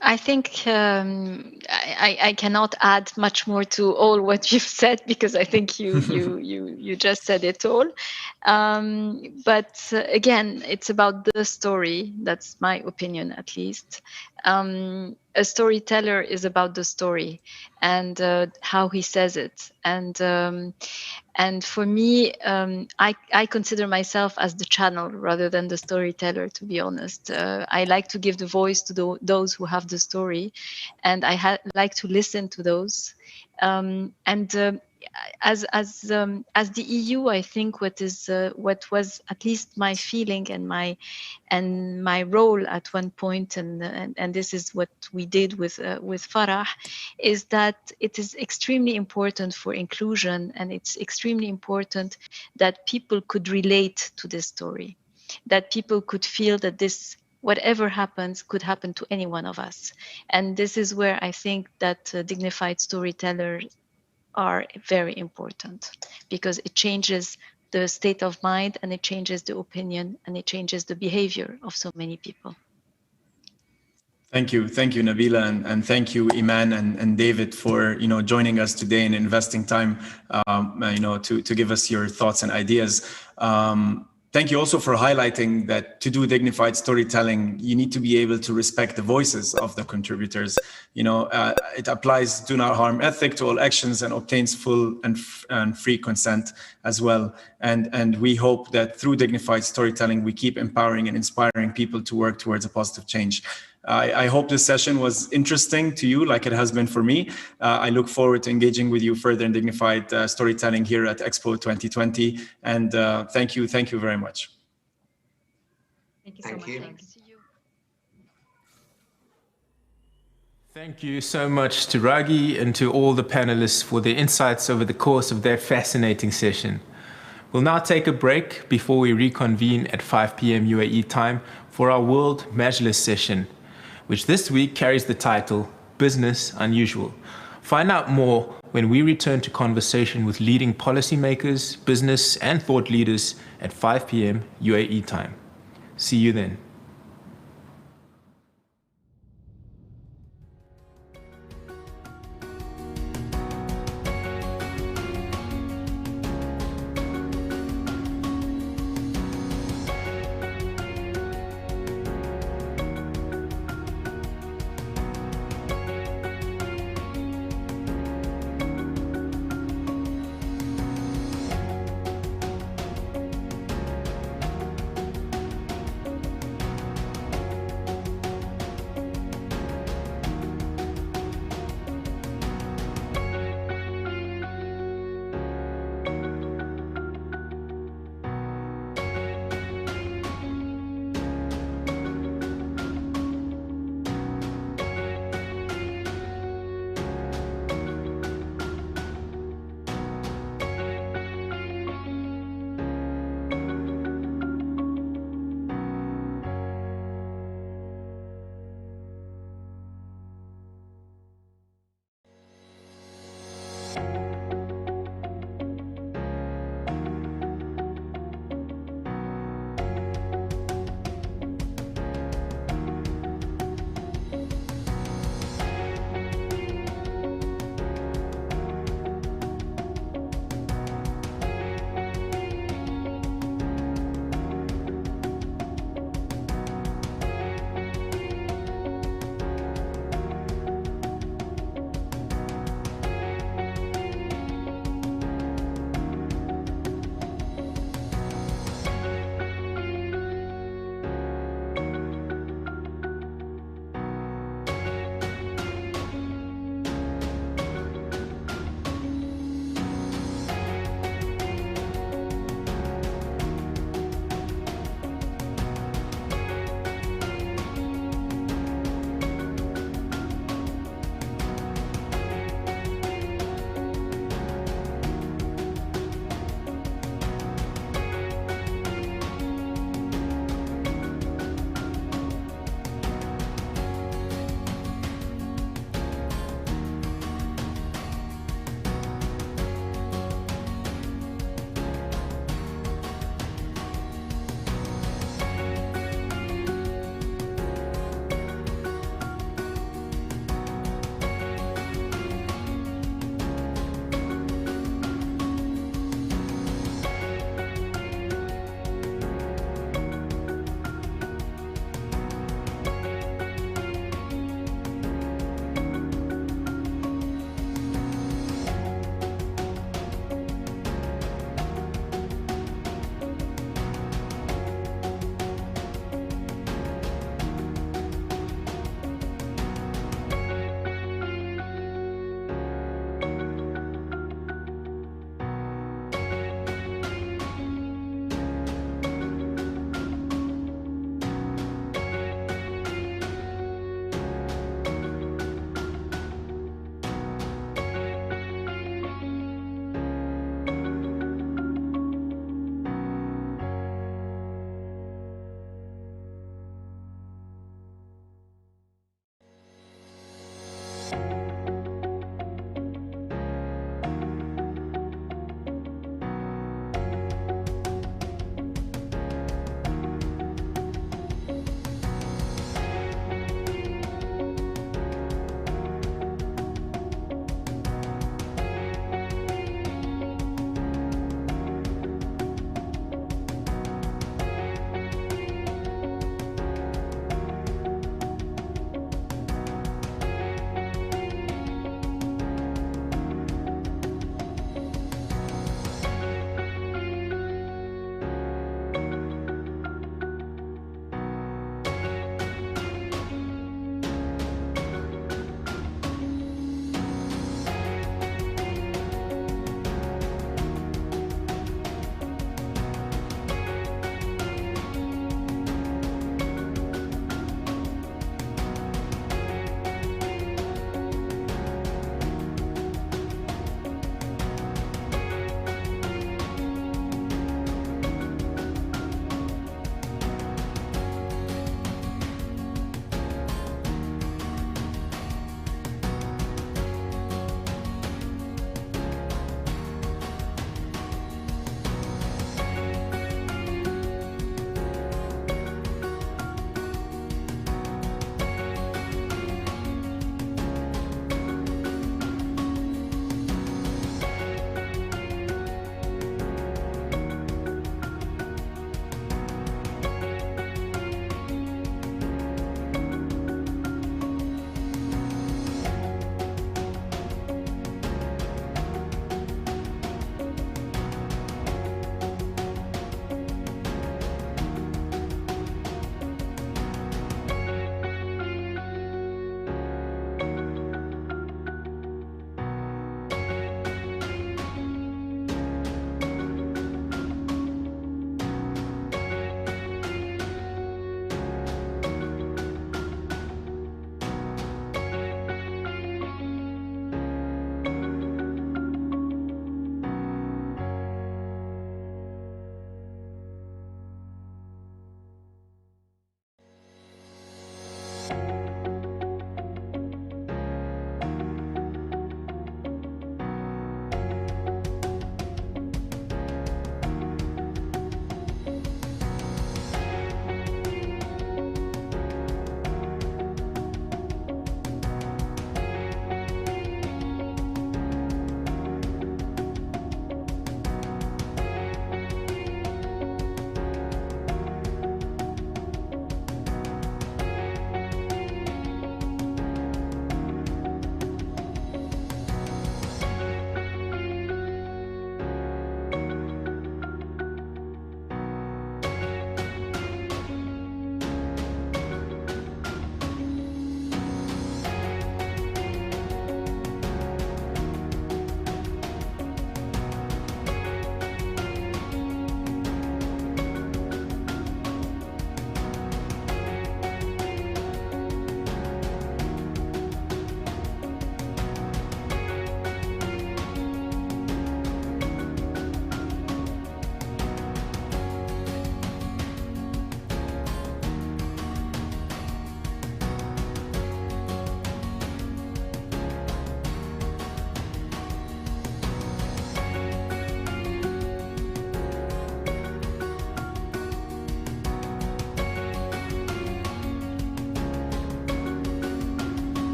I think I cannot add much more to all what you've said, because I think you just said it all. But again, it's about the story. That's my opinion, at least. A storyteller is about the story and how he says it. And for me, I consider myself as the channel rather than the storyteller, to be honest. I like to give the voice to those who have the story, and I like to listen to those. As the EU, I think what was at least my feeling and my role at one point, and this is what we did with Farah, is that it is extremely important for inclusion, and it's extremely important that people could relate to this story, that people could feel that this, whatever happens, could happen to any one of us. And this is where I think that dignified storytellers are very important, because it changes the state of mind, and it changes the opinion, and it changes the behavior of so many people. Thank you, Nabila, and thank you, Iman and David, for joining us today and investing time to give us your thoughts and ideas. Thank you also for highlighting that to do dignified storytelling, you need to be able to respect the voices of the contributors. It applies do not harm ethic to all actions and obtains full and free consent as well. And we hope that through dignified storytelling, we keep empowering and inspiring people to work towards a positive change. I hope this session was interesting to you, like it has been for me. I look forward to engaging with you further in dignified storytelling here at Expo 2020. And thank you very much. Thank you so much. Thanks to you. Thank you so much to Ragi and to all the panelists for their insights over the course of their fascinating session. We'll now take a break before we reconvene at 5 p.m. UAE time for our World Majlis session, which this week carries the title Business Unusual. Find out more when we return to conversation with leading policymakers, business and thought leaders at 5 p.m. UAE time. See you then.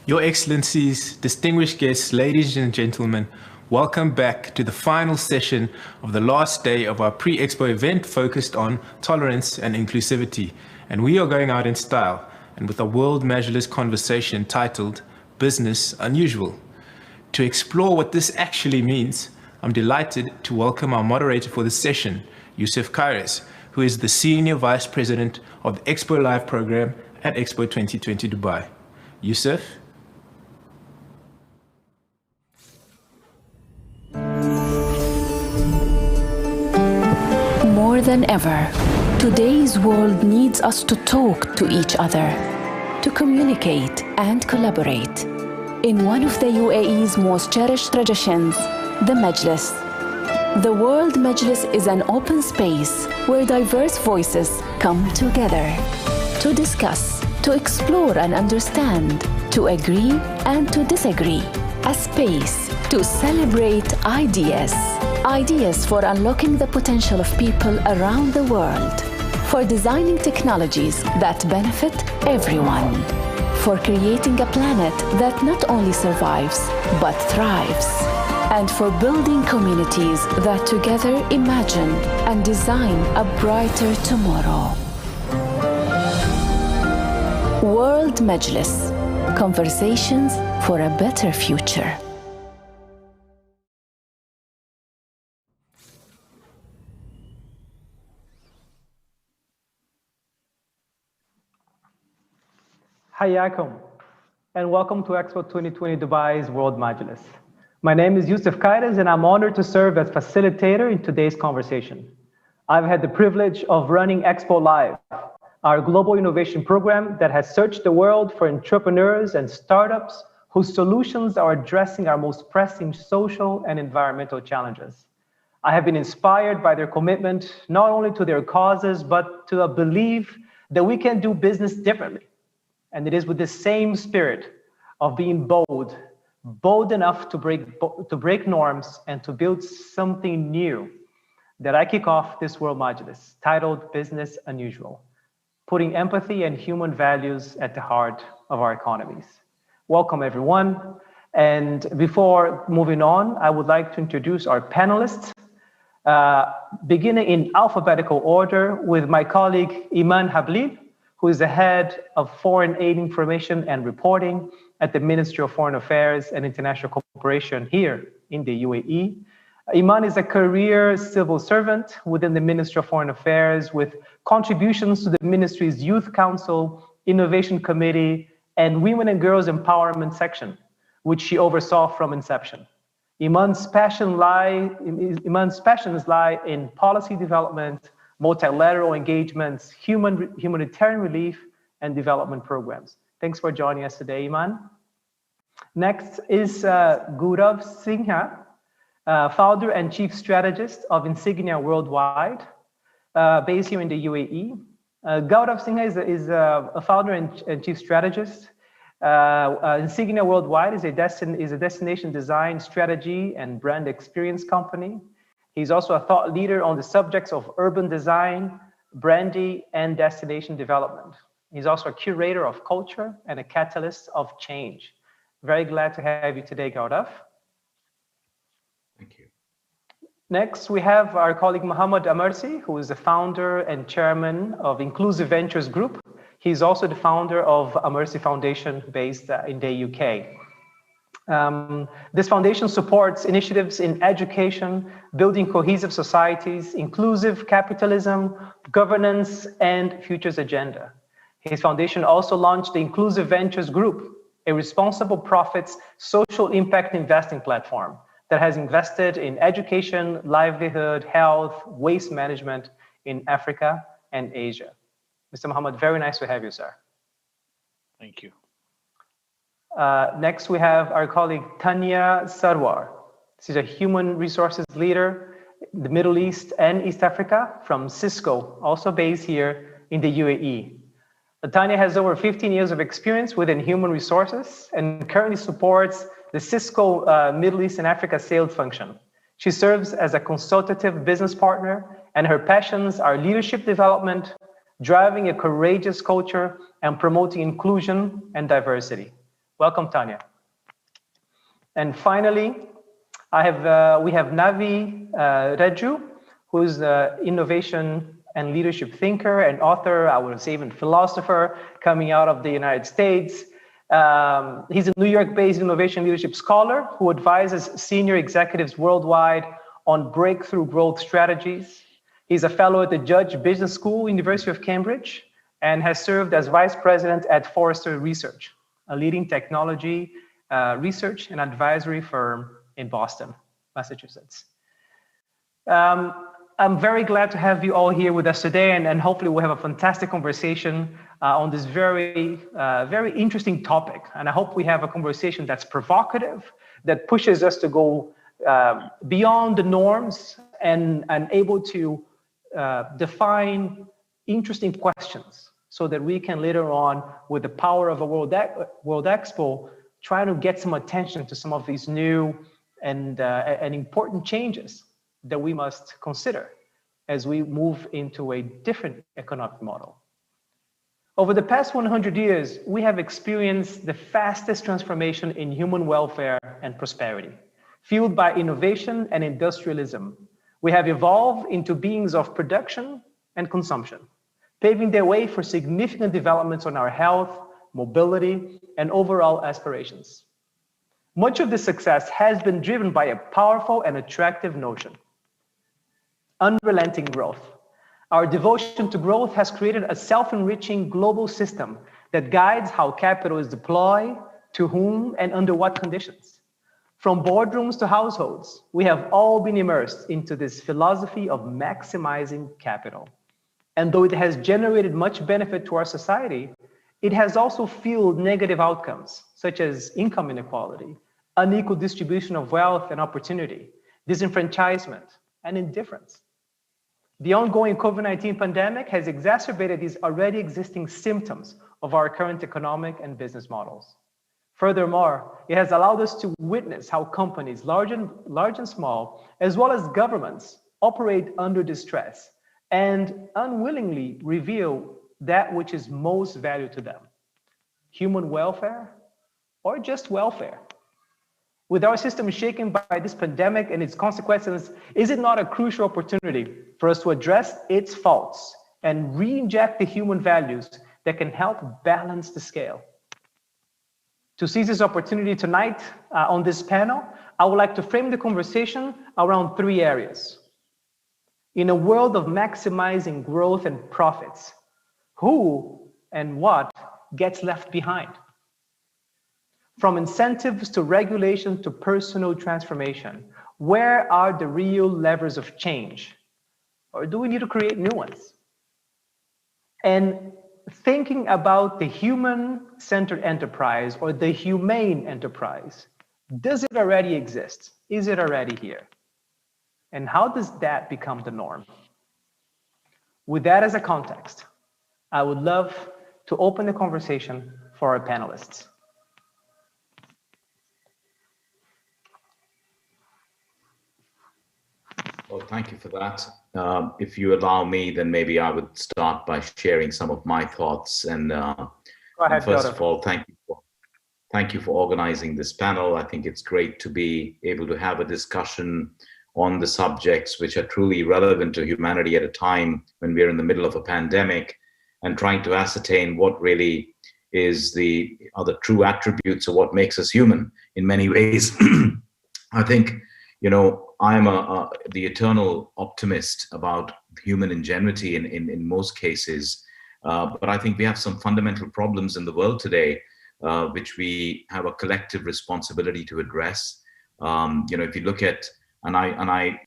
Your Excellencies, distinguished guests, ladies and gentlemen, welcome back to the final session of the last day of our pre-Expo event focused on tolerance and inclusivity. And we are going out in style and with a World Majlis conversation titled Business Unusual. To explore what this actually means, I'm delighted to welcome our moderator for the session, Yusuf Khaires, who is the Senior Vice President of the Expo Live program at Expo 2020 Dubai. Yusuf? More than ever, today's world needs us to talk to each other, to communicate and collaborate. In one of the UAE's most cherished traditions, the Majlis. The World Majlis is an open space where diverse voices come together to discuss, to explore and understand, to agree and to disagree. A space to celebrate ideas. Ideas for unlocking the potential of people around the world. For designing technologies that benefit everyone. For creating a planet that not only survives, but thrives. And for building communities that together imagine and design a brighter tomorrow. World Majlis. Conversations for a better future. Hayakum, and welcome to Expo 2020 Dubai's World Majlis. My name is Yusuf Khaires, and I'm honored to serve as facilitator in today's conversation. I've had the privilege of running Expo Live, our global innovation program that has searched the world for entrepreneurs and startups whose solutions are addressing our most pressing social and environmental challenges. I have been inspired by their commitment, not only to their causes, but to a belief that we can do business differently. And it is with the same spirit of being bold enough to break norms and to build something new, that I kick off this World Majlis, titled Business Unusual, putting empathy and human values at the heart of our economies. Welcome, everyone. And before moving on, I would like to introduce our panelists, beginning in alphabetical order with my colleague, Iman Hablib, who is the head of Foreign Aid Information and Reporting at the Ministry of Foreign Affairs and International Cooperation here in the UAE. Iman is a career civil servant within the Ministry of Foreign Affairs with contributions to the ministry's Youth Council, Innovation Committee, and Women and Girls Empowerment section, which she oversaw from inception. Iman's passions lie in policy development, multilateral engagements, humanitarian relief, and development programs. Thanks for joining us today, Iman. Next is Gaurav Singha, founder and chief strategist of Insignia Worldwide, based here in the UAE. Gaurav Singha is a founder and chief strategist. Insignia Worldwide is a destination design strategy and brand experience company. He's also a thought leader on the subjects of urban design, branding, and destination development. He's also a curator of culture and a catalyst of change. Very glad to have you today, Gaurav. Thank you. Next, we have our colleague Mohammed Amarsi, who is the founder and chairman of Inclusive Ventures Group. He's also the founder of Amarsi Foundation based in the UK. This foundation supports initiatives in education, building cohesive societies, inclusive capitalism, governance, and futures agenda. His foundation also launched the Inclusive Ventures Group, a responsible profits social impact investing platform that has invested in education, livelihood, health, waste management in Africa and Asia. Mr. Mohammed, very nice to have you, sir. Thank you. Next, we have our colleague Tanya Sarwar. She's a human resources leader in the Middle East and East Africa from Cisco, also based here in the UAE. Tanya has over 15 years of experience within human resources and currently supports the Cisco Middle East and Africa sales function. She serves as a consultative business partner, and her passions are leadership development, driving a courageous culture, and promoting inclusion and diversity. Welcome, Tanya. And finally, we have Navi Reju, who's an innovation and leadership thinker and author, I would say even philosopher, coming out of the United States. He's a New York-based innovation leadership scholar who advises senior executives worldwide on breakthrough growth strategies. He's a fellow at the Judge Business School, University of Cambridge, and has served as vice president at Forrester Research, a leading technology research and advisory firm in Boston, Massachusetts. I'm very glad to have you all here with us today, and hopefully we'll have a fantastic conversation on this very interesting topic. And I hope we have a conversation that's provocative, that pushes us to go beyond the norms and able to define interesting questions so that we can later on, with the power of a World Expo, try to get some attention to some of these new and important changes that we must consider as we move into a different economic model. Over the past 100 years, we have experienced the fastest transformation in human welfare and prosperity, fueled by innovation and industrialism. We have evolved into beings of production and consumption, paving the way for significant developments on our health, mobility, and overall aspirations. Much of this success has been driven by a powerful and attractive notion: unrelenting growth. Our devotion to growth has created a self-enriching global system that guides how capital is deployed, to whom, and under what conditions. From boardrooms to households, we have all been immersed into this philosophy of maximizing capital. And though it has generated much benefit to our society, it has also fueled negative outcomes, such as income inequality, unequal distribution of wealth and opportunity, disenfranchisement, and indifference. The ongoing COVID-19 pandemic has exacerbated these already existing symptoms of our current economic and business models. Furthermore, it has allowed us to witness how companies, large and small, as well as governments, operate under distress and unwillingly reveal that which is most valued to them: human welfare or just welfare. With our system shaken by this pandemic and its consequences, is it not a crucial opportunity for us to address its faults and re-inject the human values that can help balance the scale? To seize this opportunity tonight on this panel, I would like to frame the conversation around three areas. In a world of maximizing growth and profits, who and what gets left behind? From incentives to regulation to personal transformation, where are the real levers of change? Or do we need to create new ones? And thinking about the human-centered enterprise or the humane enterprise, does it already exist? Is it already here? And how does that become the norm? With that as a context, I would love to open the conversation for our panelists. Well, thank you for that. If you allow me, then maybe I would start by sharing some of my thoughts. And first of all, thank you for organizing this panel. I think it's great to be able to have a discussion on the subjects which are truly relevant to humanity at a time when we're in the middle of a pandemic and trying to ascertain what really is the true attributes of what makes us human in many ways. I think, I'm the eternal optimist about human ingenuity in most cases, but I think we have some fundamental problems in the world today, which we have a collective responsibility to address. If you look at, and I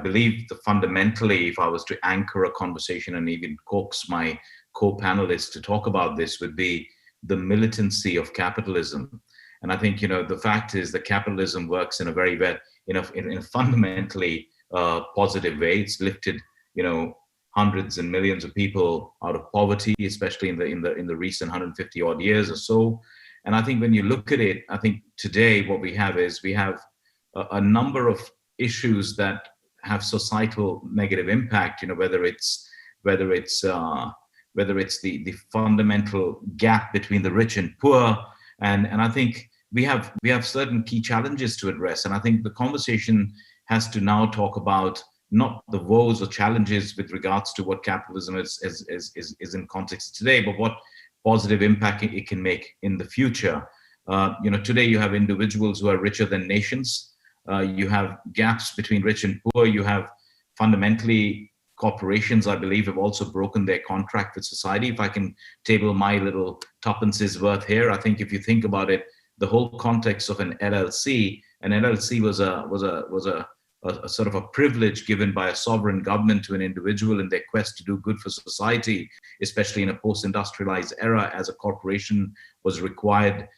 believe fundamentally, if I was to anchor a conversation and even coax my co-panelists to talk about this, would be the militancy of capitalism. And I think, the fact is that capitalism works in a very, in a fundamentally positive way. It's lifted, hundreds and millions of people out of poverty, especially in the recent 150 odd years or so. And I think when you look at it, I think today what we have is a number of issues that have societal negative impact. Whether it's the fundamental gap between the rich and poor, And I think we have certain key challenges to address. And I think the conversation has to now talk about not the woes or challenges with regards to what capitalism is in context today, but what positive impact it can make in the future. Today you have individuals who are richer than nations. You have gaps between rich and poor. You have fundamentally corporations, I believe, have also broken their contract with society. If I can table my little tuppence's worth here, I think if you think about it, the whole context of an LLC was a sort of a privilege given by a sovereign government to an individual in their quest to do good for society, especially in a post-industrialized era, as a corporation was required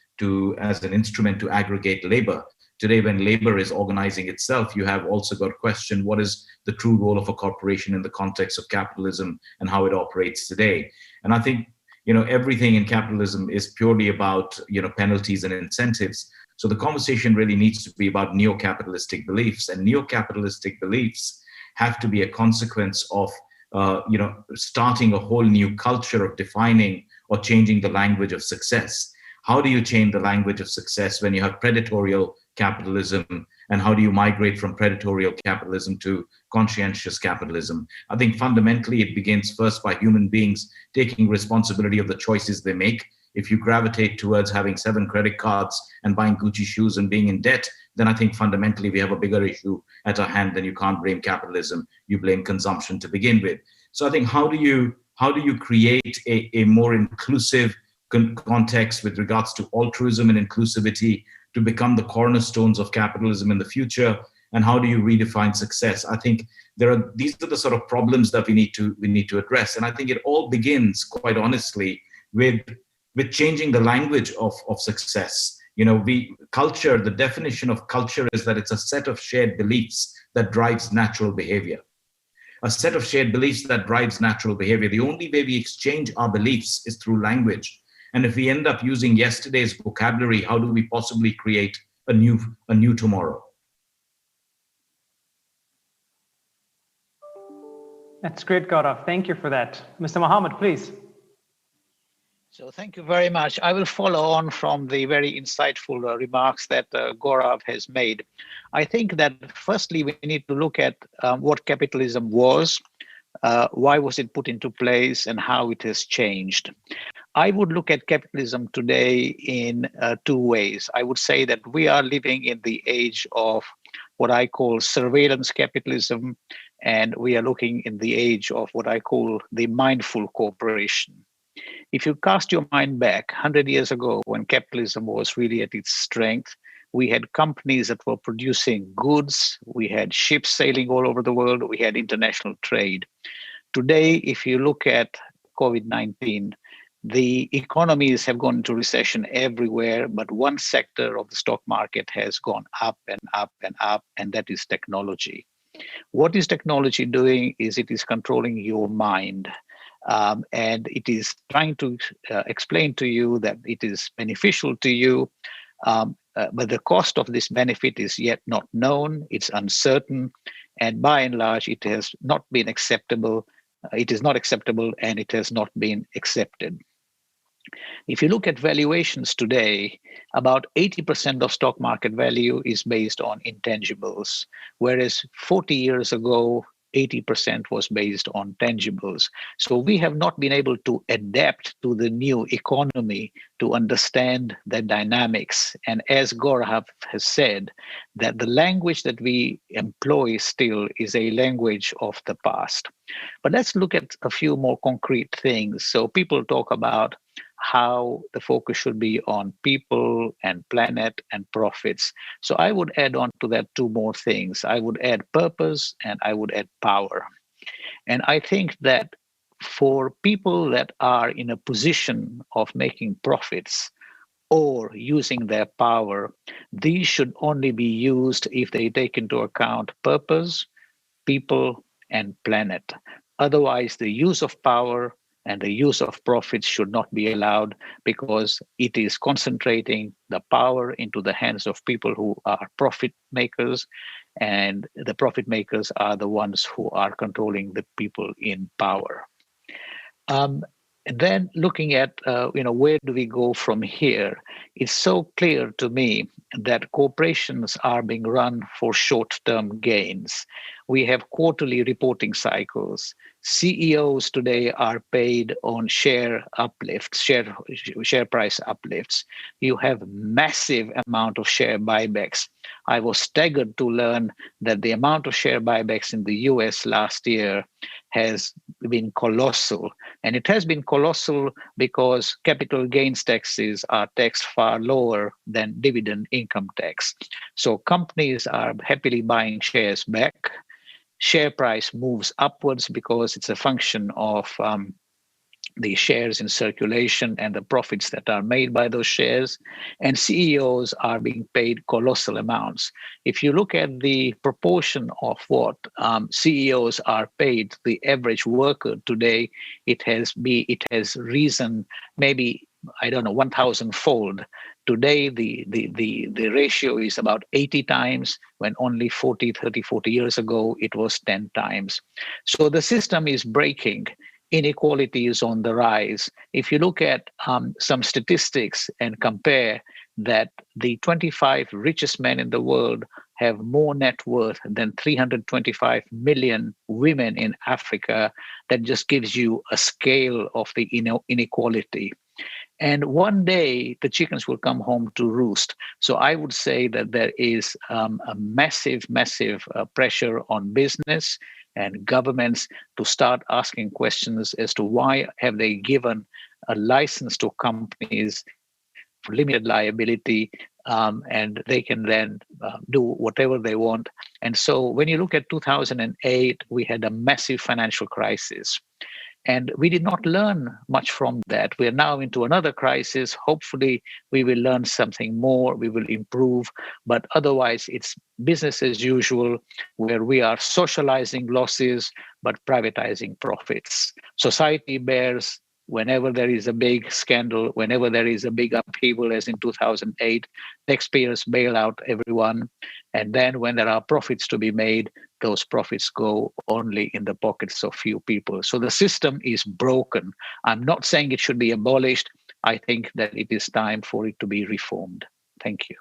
as an instrument to aggregate labor. Today, when labor is organizing itself, you have also got to question what is the true role of a corporation in the context of capitalism and how it operates today. And I think, everything in capitalism is purely about, penalties and incentives. So the conversation really needs to be about neo-capitalistic beliefs, and neo-capitalistic beliefs have to be a consequence of, starting a whole new culture of defining or changing the language of success. How do you change the language of success when you have predatorial capitalism, and how do you migrate from predatorial capitalism to conscientious capitalism? I think fundamentally it begins first by human beings taking responsibility of the choices they make. If you gravitate towards having 7 credit cards and buying Gucci shoes and being in debt, then I think fundamentally we have a bigger issue at our hand. Then you can't blame capitalism, you blame consumption to begin with. So I think how do you create a more inclusive context with regards to altruism and inclusivity to become the cornerstones of capitalism in the future? And how do you redefine success? I think these are the sort of problems that we need to address. And I think it all begins, quite honestly, with changing the language of success. Culture, the definition of culture is that it's a set of shared beliefs that drives natural behavior. A set of shared beliefs that drives natural behavior. The only way we exchange our beliefs is through language. And if we end up using yesterday's vocabulary, how do we possibly create a new tomorrow? That's great, Gaurav. Thank you for that. Mr. Mohammed, please. So thank you very much. I will follow on from the very insightful remarks that Gaurav has made. I think that firstly, we need to look at what capitalism was, why was it put into place, and how it has changed. I would look at capitalism today in 2 ways. I would say that we are living in the age of what I call surveillance capitalism, and we are looking in the age of what I call the mindful corporation. If you cast your mind back 100 years ago, when capitalism was really at its strength, we had companies that were producing goods, we had ships sailing all over the world, we had international trade. Today, if you look at COVID-19, the economies have gone into recession everywhere, but one sector of the stock market has gone up and up and up, and that is technology. What is technology doing is it is controlling your mind. And it is trying to explain to you that it is beneficial to you, but the cost of this benefit is yet not known, it's uncertain, and by and large, it has not been acceptable. It is not acceptable, and it has not been accepted. If you look at valuations today, about 80% of stock market value is based on intangibles, whereas 40 years ago, 80% was based on tangibles. So we have not been able to adapt to the new economy to understand the dynamics. And as Gaurav has said, that the language that we employ still is a language of the past. But let's look at a few more concrete things. So people talk about how the focus should be on people and planet and profits. So I would add on to that 2 more things. I would add purpose and I would add power. And I think that for people that are in a position of making profits or using their power, these should only be used if they take into account purpose, people, and planet. Otherwise, the use of power and the use of profits should not be allowed, because it is concentrating the power into the hands of people who are profit makers, and the profit makers are the ones who are controlling the people in power. And then looking at, where do we go from here? It's so clear to me that corporations are being run for short-term gains. We have quarterly reporting cycles. CEOs today are paid on share uplifts, share price uplifts. You have massive amount of share buybacks. I was staggered to learn that the amount of share buybacks in the US last year has been colossal. And it has been colossal because capital gains taxes are taxed far lower than dividend income tax. So companies are happily buying shares back. Share price moves upwards because it's a function of the shares in circulation and the profits that are made by those shares. And CEOs are being paid colossal amounts. If you look at the proportion of what CEOs are paid, the average worker today, it has risen maybe, 1,000-fold. Today, the ratio is about 80 times, when only 40 years ago, it was 10 times. So the system is breaking. Inequality is on the rise. If you look at some statistics and compare that, the 25 richest men in the world have more net worth than 325 million women in Africa. That just gives you a scale of the inequality. And one day the chickens will come home to roost. So I would say that there is a massive pressure on business and governments to start asking questions as to why have they given a license to companies for limited liability, and they can then do whatever they want. And so when you look at 2008, we had a massive financial crisis. And we did not learn much from that. We are now into another crisis. Hopefully, we will learn something more. We will improve. But otherwise, it's business as usual, where we are socializing losses, but privatizing profits. Society bears whenever there is a big scandal, whenever there is a big upheaval, as in 2008, taxpayers bail out everyone. And then when there are profits to be made, those profits go only in the pockets of few people. So the system is broken. I'm not saying it should be abolished. I think that it is time for it to be reformed. Thank you.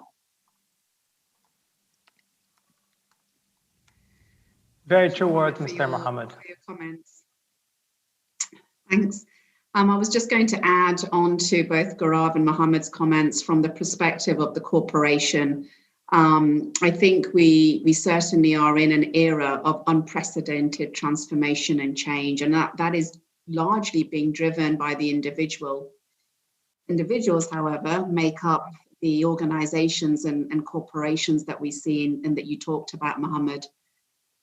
Very true words, Mr. Mohammed. For your comments. Thanks. I was just going to add on to both Gaurav and Mohammed's comments from the perspective of the corporation. I think we certainly are in an era of unprecedented transformation and change, and that is largely being driven by the individual. Individuals, however, make up the organizations and corporations that we see and that you talked about, Mohammed.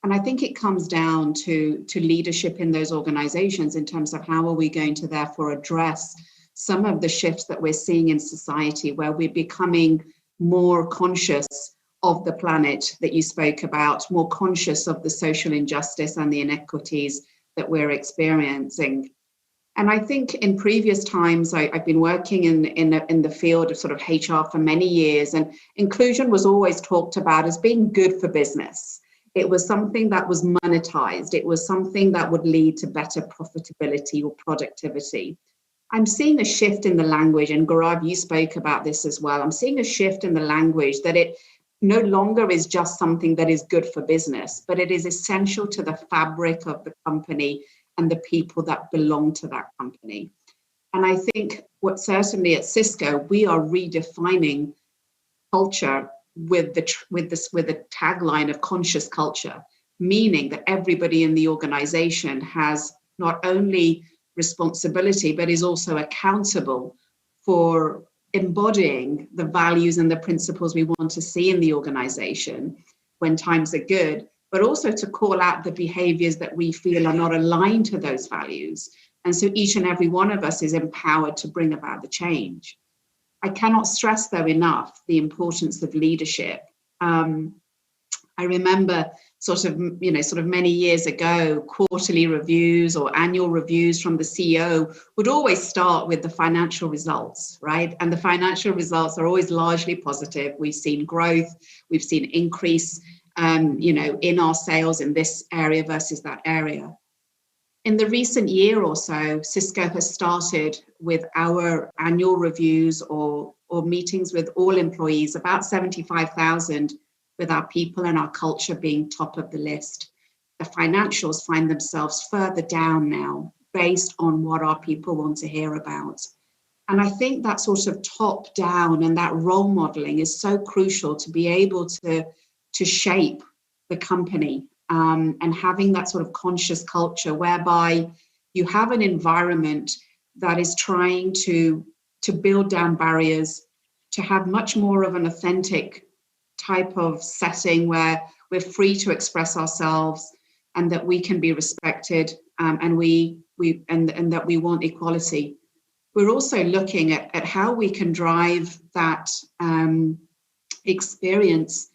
And I think it comes down to leadership in those organizations in terms of how are we going to therefore address some of the shifts that we're seeing in society, where we're becoming more conscious of the planet that you spoke about, more conscious of the social injustice and the inequities that we're experiencing. And I think in previous times, I've been working in the field of sort of HR for many years, and inclusion was always talked about as being good for business. It was something that was monetized. It was something that would lead to better profitability or productivity. I'm seeing a shift in the language, and Gaurav, you spoke about this as well. I'm seeing a shift in the language that it no longer is just something that is good for business, but it is essential to the fabric of the company and the people that belong to that company. And I think what certainly at Cisco, we are redefining culture with the tagline of conscious culture, meaning that everybody in the organization has not only responsibility, but is also accountable for embodying the values and the principles we want to see in the organization when times are good, but also to call out the behaviors that we feel are not aligned to those values. And so each and every one of us is empowered to bring about the change. I cannot stress, though, enough the importance of leadership. I remember sort of many years ago, quarterly reviews or annual reviews from the CEO would always start with the financial results, right? And the financial results are always largely positive. We've seen growth, we've seen increase, in our sales in this area versus that area. In the recent year or so, Cisco has started with our annual reviews or meetings with all employees, about 75,000, with our people and our culture being top of the list. The financials find themselves further down now based on what our people want to hear about. And I think that sort of top down and that role modeling is so crucial to be able to shape the company, and having that sort of conscious culture whereby you have an environment that is trying to build down barriers, to have much more of an authentic type of setting where we're free to express ourselves and that we can be respected, and that we want equality. We're also looking at how we can drive that experience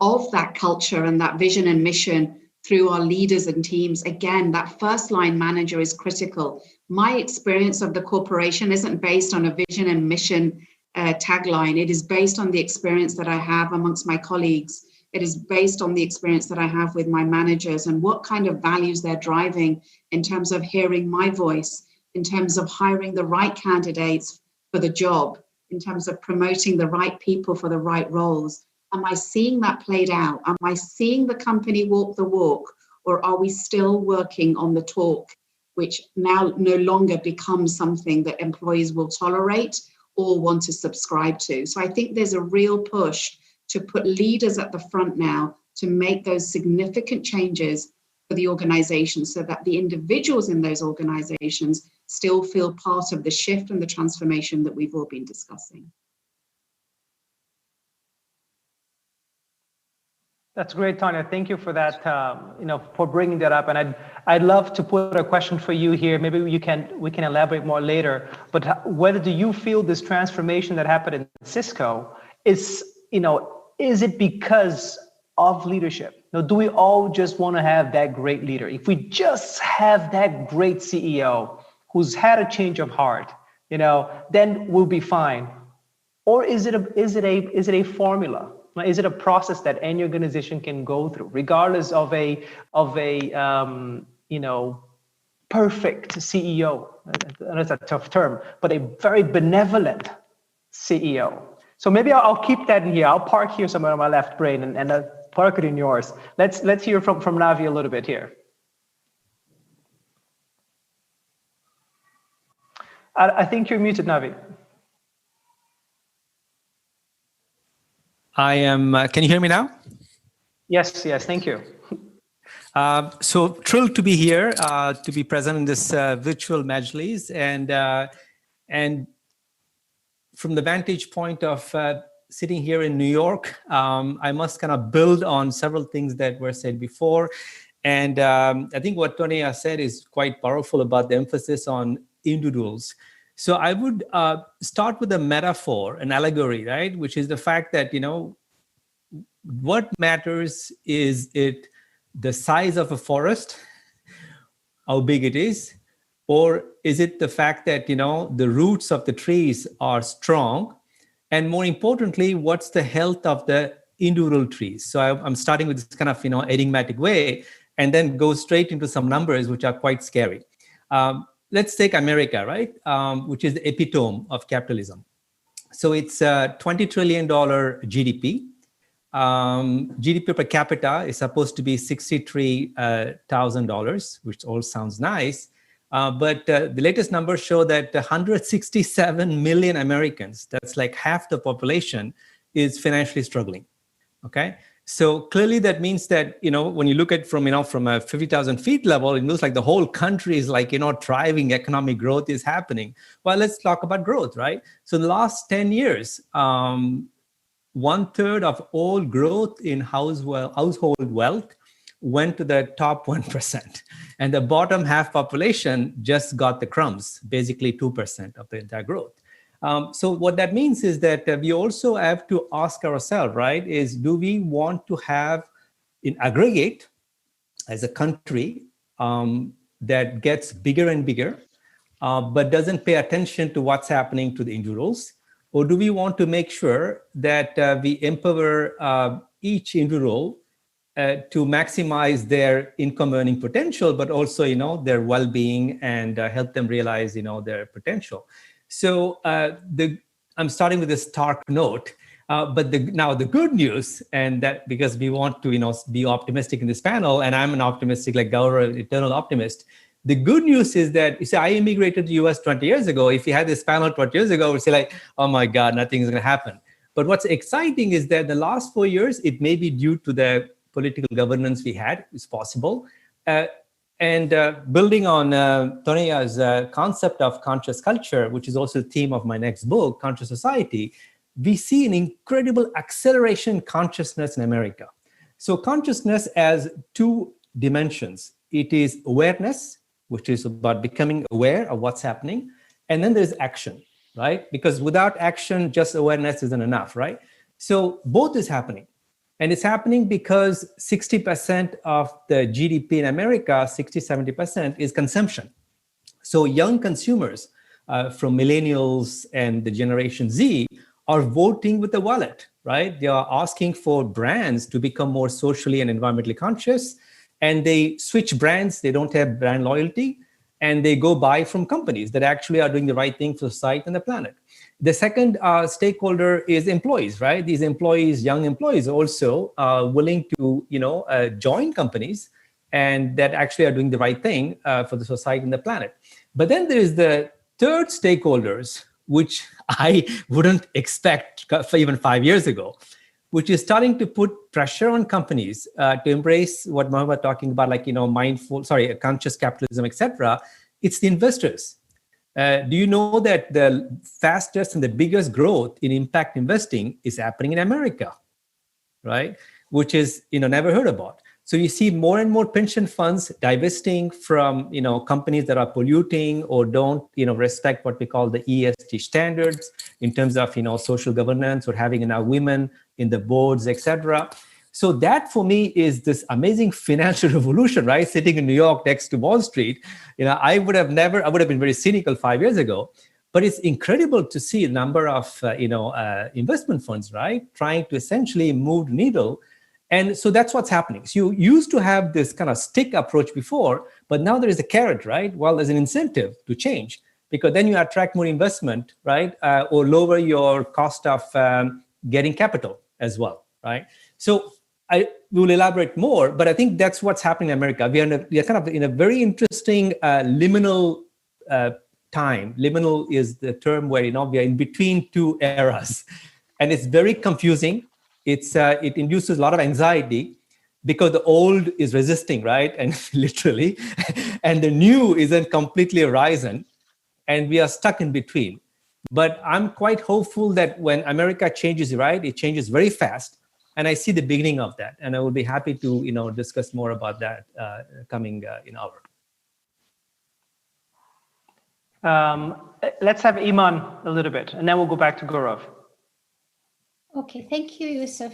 of that culture and that vision and mission through our leaders and teams. Again, that first line manager is critical. My experience of the corporation isn't based on a vision and mission tagline. It is based on the experience that I have amongst my colleagues. It is based on the experience that I have with my managers and what kind of values they're driving in terms of hearing my voice, in terms of hiring the right candidates for the job, in terms of promoting the right people for the right roles. Am I seeing that played out? Am I seeing the company walk the walk, or are we still working on the talk, which now no longer becomes something that employees will tolerate or want to subscribe to? So I think there's a real push to put leaders at the front now to make those significant changes for the organization so that the individuals in those organizations still feel part of the shift and the transformation that we've all been discussing. That's great, Tanya. Thank you for that, for bringing that up. And I'd love to put a question for you here. Maybe we can elaborate more later. But whether do you feel this transformation that happened in Cisco is it because of leadership? Now, do we all just want to have that great leader? If we just have that great CEO who's had a change of heart, then we'll be fine. Or is it a formula? Is it a process that any organization can go through, regardless of a perfect CEO? I know it's a tough term, but a very benevolent CEO. So maybe I'll keep that in here. I'll park here somewhere on my left brain and park it in yours. Let's hear from Navi a little bit here. I think you're muted, Navi. I am. Can you hear me now? Yes, thank you. So thrilled to be here, to be present in this virtual Majlis, and from the vantage point of sitting here in New York, I must kind of build on several things that were said before, and I think what Tonya said is quite powerful about the emphasis on individuals. So I would start with a metaphor, an allegory, right? Which is the fact that, what matters is it the size of a forest, how big it is, or is it the fact that, the roots of the trees are strong? And more importantly, what's the health of the individual trees? So I'm starting with this kind of, enigmatic way, and then go straight into some numbers, which are quite scary. Let's take America, right? Which is the epitome of capitalism. So it's a $20 trillion GDP. GDP per capita is supposed to be $63,000, which all sounds nice. But the latest numbers show that 167 million Americans, that's like half the population, is financially struggling. Okay. So clearly that means that, when you look at from a 50,000 feet level, it looks like the whole country is like, thriving, economic growth is happening. Well, let's talk about growth, right? So in the last 10 years, 1/3 of all growth in household wealth went to the top 1%. And the bottom half population just got the crumbs, basically 2% of the entire growth. So what that means is that we also have to ask ourselves, right, is do we want to have in aggregate as a country that gets bigger and bigger, but doesn't pay attention to what's happening to the individuals? Or do we want to make sure that we empower each individual to maximize their income earning potential, but also, their well-being and help them realize, their potential. So I'm starting with a stark note, but now the good news, and that because we want to, be optimistic in this panel, and I'm an optimistic, like Gaurav, eternal optimist. The good news is that, you see, I immigrated to the US 20 years ago. If you had this panel 20 years ago, we'd say like, oh my God, nothing is going to happen. But what's exciting is that the last 4 years, it may be due to the political governance we had, it's possible. And building on Tonia's concept of conscious culture, which is also the theme of my next book, Conscious Society, we see an incredible acceleration in consciousness in America. So consciousness has two dimensions. It is awareness, which is about becoming aware of what's happening. And then there's action, right? Because without action, just awareness isn't enough, right? So both is happening. And it's happening because 60% of the GDP in America, 60-70% is consumption. So young consumers from millennials and the Generation Z are voting with the wallet, right? They are asking for brands to become more socially and environmentally conscious. And they switch brands, they don't have brand loyalty, and they go buy from companies that actually are doing the right thing for society and the planet. The second stakeholder is employees, right? These employees, young employees, also willing to, join companies and that actually are doing the right thing for the society and the planet. But then there is the third stakeholders, which I wouldn't expect for even 5 years ago, which is starting to put pressure on companies to embrace what Mohammed was talking about, like, conscious capitalism, etc. It's the investors. Do you know that the fastest and the biggest growth in impact investing is happening in America, right? Which is, never heard about. So you see more and more pension funds divesting from, companies that are polluting or don't, respect what we call the ESG standards in terms of, social governance or having enough women in the boards, etc. So that for me is this amazing financial revolution, right? Sitting in New York next to Wall Street, I would have been very cynical 5 years ago, but it's incredible to see a number of, investment funds, right? Trying to essentially move the needle. And so that's what's happening. So you used to have this kind of stick approach before, but now there is a carrot, right? Well, there's an incentive to change because then you attract more investment, right? Or lower your cost of getting capital as well, right? So we will elaborate more, but I think that's what's happening in America. We are kind of in a very interesting liminal time. Liminal is the term where, we are in between two eras. And it's very confusing. It induces a lot of anxiety because the old is resisting, right? And literally, and the new isn't completely arisen. And we are stuck in between. But I'm quite hopeful that when America changes, right, it changes very fast. And I see the beginning of that. And I will be happy to, discuss more about that coming in hour. Let's have Iman a little bit, and then we'll go back to Gaurav. Okay, thank you, Yusuf.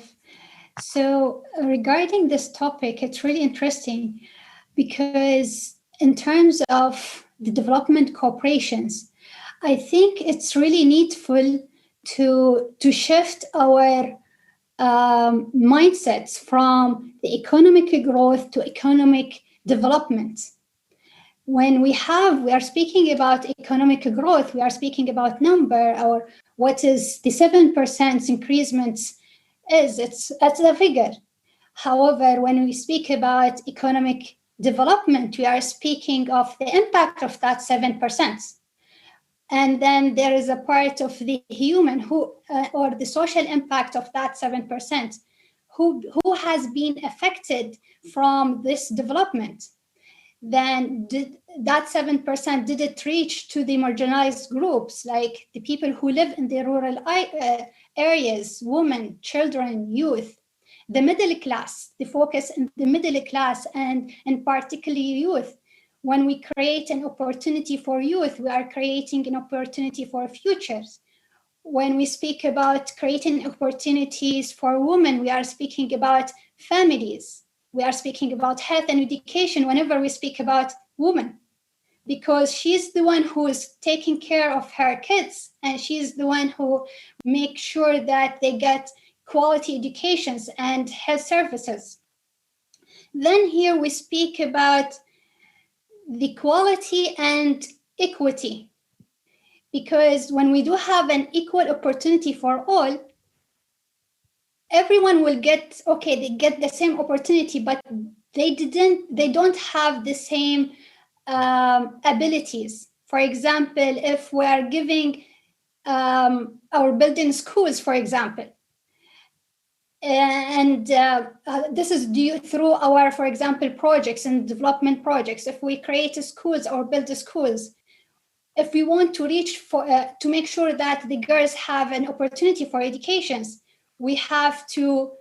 So regarding this topic, it's really interesting because in terms of the development corporations, I think it's really needful to shift our mindsets from the economic growth to economic development. When we are speaking about economic growth, we are speaking about number, or what is the 7% increasement is, it's a figure. However, when we speak about economic development, we are speaking of the impact of that 7%. And then there is a part of the human or the social impact of that 7%, who has been affected from this development. Then that 7%, did it reach to the marginalized groups, like the people who live in the rural areas, women, children, youth, the middle class, the focus in the middle class, and in particularly youth. When we create an opportunity for youth, we are creating an opportunity for futures. When we speak about creating opportunities for women, we are speaking about families. We are speaking about health and education whenever we speak about women, because she's the one who is taking care of her kids, and she's the one who makes sure that they get quality educations and health services. Then here we speak about the equality and equity, because when we do have an equal opportunity for all, everyone will get, okay, they get the same opportunity, but they don't have the same abilities. For example, if we are giving our building schools, for example, and this is due through our, for example, projects and development projects. If we create schools or build schools, if we want to reach for to make sure that the girls have an opportunity for educations, we have to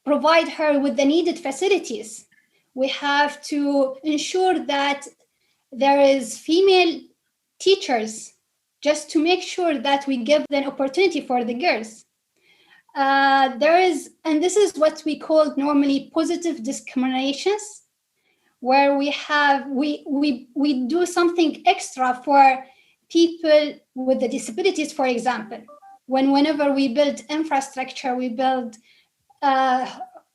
provide her with the needed facilities. We have to ensure that there is female teachers, just to make sure that we give an opportunity for the girls. There is, and this is what we call normally positive discriminations, where we have, we do something extra for people with the disabilities, for example. Whenever we build infrastructure, we build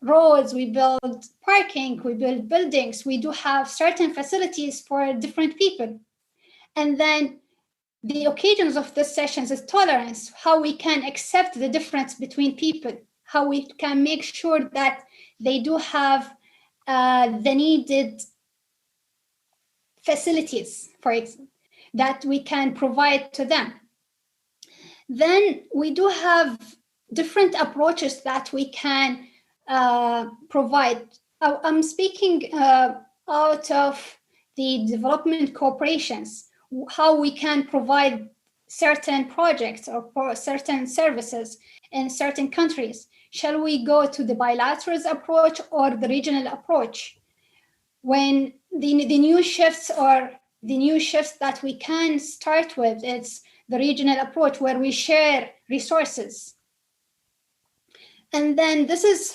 roads, we build parking, we build buildings, we do have certain facilities for different people. And then the occasions of the sessions is tolerance, how we can accept the difference between people, how we can make sure that they do have the needed facilities, for example, that we can provide to them. Then we do have different approaches that we can provide. I'm speaking out of the development corporations, how we can provide certain projects or certain services in certain countries. Shall we go to the bilateral approach or the regional approach? When the new shifts or the new shifts that we can start with, it's the regional approach where we share resources. And then this is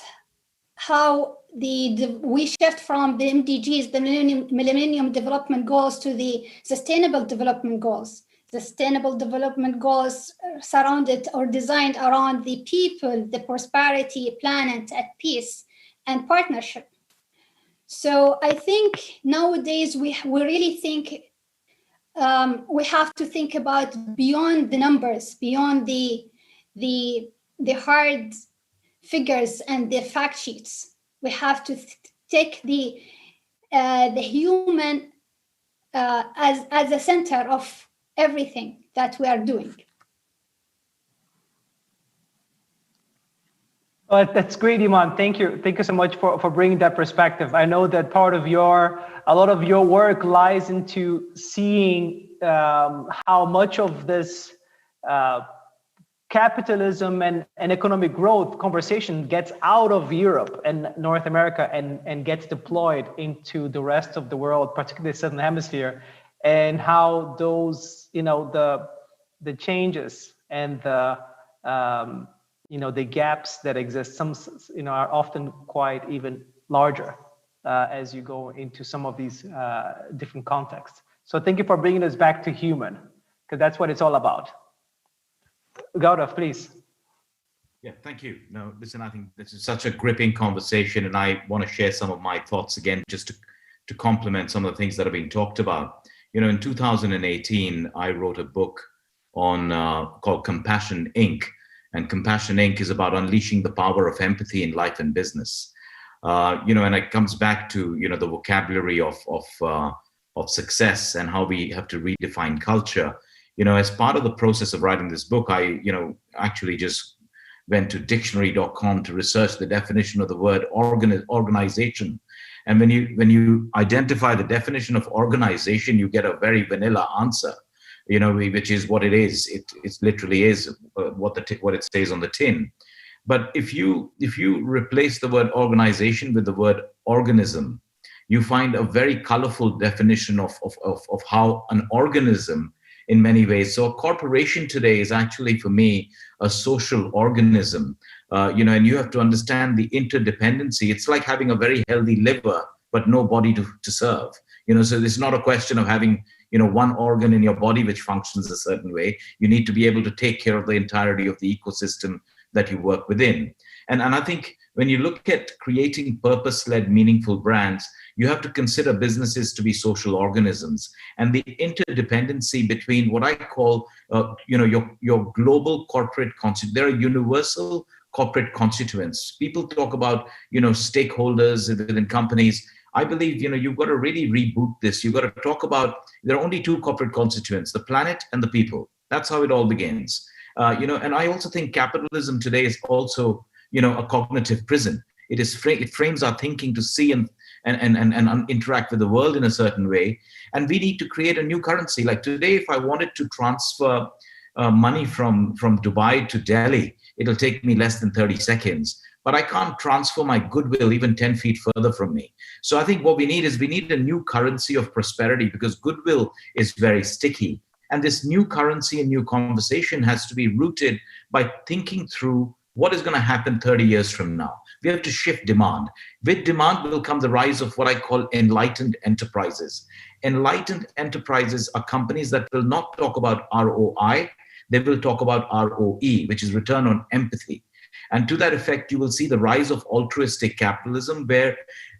how we shift from the MDGs, the Millennium Development Goals, to the Sustainable Development Goals. Sustainable Development Goals surrounded or designed around the people, the prosperity, planet at peace, and partnership. So I think nowadays we really think we have to think about beyond the numbers, beyond the hard figures and the fact sheets. We have to take the human as the center of everything that we are doing. That's great, Iman. Thank you. Thank you so much for bringing that perspective. I know that a lot of your work lies into seeing how much of this capitalism and economic growth conversation gets out of Europe and North America and gets deployed into the rest of the world, particularly the Southern Hemisphere, and how those, the changes and the the gaps that exist, some are often quite even larger as you go into some of these different contexts. So thank you for bringing us back to human, because that's what it's all about. Gaurav, please. Yeah, thank you. No, listen, I think this is such a gripping conversation, and I want to share some of my thoughts again, just to complement some of the things that have been talked about. In 2018, I wrote a book on called Compassion, Inc. And Compassion, Inc. is about unleashing the power of empathy in life and business. And it comes back to, the vocabulary of success and how we have to redefine culture. As part of the process of writing this book, I, actually just went to dictionary.com to research the definition of the word organization. And when you identify the definition of organization, you get a very vanilla answer, which is what it is. It literally is what it says on the tin. But if you replace the word organization with the word organism, you find a very colorful definition of how an organism, in many ways. So a corporation today is actually, for me, a social organism, and you have to understand the interdependency. It's like having a very healthy liver, but no body to serve. So it's not a question of having, one organ in your body which functions a certain way. You need to be able to take care of the entirety of the ecosystem that you work within. And I think when you look at creating purpose-led, meaningful brands, you have to consider businesses to be social organisms, and the interdependency between what I call, your global corporate constituents. There are universal corporate constituents. People talk about, stakeholders within companies. I believe, you've got to really reboot this. You've got to talk about, there are only two corporate constituents, the planet and the people. That's how it all begins. And I also think capitalism today is also, a cognitive prison. It frames our thinking to see and interact with the world in a certain way. And we need to create a new currency. Like today, if I wanted to transfer money from Dubai to Delhi, it'll take me less than 30 seconds. But I can't transfer my goodwill even 10 feet further from me. So I think what we need a new currency of prosperity, because goodwill is very sticky. And this new currency and new conversation has to be rooted by thinking through what is going to happen 30 years from now. We have to shift demand. With demand will come the rise of what I call enlightened enterprises. Enlightened enterprises are companies that will not talk about ROI, they will talk about ROE, which is return on empathy. And to that effect, you will see the rise of altruistic capitalism,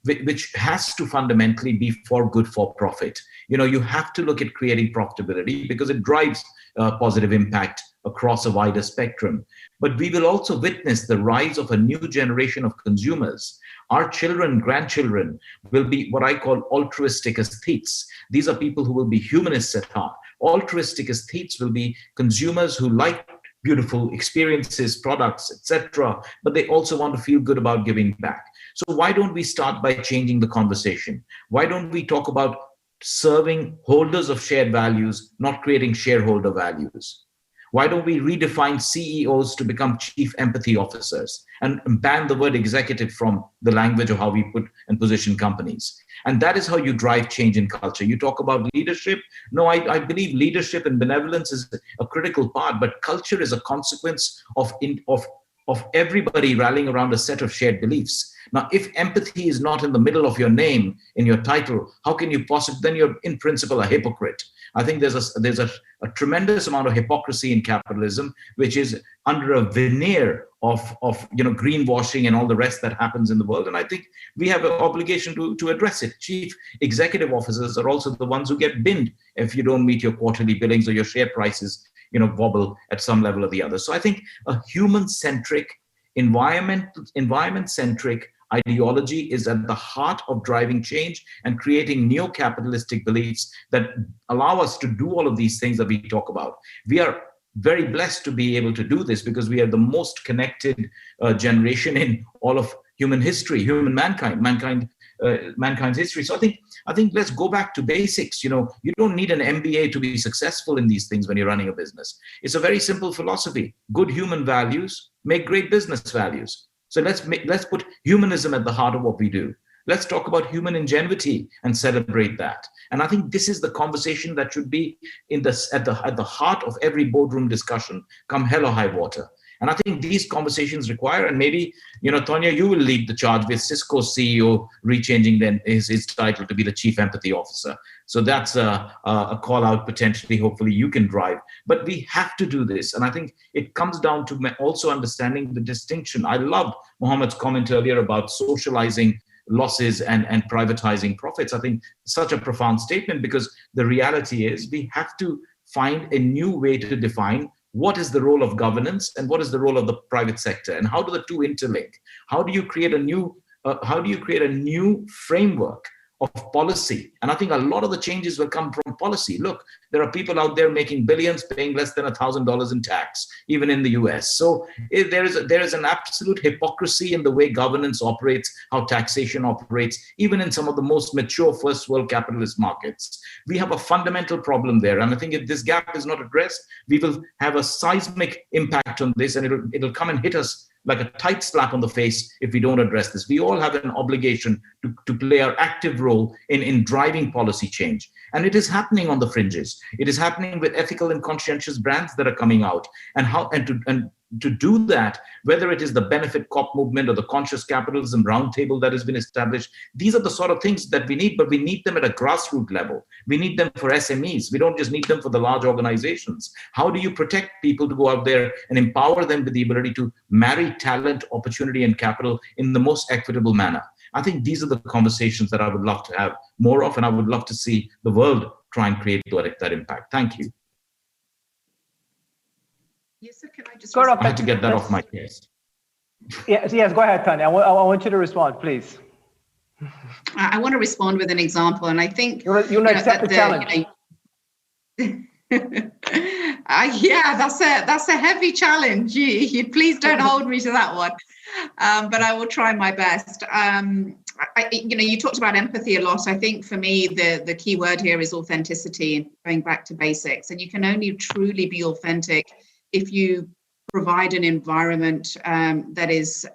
which has to fundamentally be for good, for profit. You have to look at creating profitability because it drives positive impact across a wider spectrum. But we will also witness the rise of a new generation of consumers. Our children, grandchildren will be what I call altruistic aesthetes. These are people who will be humanists at heart. Altruistic aesthetes will be consumers who like beautiful experiences, products, etc., but they also want to feel good about giving back. So why don't we start by changing the conversation? Why don't we talk about serving holders of shared values, not creating shareholder values? Why don't we redefine CEOs to become chief empathy officers and ban the word executive from the language of how we put and position companies? And that is how you drive change in culture. You talk about leadership. No, I believe leadership and benevolence is a critical part, but culture is a consequence of everybody rallying around a set of shared beliefs. Now, if empathy is not in the middle of your name, in your title, how can you possibly, then you're in principle a hypocrite. I think there's a tremendous amount of hypocrisy in capitalism, which is under a veneer of greenwashing and all the rest that happens in the world. And I think we have an obligation to address it. Chief executive officers are also the ones who get binned if you don't meet your quarterly billings or your share prices, wobble at some level or the other. So I think a human-centric, environment-centric ideology is at the heart of driving change and creating neo-capitalistic beliefs that allow us to do all of these things that we talk about. We are very blessed to be able to do this because we are the most connected generation in all of human history, mankind's history. So I think let's go back to basics. You don't need an MBA to be successful in these things when you're running a business. It's a very simple philosophy. Good human values make great business values. So let's put humanism at the heart of what we do. Let's talk about human ingenuity and celebrate that. And I think this is the conversation that should be at the heart of every boardroom discussion, come hell or high water. And I think these conversations require, and maybe, Tonya, you will lead the charge with Cisco's CEO rechanging his title to be the Chief Empathy Officer. So that's a call out potentially, hopefully you can drive. But we have to do this. And I think it comes down to also understanding the distinction. I loved Mohammed's comment earlier about socializing losses and privatizing profits. I think such a profound statement, because the reality is we have to find a new way to define what is the role of governance and what is the role of the private sector, and how do the two interlink? How do you create a new framework of policy? And I think a lot of the changes will come from policy. Look, there are people out there making billions, paying less than $1,000 in tax, even in the US. So there is an absolute hypocrisy in the way governance operates, how taxation operates, even in some of the most mature first world capitalist markets. We have a fundamental problem there. And I think if this gap is not addressed, we will have a seismic impact on this, and it'll come and hit us like a tight slap on the face if we don't address this. We all have an obligation to play our active role in driving policy change. And it is happening on the fringes. It is happening with ethical and conscientious brands that are coming out, and to do that, whether it is the benefit corp movement or the conscious capitalism roundtable that has been established. These are the sort of things that we need, but we need them at a grassroots level. We need them for SMEs. We don't just need them for the large organizations. How do you protect people to go out there and empower them with the ability to marry talent, opportunity, and capital in the most equitable manner? I think these are the conversations that I would love to have more of, and I would love to see the world try and create that impact. Thank you. Yes, sir, can I just I had to get that off my chest. Yes, go ahead, Tanya. I want you to respond, please. I want to respond with an example, and I think you want to accept the challenge. Yeah, that's a heavy challenge. You please don't hold me to that one, but I will try my best. You talked about empathy a lot. I think for me, the key word here is authenticity, going back to basics. And you can only truly be authentic if you provide an environment that is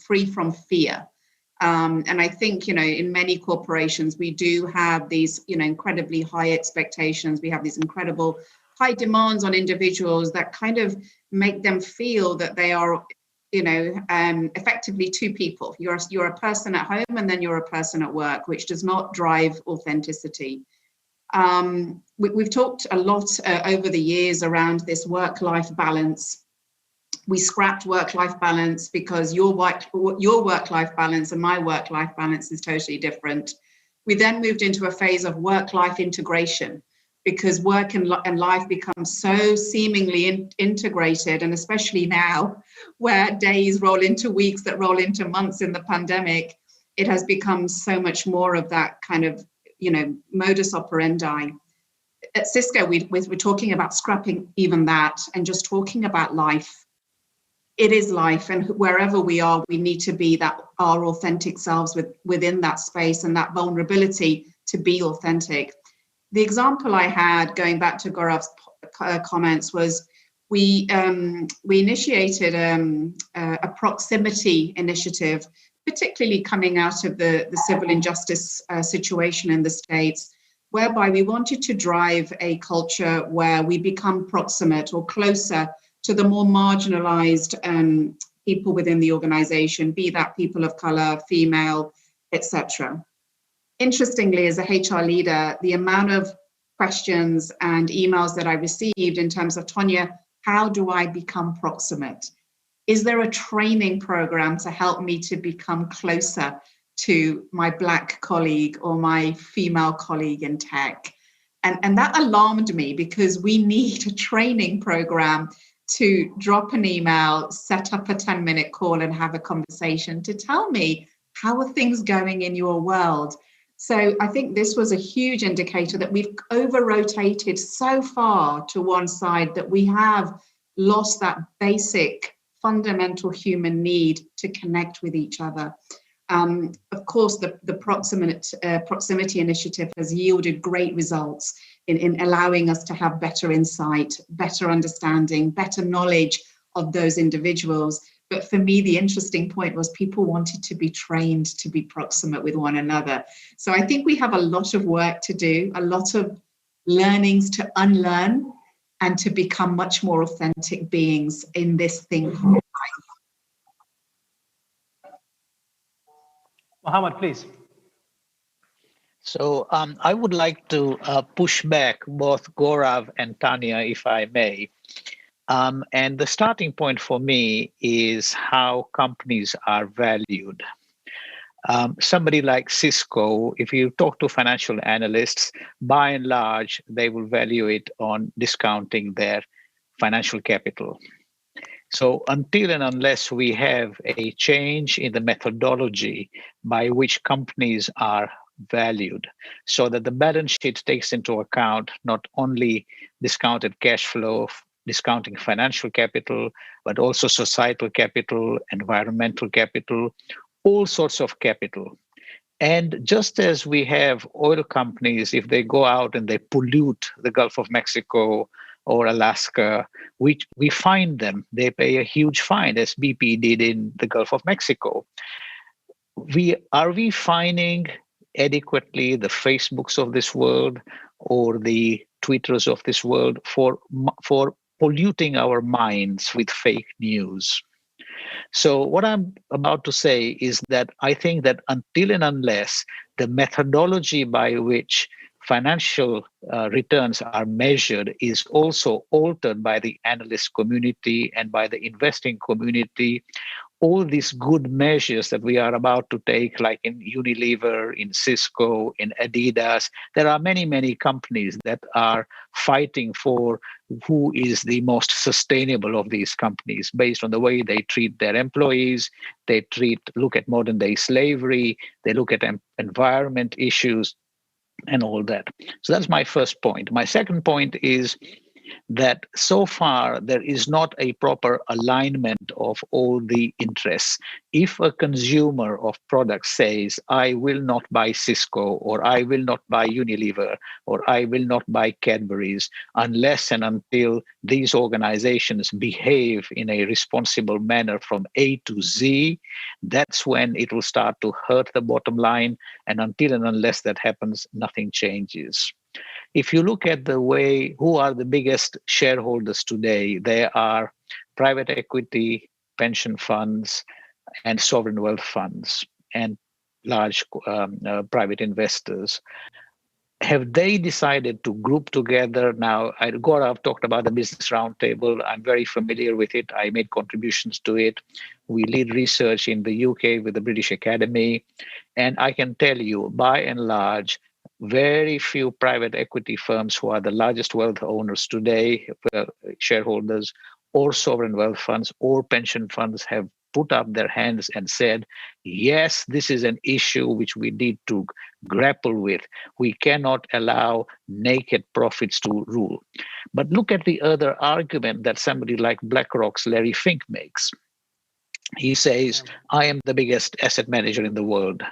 free from fear. And I think, in many corporations, we do have these, incredibly high expectations. We have these incredible high demands on individuals that kind of make them feel that they are, effectively two people. You're a person at home and then you're a person at work, which does not drive authenticity. We've talked a lot over the years around this work-life balance. We scrapped work-life balance because your work-life balance and my work-life balance is totally different. We then moved into a phase of work-life integration because work and life become so seemingly integrated, and especially now where days roll into weeks that roll into months in the pandemic, it has become so much more of that kind of modus operandi. At Cisco, we're talking about scrapping even that and just talking about life. It is life, and wherever we are, we need to be our authentic selves within that space and that vulnerability to be authentic. The example I had, going back to Gaurav's comments, was we initiated a proximity initiative, particularly coming out of the civil injustice situation in the States, whereby we wanted to drive a culture where we become proximate or closer to the more marginalized people within the organization, be that people of color, female, etc. Interestingly, as a HR leader, the amount of questions and emails that I received in terms of, Tonya, how do I become proximate? Is there a training program to help me to become closer to my Black colleague or my female colleague in tech? And that alarmed me, because we need a training program to drop an email, set up a 10-minute call and have a conversation to tell me, how are things going in your world? So I think this was a huge indicator that we've over-rotated so far to one side that we have lost that basic fundamental human need to connect with each other. Of course, the proximity initiative has yielded great results in allowing us to have better insight, better understanding, better knowledge of those individuals. But for me, the interesting point was people wanted to be trained to be proximate with one another. So I think we have a lot of work to do, a lot of learnings to unlearn, and to become much more authentic beings in this thing called life. Mohammed, please. So I would like to push back both Gaurav and Tanya, if I may. And the starting point for me is how companies are valued. Somebody like Cisco, if you talk to financial analysts, by and large, they will value it on discounting their financial capital. So until and unless we have a change in the methodology by which companies are valued, so that the balance sheet takes into account not only discounted cash flow, discounting financial capital, but also societal capital, environmental capital, all sorts of capital. And just as we have oil companies, if they go out and they pollute the Gulf of Mexico or Alaska, we fine them. They pay a huge fine, as BP did in the Gulf of Mexico. Are we fining adequately the Facebooks of this world or the Twitters of this world for polluting our minds with fake news. So what I'm about to say is that I think that until and unless the methodology by which financial returns are measured is also altered by the analyst community and by the investing community, all these good measures that we are about to take, like in Unilever, in Cisco, in Adidas, there are many, many companies that are fighting for who is the most sustainable of these companies based on the way they treat their employees, look at modern day slavery, they look at environment issues and all that. So that's my first point. My second point is that so far there is not a proper alignment of all the interests. If a consumer of products says, I will not buy Cisco, or I will not buy Unilever, or I will not buy Cadbury's, unless and until these organizations behave in a responsible manner from A to Z, that's when it will start to hurt the bottom line. And until and unless that happens, nothing changes. If you look at the way, who are the biggest shareholders today, they are private equity, pension funds, and sovereign wealth funds, and large private investors. Have they decided to group together? Now, Gaurav talked about the Business Roundtable. I'm very familiar with it. I made contributions to it. We lead research in the UK with the British Academy. And I can tell you, by and large, very few private equity firms who are the largest wealth owners today, shareholders, or sovereign wealth funds or pension funds have put up their hands and said, yes, this is an issue which we need to grapple with. We cannot allow naked profits to rule. But look at the other argument that somebody like BlackRock's Larry Fink makes. He says, I am the biggest asset manager in the world.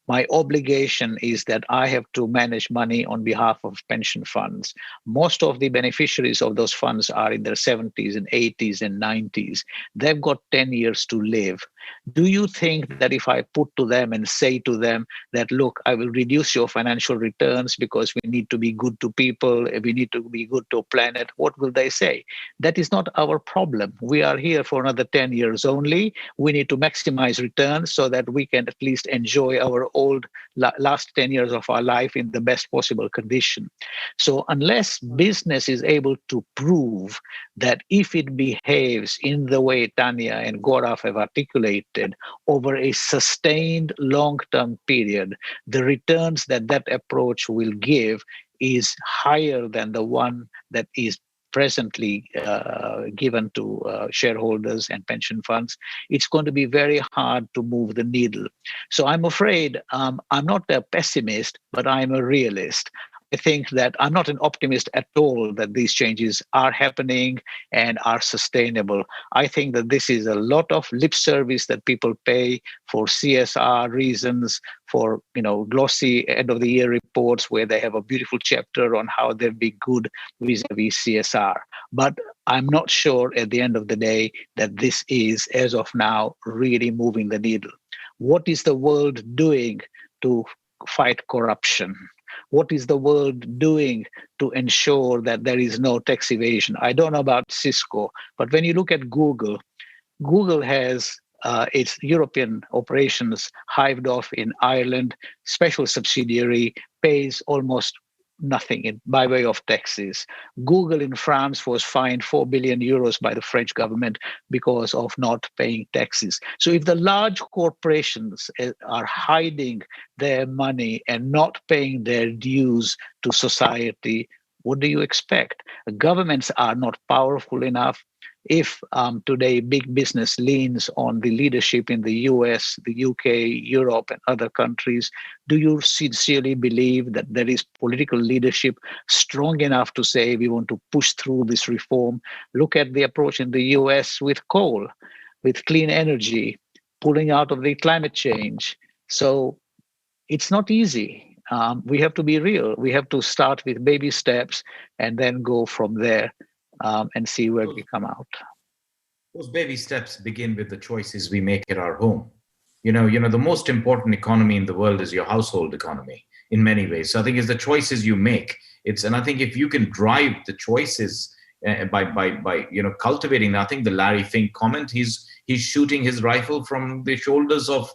My obligation is that I have to manage money on behalf of pension funds. Most of the beneficiaries of those funds are in their 70s and 80s and 90s. They've got 10 years to live. Do you think that if I put to them and say to them that, look, I will reduce your financial returns because we need to be good to people, we need to be good to planet, what will they say? That is not our problem. We are here for another 10 years only. We need to maximize returns so that we can at least enjoy our last 10 years of our life in the best possible condition. So unless business is able to prove that if it behaves in the way Tanya and Gaurav have articulated over a sustained long-term period, the returns that that approach will give is higher than the one that is presently given to shareholders and pension funds, it's going to be very hard to move the needle. So I'm afraid I'm not a pessimist, but I'm a realist. I think that I'm not an optimist at all that these changes are happening and are sustainable. I think that this is a lot of lip service that people pay for CSR reasons, for glossy end of the year reports where they have a beautiful chapter on how they'll be good vis-a-vis CSR. But I'm not sure at the end of the day that this is, as of now, really moving the needle. What is the world doing to fight corruption? What is the world doing to ensure that there is no tax evasion? I don't know about Cisco, but when you look at Google, Google has its European operations hived off in Ireland, special subsidiary, pays almost nothing by way of taxes. Google in France was fined 4 billion euros by the French government because of not paying taxes. So if the large corporations are hiding their money and not paying their dues to society, what do you expect? Governments are not powerful enough. If today big business leans on the leadership in the US, the UK, Europe, and other countries, do you sincerely believe that there is political leadership strong enough to say we want to push through this reform? Look at the approach in the US with coal, with clean energy, pulling out of the climate change. So it's not easy. We have to be real. We have to start with baby steps and then go from there. And see where we come out. Those baby steps begin with the choices we make at our home. The most important economy in the world is your household economy in many ways. So I think it's the choices you make. And I think if you can drive the choices cultivating. I think the Larry Fink comment, he's shooting his rifle from the shoulders of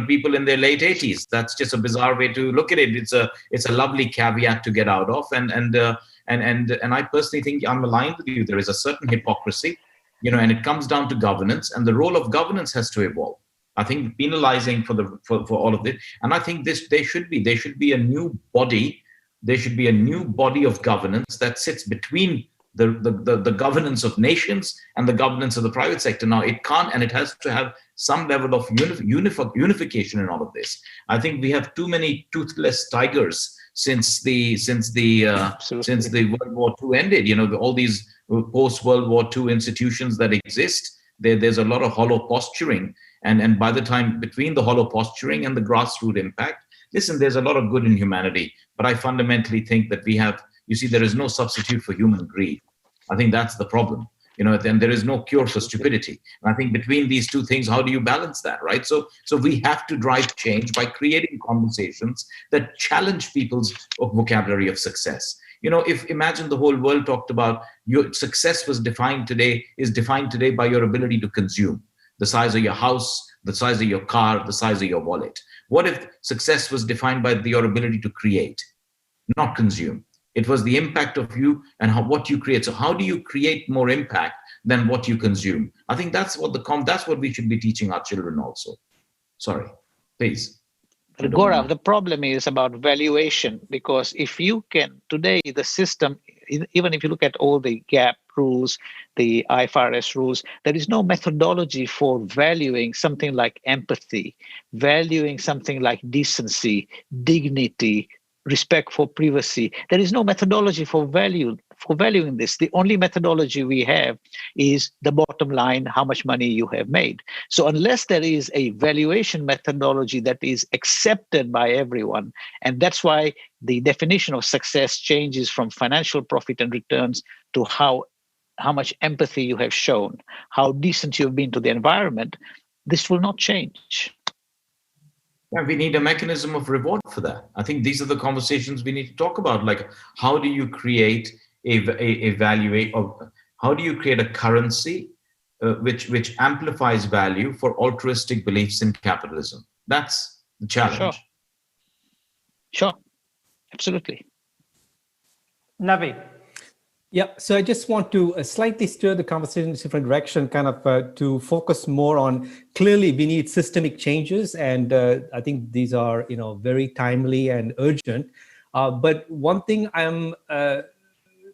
people in their late 80s. That's just a bizarre way to look at it. It's a lovely caveat to get out of, and I personally think I'm aligned with you. There is a certain hypocrisy, and it comes down to governance, and the role of governance has to evolve. I think penalizing for all of this, and I think there should be a new body. There should be a new body of governance that sits between the governance of nations and the governance of the private sector. Now, it can't, and it has to have some level of unification in all of this. I think we have too many toothless tigers since the World War II ended. All these post World War II institutions that exist, there's a lot of hollow posturing, and by the time between the hollow posturing and the grassroots impact, listen, there's a lot of good in humanity, but I fundamentally think that there is no substitute for human greed. I think that's the problem. Then there is no cure for stupidity. And I think between these two things, how do you balance that, right? So we have to drive change by creating conversations that challenge people's vocabulary of success. Imagine the whole world talked about your success is defined today by your ability to consume, the size of your house, the size of your car, the size of your wallet. What if success was defined by your ability to create, not consume? It was the impact of you and what you create. So how do you create more impact than what you consume? I think that's what we should be teaching our children also. Sorry, please. But Gaurav, the problem is about valuation, because if you can, today the system, even if you look at all the GAP rules, the IFRS rules, there is no methodology for valuing something like empathy, valuing something like decency, dignity, respect for privacy. There is no methodology for valuing this. The only methodology we have is the bottom line, how much money you have made. So unless there is a valuation methodology that is accepted by everyone, and that's why the definition of success changes from financial profit and returns to how much empathy you have shown, how decent you've been to the environment, this will not change. Yeah, we need a mechanism of reward for that. I think these are the conversations we need to talk about. Like, how do you create how do you create a currency which amplifies value for altruistic beliefs in capitalism? That's the challenge. Sure. Absolutely. Navi. Yeah, so I just want to slightly steer the conversation in a different direction, kind of to focus more on, clearly we need systemic changes, and I think these are very timely and urgent. But one thing I'm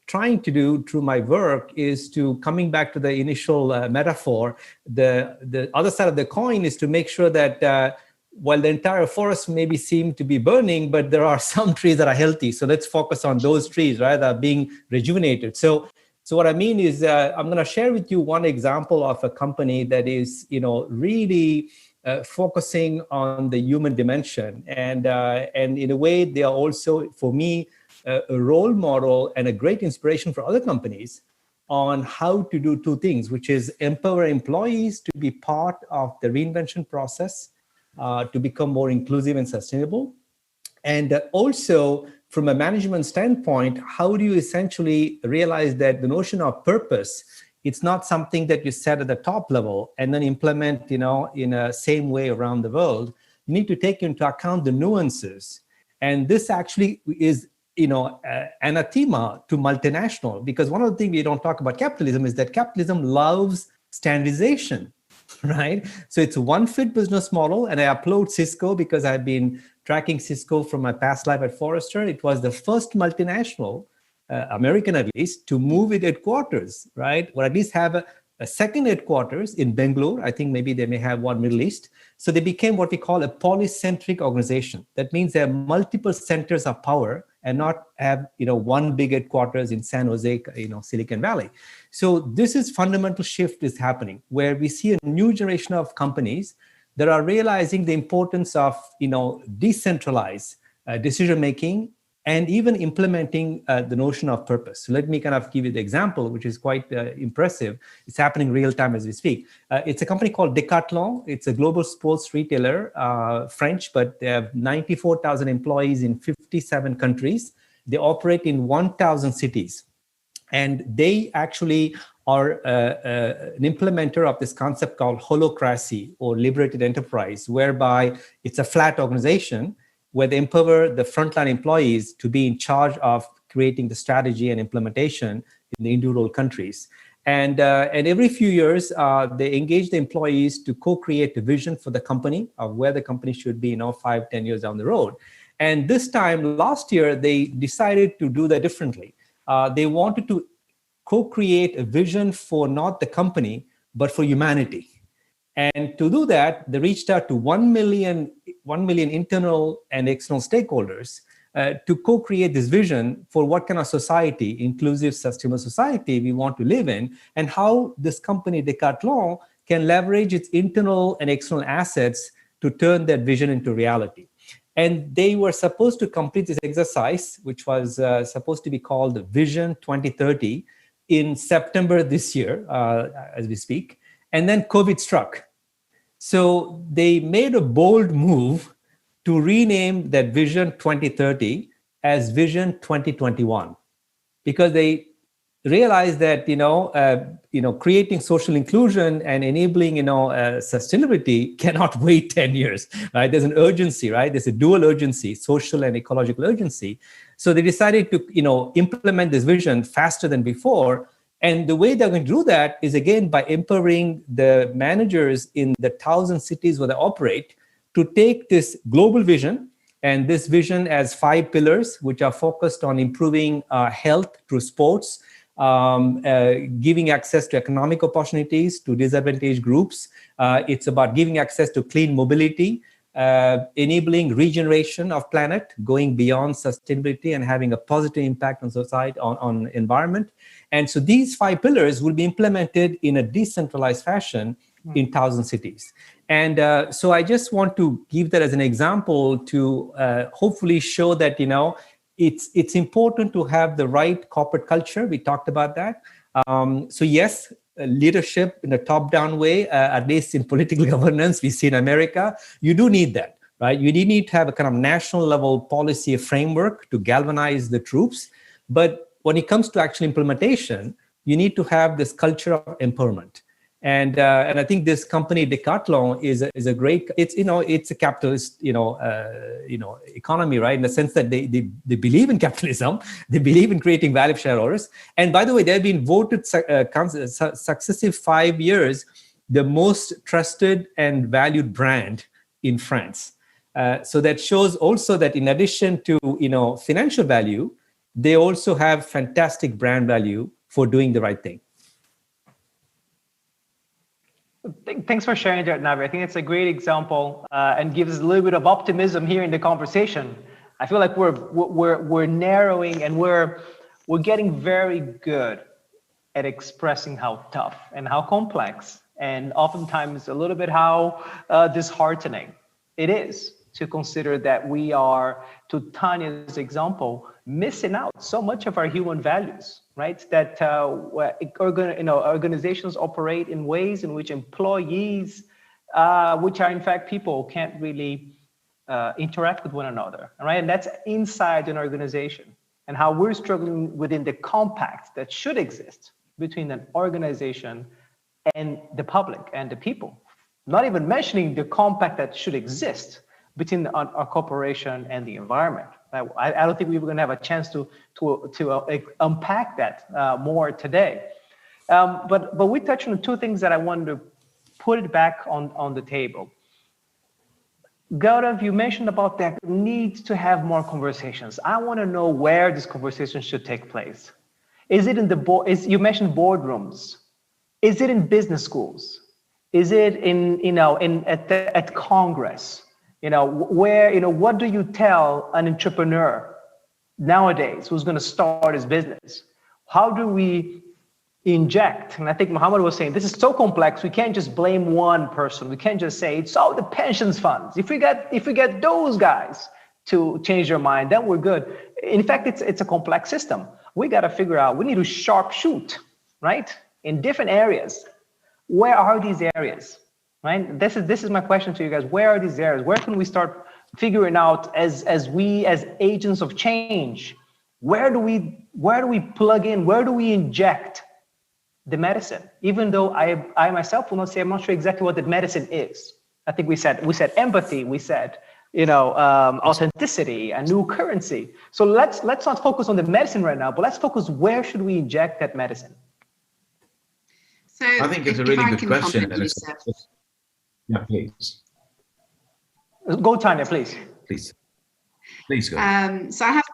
trying to do through my work is to, coming back to the initial metaphor, the other side of the coin is to make sure that while the entire forest maybe seem to be burning, but there are some trees that are healthy. So let's focus on those trees, right, that are being rejuvenated. So what I mean is I'm going to share with you one example of a company that is, really focusing on the human dimension. And in a way, they are also, for me, a role model and a great inspiration for other companies on how to do two things, which is empower employees to be part of the reinvention process, to become more inclusive and sustainable. And also, from a management standpoint, how do you essentially realize that the notion of purpose, it's not something that you set at the top level and then implement, in a same way around the world. You need to take into account the nuances. And this actually is, anathema to multinational, because one of the things we don't talk about capitalism is that capitalism loves standardization. Right? So it's a one-fit business model, and I applaud Cisco because I've been tracking Cisco from my past life at Forrester. It was the first multinational, American at least, to move its headquarters, right? Or at least have a second headquarters in Bangalore. I think maybe they may have one Middle East. So they became what we call a polycentric organization. That means there are multiple centers of power and not have one big headquarters in San Jose, Silicon Valley. So this is fundamental shift is happening, where we see a new generation of companies that are realizing the importance of decentralized decision making and even implementing the notion of purpose. So let me kind of give you the example, which is quite impressive. It's happening real time as we speak. It's a company called Decathlon. It's a global sports retailer, French, but they have 94,000 employees in 57 countries. They operate in 1,000 cities. And they actually are an implementer of this concept called holocracy or liberated enterprise, whereby it's a flat organization where they empower the frontline employees to be in charge of creating the strategy and implementation in the individual countries. And every few years, they engage the employees to co-create a vision for the company of where the company should be, 5-10 years down the road. And this time, last year, they decided to do that differently. They wanted to co-create a vision for not the company, but for humanity. And to do that, they reached out to 1 million internal and external stakeholders to co-create this vision for what kind of society, inclusive, sustainable society we want to live in, and how this company, Decathlon, can leverage its internal and external assets to turn that vision into reality. And they were supposed to complete this exercise, which was supposed to be called Vision 2030, in September this year, as we speak. And then COVID struck. So they made a bold move to rename that Vision 2030 as Vision 2021, because they realized that creating social inclusion and enabling sustainability cannot wait 10 years. Right? There's an urgency, right? There's a dual urgency, social and ecological urgency. So they decided to implement this vision faster than before. And the way they're going to do that is, again, by empowering the managers in the 1,000 cities where they operate to take this global vision, and this vision has 5 pillars, which are focused on improving health through sports, giving access to economic opportunities to disadvantaged groups. It's about giving access to clean mobility, enabling regeneration of planet, going beyond sustainability and having a positive impact on society, on environment. And so these 5 pillars will be implemented in a decentralized fashion in 1,000 cities. And so I just want to give that as an example to hopefully show that, it's important to have the right corporate culture. We talked about that. So yes, leadership in a top-down way, at least in political governance, we see in America, you do need that, right? You need to have a kind of national level policy framework to galvanize the troops. But when it comes to actual implementation, you need to have this culture of empowerment. And I think this company Decathlon is a great. It's a capitalist economy, right? In the sense that they believe in capitalism, they believe in creating value for shareholders. And by the way, they've been voted successive 5 years the most trusted and valued brand in France. So that shows also that in addition to financial value, they also have fantastic brand value for doing the right thing. Thanks for sharing that, Navi. I think it's a great example and gives a little bit of optimism here in the conversation. I feel like we're narrowing and we're getting very good at expressing how tough and how complex and oftentimes a little bit how disheartening it is to consider that we are, to Tanya's example, missing out so much of our human values, right? That organizations operate in ways in which employees, which are in fact people, can't really interact with one another, right? And that's inside an organization, and how we're struggling within the compact that should exist between an organization and the public and the people. Not even mentioning the compact that should exist between our corporation and the environment. I don't think we were going to have a chance to unpack that more today. But we touched on 2 things that I wanted to put it back on the table. Gaurav, you mentioned about that need to have more conversations. I want to know where this conversation should take place. Is it in the board? You mentioned boardrooms. Is it in business schools? Is it at Congress? What do you tell an entrepreneur nowadays who's going to start his business? How do we inject? And I think Muhammad was saying, this is so complex. We can't just blame one person. We can't just say, it's all the pensions funds. If we get those guys to change their mind, then we're good. In fact, it's a complex system. We got to figure out, we need to sharpshoot, right? In different areas. Where are these areas? Right? This is my question to you guys. Where are these areas? Where can we start figuring out as agents of change, where do we plug in? Where do we inject the medicine? Even though I myself will not say, I'm not sure exactly what the medicine is. I think we said empathy, we said, authenticity, a new currency. So let's not focus on the medicine right now, but let's focus where should we inject that medicine? So I think it's a really good question. And yeah, please. Go, Tanya, please. Please go. So I have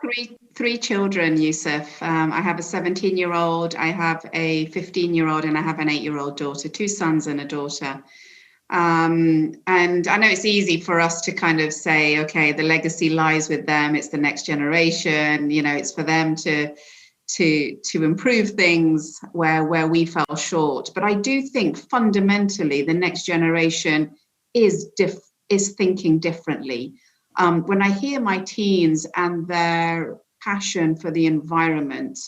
three children, Yusuf. I have a 17-year-old, I have a 15-year-old, and I have an 8-year-old daughter, 2 sons and a daughter. And I know it's easy for us to kind of say, okay, the legacy lies with them. It's the next generation. It's for them to improve things where we fell short. But I do think fundamentally the next generation is thinking differently. When I hear my teens and their passion for the environment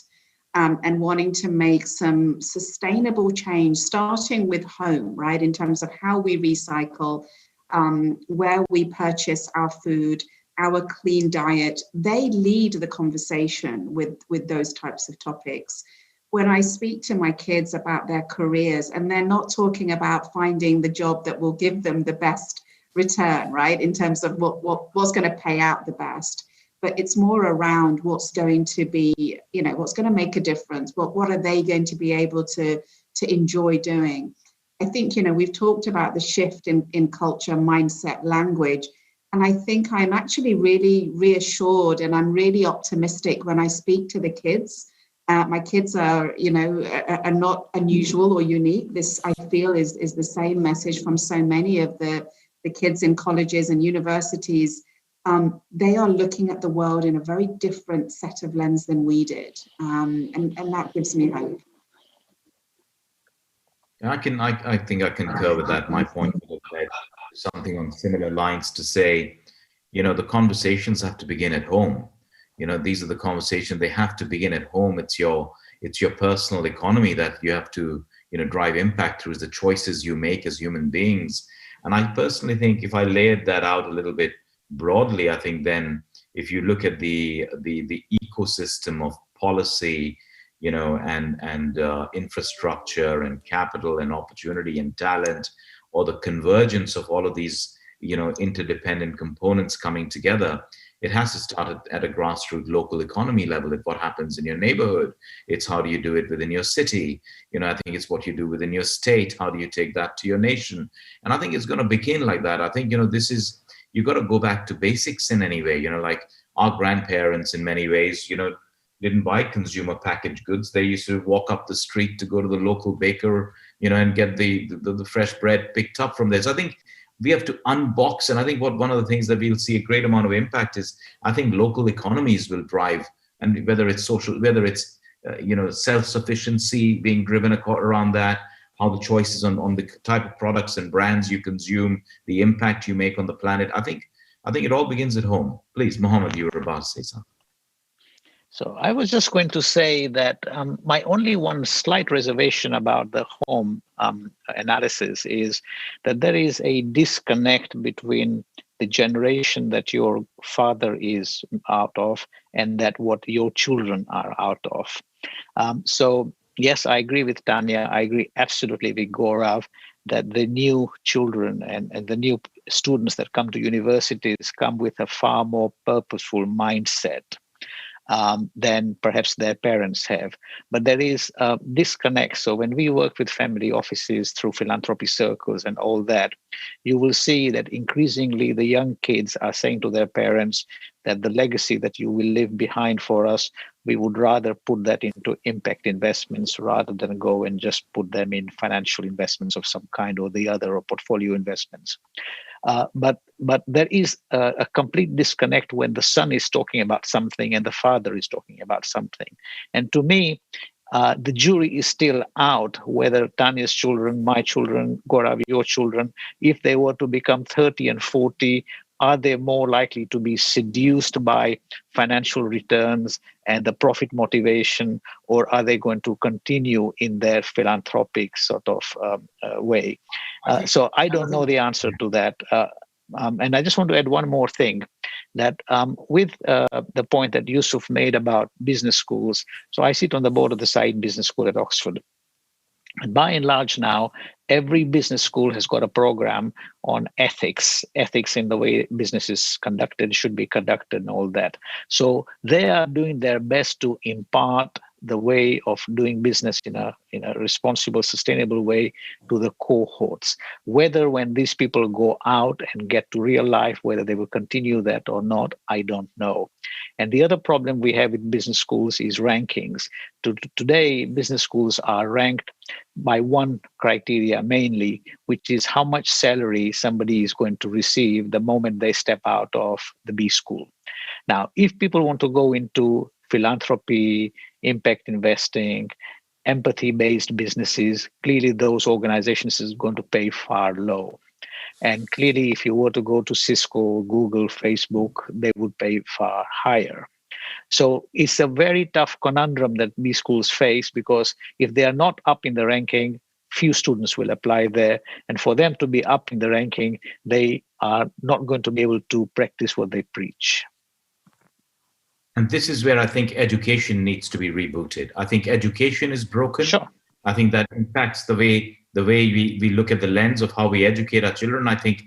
and wanting to make some sustainable change, starting with home, right, in terms of how we recycle, where we purchase our food, our clean diet, they lead the conversation with those types of topics. When I speak to my kids about their careers, and they're not talking about finding the job that will give them the best return, right, in terms of what's going to pay out the best, but it's more around what's going to be, what's going to make a difference. What are they going to be able to enjoy doing? I think, we've talked about the shift in culture, mindset, language, and I think I'm actually really reassured and I'm really optimistic when I speak to the kids. My kids are not unusual or unique. This, I feel, is the same message from so many of the kids in colleges and universities. They are looking at the world in a very different set of lens than we did. And that gives me hope. I think I concur with that. My point was something on similar lines to say, the conversations have to begin at home. These are the conversations, they have to begin at home. It's your personal economy that you have to, drive impact through the choices you make as human beings. And I personally think if I layered that out a little bit broadly, I think then if you look at the ecosystem of policy, and infrastructure and capital and opportunity and talent, or the convergence of all of these, interdependent components coming together, it has to start at a grassroots local economy level. It's what happens in your neighborhood. It's how do you do it within your city? I think it's what you do within your state. How do you take that to your nation? And I think it's going to begin like that. I think, you got to go back to basics in any way, like our grandparents in many ways, didn't buy consumer packaged goods. They used to walk up the street to go to the local baker, and get the fresh bread picked up from there. So I think we have to unbox. And I think one of the things that we'll see a great amount of impact is, I think local economies will drive, and whether it's social, whether it's, self-sufficiency being driven around that, how the choices on the type of products and brands you consume, the impact you make on the planet. I think it all begins at home. Please, Mohammed, you were about to say something. So I was just going to say that my only one slight reservation about the home analysis is that there is a disconnect between the generation that your father is out of and that what your children are out of. So yes, I agree with Tanya. I agree absolutely with Gaurav that the new children and the new students that come to universities come with a far more purposeful mindset than perhaps their parents have. But there is a disconnect. So when we work with family offices through philanthropy circles and all that, you will see that increasingly the young kids are saying to their parents that the legacy that you will leave behind for us, we would rather put that into impact investments rather than go and just put them in financial investments of some kind or the other, or portfolio investments. But there is a complete disconnect when the son is talking about something and the father is talking about something. And to me, the jury is still out whether Tanya's children, my children, Gaurav, your children, if they were to become 30 and 40, are they more likely to be seduced by financial returns and the profit motivation, or are they going to continue in their philanthropic sort of way? So I don't know the answer to that. And I just want to add one more thing, that with the point that Yusuf made about business schools. So I sit on the board of the Said Business School at Oxford. And by and large now, every business school has got a program on ethics in the way business is conducted, should be conducted, and all that. So they are doing their best to impart the way of doing business in a responsible, sustainable way to the cohorts. Whether when these people go out and get to real life, whether they will continue that or not, I don't know. And the other problem we have in business schools is rankings. Today, business schools are ranked by one criteria mainly, which is how much salary somebody is going to receive the moment they step out of the B school. Now, if people want to go into philanthropy, impact investing, empathy-based businesses, clearly those organizations is going to pay far low. And clearly, if you were to go to Cisco, Google, Facebook, they would pay far higher. So it's a very tough conundrum that B schools face, because if they are not up in the ranking, few students will apply there. And for them to be up in the ranking, they are not going to be able to practice what they preach. And this is where I think education needs to be rebooted. I think education is broken. Sure. I think that impacts the way we look at the lens of how we educate our children. I think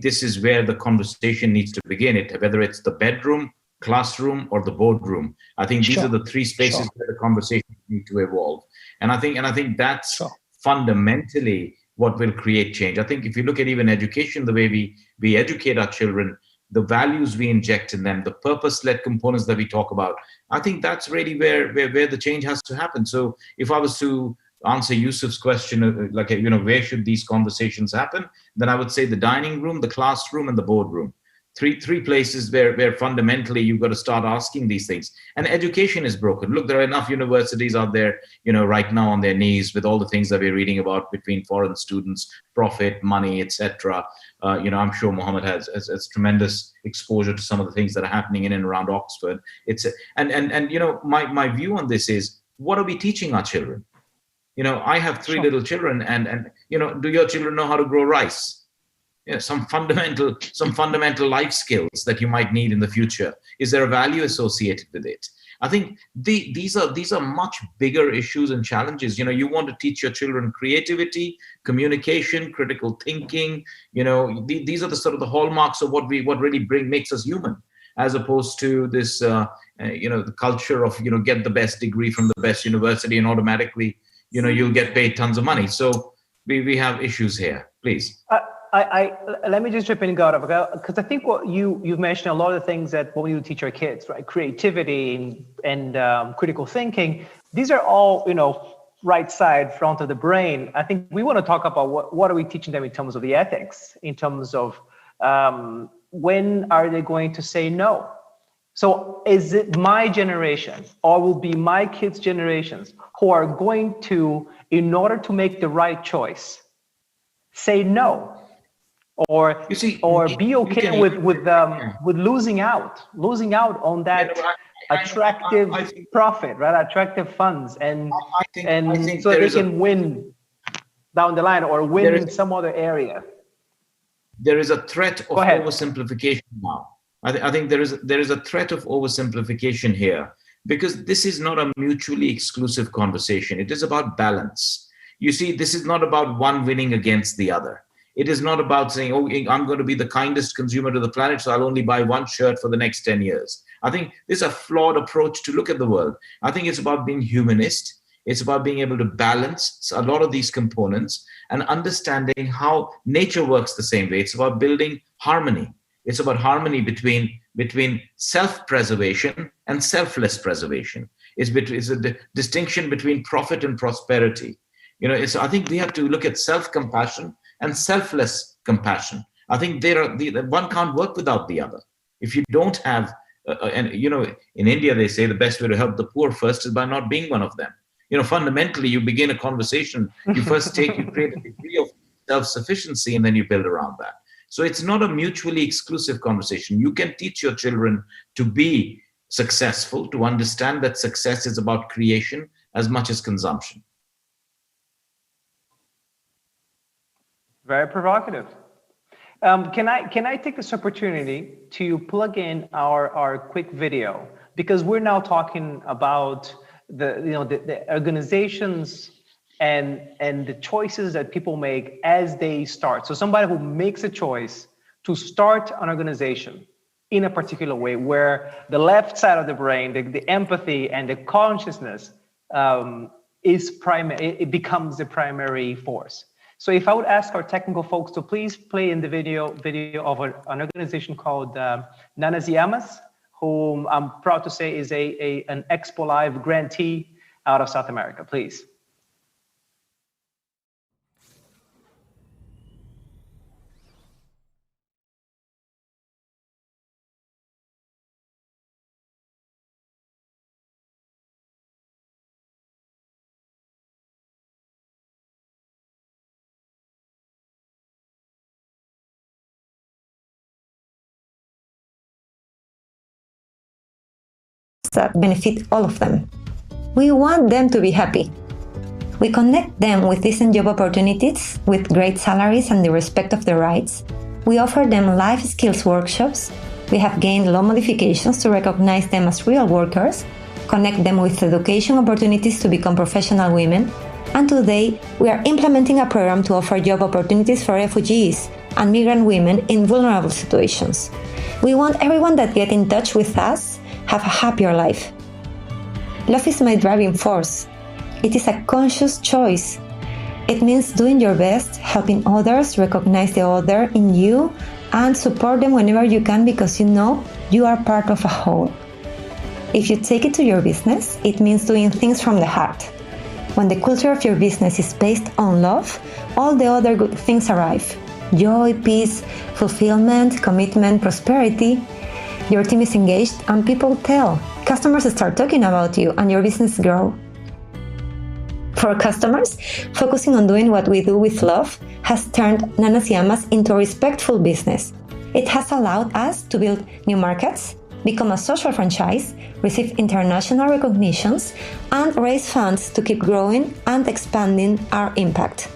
this is where the conversation needs to begin. Whether it's the bedroom, classroom, or the boardroom. I think these are the three spaces where the conversation need to evolve. And I think that's fundamentally what will create change. I think if you look at even education, the way we educate our children, the values we inject in them, the purpose-led components that we talk about, I think that's really where the change has to happen. So if I was to answer Yusuf's question, where should these conversations happen? Then I would say the dining room, the classroom, and the boardroom. Three places where fundamentally you've got to start asking these things. And education is broken. Look, there are enough universities out there, right now on their knees with all the things that we're reading about between foreign students, profit, money, etc. I'm sure Mohammed has tremendous exposure to some of the things that are happening in and around Oxford. My view on this is, what are we teaching our children? I have three little children, and do your children know how to grow rice? Some fundamental life skills that you might need in the future. Is there a value associated with it? I think these are much bigger issues and challenges. You want to teach your children creativity, communication, critical thinking. These are the sort of the hallmarks of what really makes us human, as opposed to this the culture of get the best degree from the best university and automatically you'll get paid tons of money. So we have issues here. Please. Let me just chip in, Gaurav, because I think what you've mentioned a lot of the things that we need to teach our kids, right? Creativity and critical thinking. These are all, right side, front of the brain. I think we want to talk about what are we teaching them in terms of the ethics, in terms of when are they going to say no? So is it my generation, or will be my kids' generations, who are going to, in order to make the right choice, say no? Or be okay with losing out on that attractive profit, right? Attractive funds, and so they can win down the line or win in some other area. There is a threat of oversimplification now. I think there is a threat of oversimplification here, because this is not a mutually exclusive conversation. It is about balance. You see, this is not about one winning against the other. It is not about saying, I'm going to be the kindest consumer to the planet, so I'll only buy one shirt for the next 10 years. I think this is a flawed approach to look at the world. I think it's about being humanist. It's about being able to balance a lot of these components and understanding how nature works the same way. It's about building harmony. It's about harmony between self-preservation and selfless preservation. It's a distinction between profit and prosperity. I think we have to look at self-compassion and selfless compassion. I think one can't work without the other. If you don't have, in India they say the best way to help the poor first is by not being one of them. Fundamentally, you begin a conversation. You first create a degree of self-sufficiency, and then you build around that. So it's not a mutually exclusive conversation. You can teach your children to be successful, to understand that success is about creation as much as consumption. Very provocative. Can I take this opportunity to plug in our quick video, because we're now talking about the organizations and the choices that people make as they start. So somebody who makes a choice to start an organization in a particular way, where the left side of the brain, the empathy and the consciousness is primary, it becomes the primary force. So if I would ask our technical folks to please play in the video of an organization called Nanas Yamas, whom I'm proud to say is an Expo Live grantee out of South America, please. That benefit all of them. We want them to be happy. We connect them with decent job opportunities, with great salaries and the respect of their rights. We offer them life skills workshops. We have gained law modifications to recognize them as real workers, connect them with education opportunities to become professional women, and today we are implementing a program to offer job opportunities for refugees and migrant women in vulnerable situations. We want everyone that gets in touch with us have a happier life. Love is my driving force. It is a conscious choice. It means doing your best, helping others, recognize the other in you, and support them whenever you can, because you know you are part of a whole. If you take it to your business, it means doing things from the heart. When the culture of your business is based on love, all the other good things arrive. Joy, peace, fulfillment, commitment, prosperity. Your team is engaged and people tell. Customers start talking about you and your business grows. For customers, focusing on doing what we do with love has turned Nanas Yamas into a respectful business. It has allowed us to build new markets, become a social franchise, receive international recognitions, and raise funds to keep growing and expanding our impact.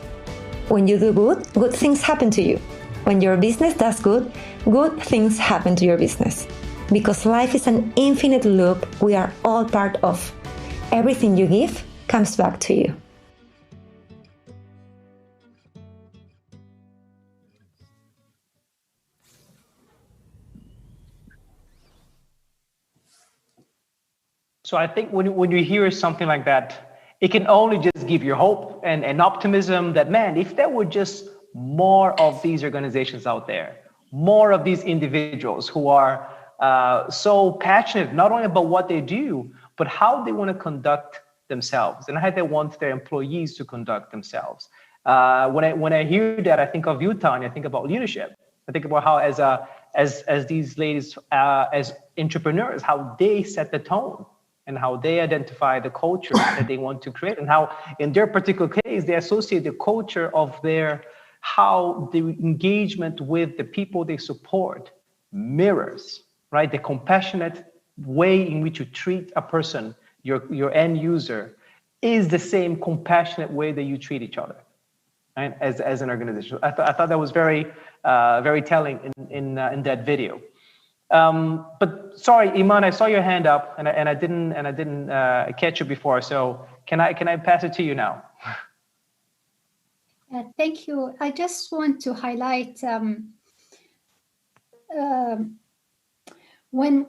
When you do good, good things happen to you. When your business does good, good things happen to your business. Because life is an infinite loop we are all part of. Everything you give comes back to you. So I think when you hear something like that, it can only just give you hope and optimism that, man, if there were just more of these organizations out there, more of these individuals who are so passionate, not only about what they do, but how they want to conduct themselves and how they want their employees to conduct themselves. When I hear that, I think of Utah and I think about leadership. I think about how as these ladies, as entrepreneurs, how they set the tone and how they identify the culture that they want to create, and how in their particular case, they associate the culture of how the engagement with the people they support mirrors, right? The compassionate way in which you treat a person, your end user, is the same compassionate way that you treat each other, right? As an organization. I thought that was very telling in that video. But sorry, Iman, I saw your hand up and I didn't catch you before. So can I pass it to you now? Thank you. I just want to highlight when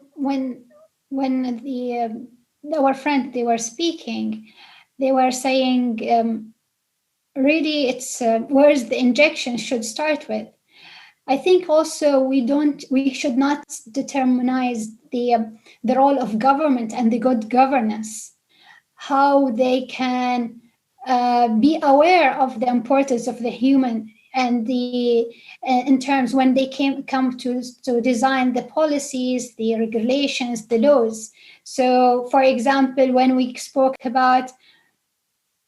our friend, they were speaking, they were saying, really, it's where's the injection should start with. I think also we should not determinize the role of government and the good governance, how they can be aware of the importance of the human and in terms when they come to design the policies, the regulations, the laws. So, for example, when we spoke about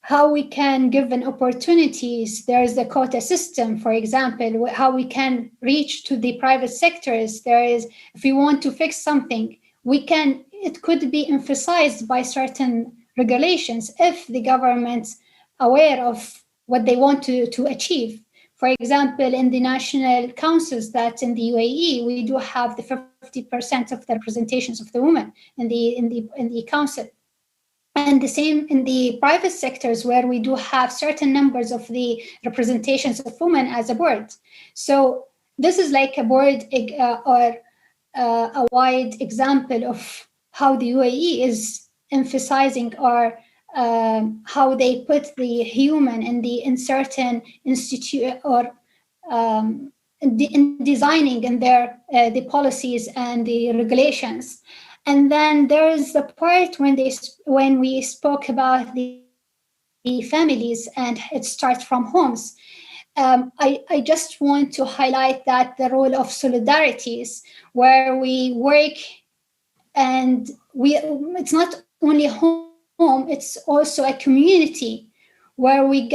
how we can give an opportunities, there is the quota system, for example, how we can reach to the private sectors. There is, if we want to fix something, it could be emphasized by certain regulations if the government's aware of what they want to achieve. For example, in the national councils that in the UAE, we do have the 50% of the representations of the women in the council. And the same in the private sectors, where we do have certain numbers of the representations of women as a board. So this is like a board or a wide example of how the UAE is emphasizing or how they put the human in certain institute or in designing in their the policies and the regulations. And then there is the part when we spoke about the families, and it starts from homes. I just want to highlight that the role of solidarities, where we work and it's not only home, it's also a community where we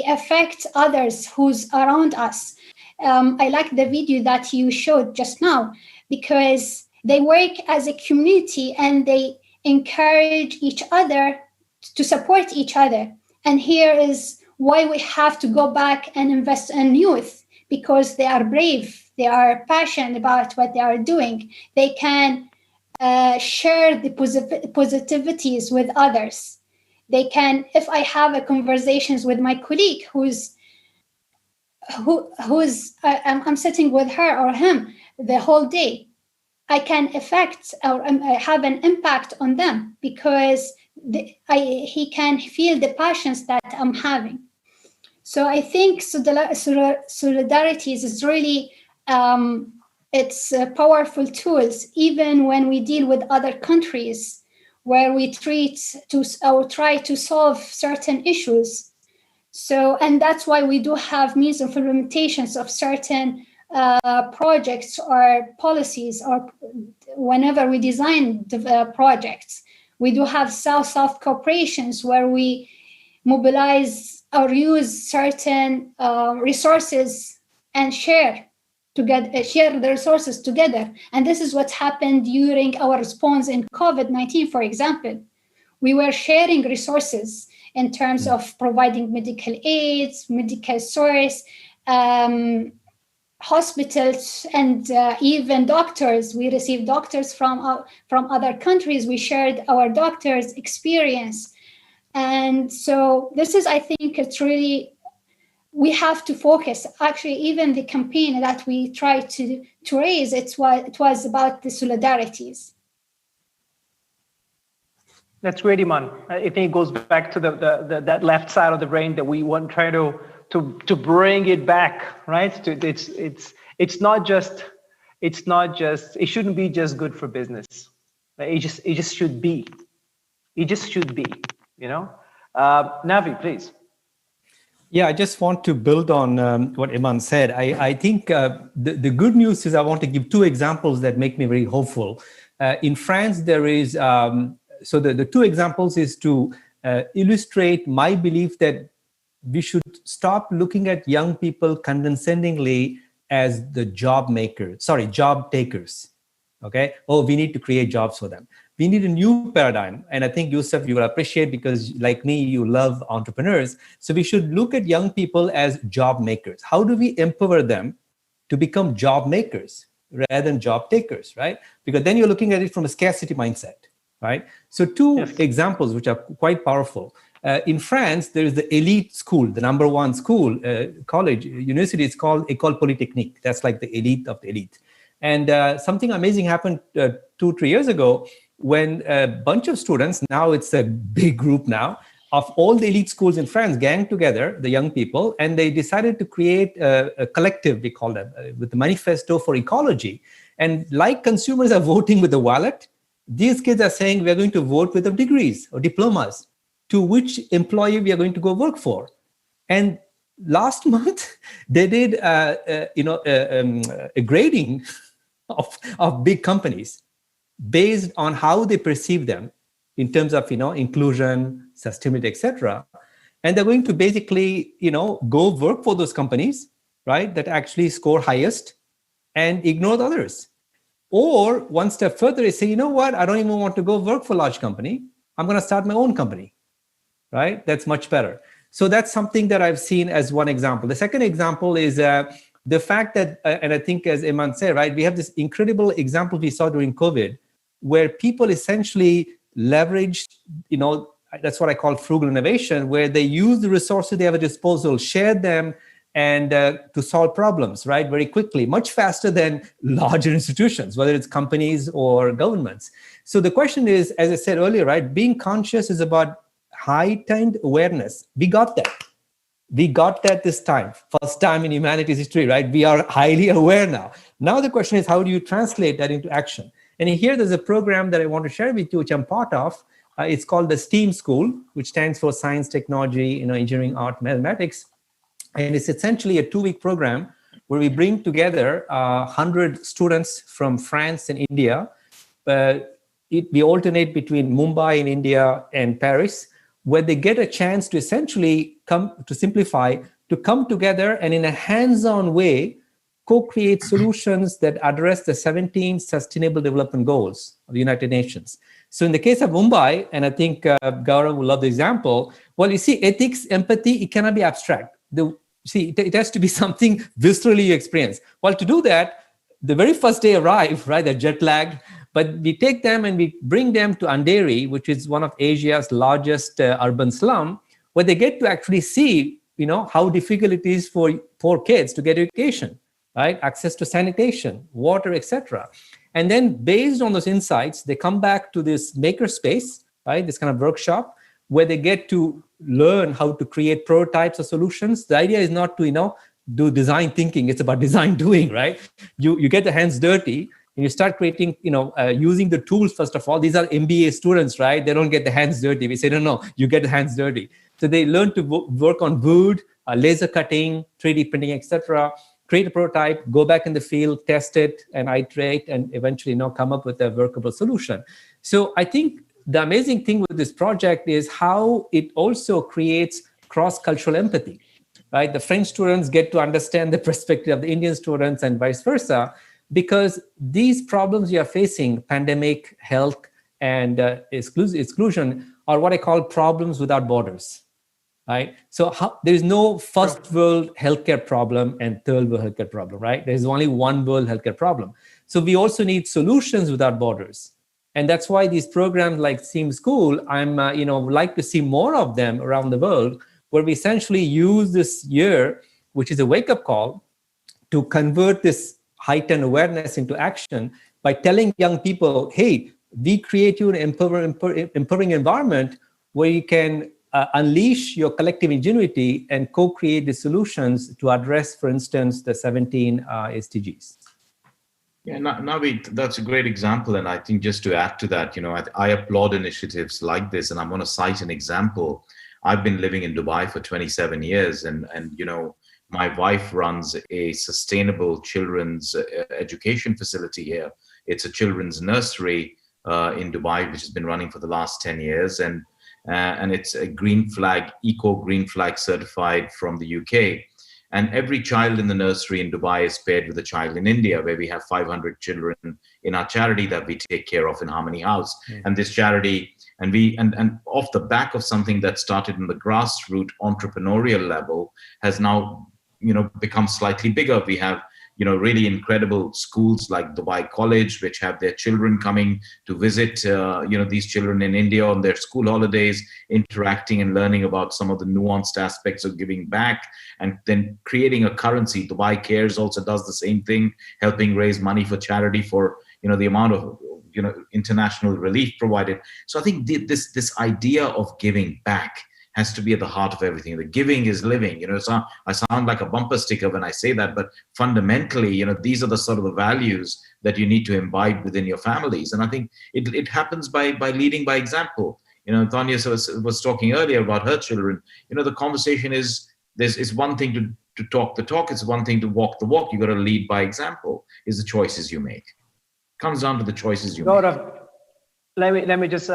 affect others who's around us. I like the video that you showed just now, because they work as a community and they encourage each other to support each other. And here is why we have to go back and invest in youth, because they are brave, they are passionate about what they are doing. They can share the positivities with others. They can, if I have a conversations with my colleague I'm sitting with her or him the whole day, I can affect or have an impact on them, because he can feel the passions that I'm having. So I think solidarity is really it's powerful tools, even when we deal with other countries where we try to solve certain issues. So, and that's why we do have means of implementations of certain projects or policies, or whenever we design the projects, we do have South-South cooperations where we mobilize or use certain resources and share the resources together. And this is what happened during our response in COVID-19, for example. We were sharing resources in terms of providing medical aids, medical source, hospitals, and even doctors. We received doctors from other countries. We shared our doctors' experience. And so this is, I think it's really, we have to focus. Actually, even the campaign that we tried to raise, it was about the solidarities. That's great, Iman. I think it goes back to that left side of the brain that we want to try to bring it back, right? It's not just it shouldn't be just good for business. It just should be. It just should be. You know, Navi, please. Yeah, I just want to build on what Iman said. I think the good news is I want to give two examples that make me very hopeful. In France, there is, so the two examples is to illustrate my belief that we should stop looking at young people condescendingly as the job takers. Okay. Oh, we need to create jobs for them. We need a new paradigm. And I think, Yusuf, you will appreciate, because like me, you love entrepreneurs. So we should look at young people as job makers. How do we empower them to become job makers rather than job takers, right? Because then you're looking at it from a scarcity mindset, right? So two examples which are quite powerful. In France, there is the elite school, the number one school, college, university. It's called École Polytechnique. That's like the elite of the elite. And something amazing happened 2-3 years ago, when a bunch of students, now it's a big group now, of all the elite schools in France gang together, the young people, and they decided to create a collective, we call them, with the manifesto for ecology. And like consumers are voting with the wallet, these kids are saying we're going to vote with the degrees or diplomas to which employer we are going to go work for. And last month, they did a grading of big companies based on how they perceive them in terms of inclusion, sustainability, etc. And they're going to basically go work for those companies, right, that actually score highest and ignore the others. Or one step further is say, you know what, I don't even want to go work for a large company. I'm going to start my own company, right? That's much better. So that's something that I've seen as one example. The second example is the fact that, and I think as Iman said, right, we have this incredible example we saw during COVID, where people essentially leveraged, that's what I call frugal innovation, where they use the resources they have at disposal, share them, and to solve problems, right, very quickly, much faster than larger institutions, whether it's companies or governments. So the question is, as I said earlier, right, being conscious is about heightened awareness. We got that. We got that this time, first time in humanity's history, right? We are highly aware now. Now the question is, how do you translate that into action? And here there's a program that I want to share with you, which I'm part of. It's called the STEAM School, which stands for Science, Technology, Engineering, Art, Mathematics. And it's essentially a 2-week program where we bring together 100 students from France and India. We alternate between Mumbai in India and Paris, where they get a chance to essentially come together and in a hands-on way, co-create solutions that address the 17 Sustainable Development Goals of the United Nations. So in the case of Mumbai, and I think Gaurav will love the example, well, you see, ethics, empathy, it cannot be abstract. It has to be something viscerally you experience. Well, to do that, the very first day arrive, right, they're jet lagged, but we take them and we bring them to Andheri, which is one of Asia's largest urban slum, where they get to actually see, how difficult it is for poor kids to get education, right? Access to sanitation, water, etc. And then based on those insights, they come back to this maker space, right? This kind of workshop where they get to learn how to create prototypes or solutions. The idea is not to, do design thinking. It's about design doing, right? You get the hands dirty. And you start creating, using the tools, first of all. These are MBA students, right? They don't get the hands dirty. We say, no, you get the hands dirty. So they learn to work on wood, laser cutting, 3D printing, etc. Create a prototype, go back in the field, test it, and iterate, and eventually come up with a workable solution. So I think the amazing thing with this project is how it also creates cross-cultural empathy, right? The French students get to understand the perspective of the Indian students and vice versa, because these problems we are facing, pandemic, health, and exclusion, are what I call problems without borders, right? So there is no first world healthcare problem and third world healthcare problem, right? There's only one world healthcare problem. So we also need solutions without borders. And that's why these programs like STEAM School, I'm like to see more of them around the world, where we essentially use this year, which is a wake-up call, to convert this heightened awareness into action by telling young people, hey, we create you an empowering environment where you can unleash your collective ingenuity and co-create the solutions to address, for instance, the 17 SDGs. Yeah, Naveed, that's a great example. And I think just to add to that, I applaud initiatives like this. And I'm going to cite an example. I've been living in Dubai for 27 years. And my wife runs a sustainable children's education facility here. It's a children's nursery in Dubai, which has been running for the last 10 years. And it's a green flag, eco green flag certified from the UK. And every child in the nursery in Dubai is paired with a child in India, where we have 500 children in our charity that we take care of in Harmony House. And this charity, and off the back of something that started in the grassroots entrepreneurial level, has now become slightly bigger. We have really incredible schools like Dubai College, which have their children coming to visit these children in India on their school holidays, interacting and learning about some of the nuanced aspects of giving back, and then creating a currency. Dubai Cares also does the same thing, helping raise money for charity for the amount of international relief provided. So I think this idea of giving back has to be at the heart of everything. The giving is living. I sound like a bumper sticker when I say that, but fundamentally, these are the sort of the values that you need to imbibe within your families. And I think it happens by leading by example. Tanya was talking earlier about her children. The conversation is one thing to talk the talk. It's one thing to walk the walk. You got to lead by example. Is the choices you make. Comes down to the choices you make. Let me just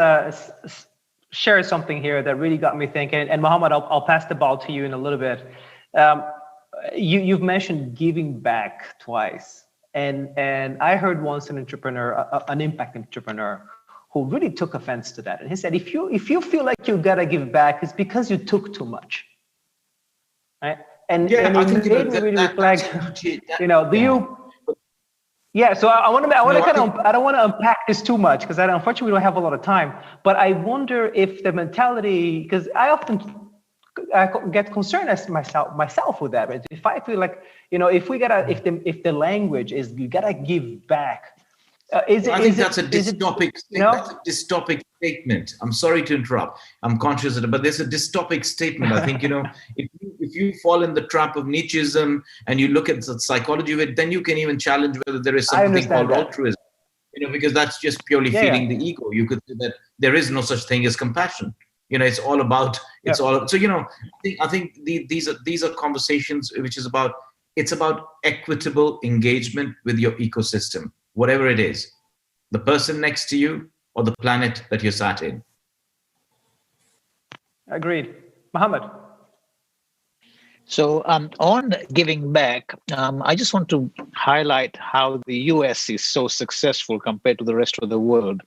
share something here that really got me thinking. And Mohammed, I'll pass the ball to you in a little bit. You've mentioned giving back twice. And I heard once an entrepreneur, an impact entrepreneur, who really took offense to that. And he said, if you feel like you gotta give back, it's because you took too much. right? And I it think made me really reflect. Do you? Yeah, so I want to I don't want to unpack this too much because unfortunately we don't have a lot of time. But I wonder if the mentality, because I often get concerned as myself with that. Right? If I feel like if the language is you gotta give back. I think that's a dystopic statement. I'm sorry to interrupt. I'm conscious of it, but there's a dystopic statement. I think, if you fall in the trap of Nietzscheism and you look at the psychology of it, then you can even challenge whether there is something called altruism. Because that's just purely feeding the ego. You could say that there is no such thing as compassion. It's all about, so, I think these are conversations which is about, it's about equitable engagement with your ecosystem, whatever it is, the person next to you or the planet that you're sat in. Agreed. Mohammed. So on giving back, I just want to highlight how the US is so successful compared to the rest of the world.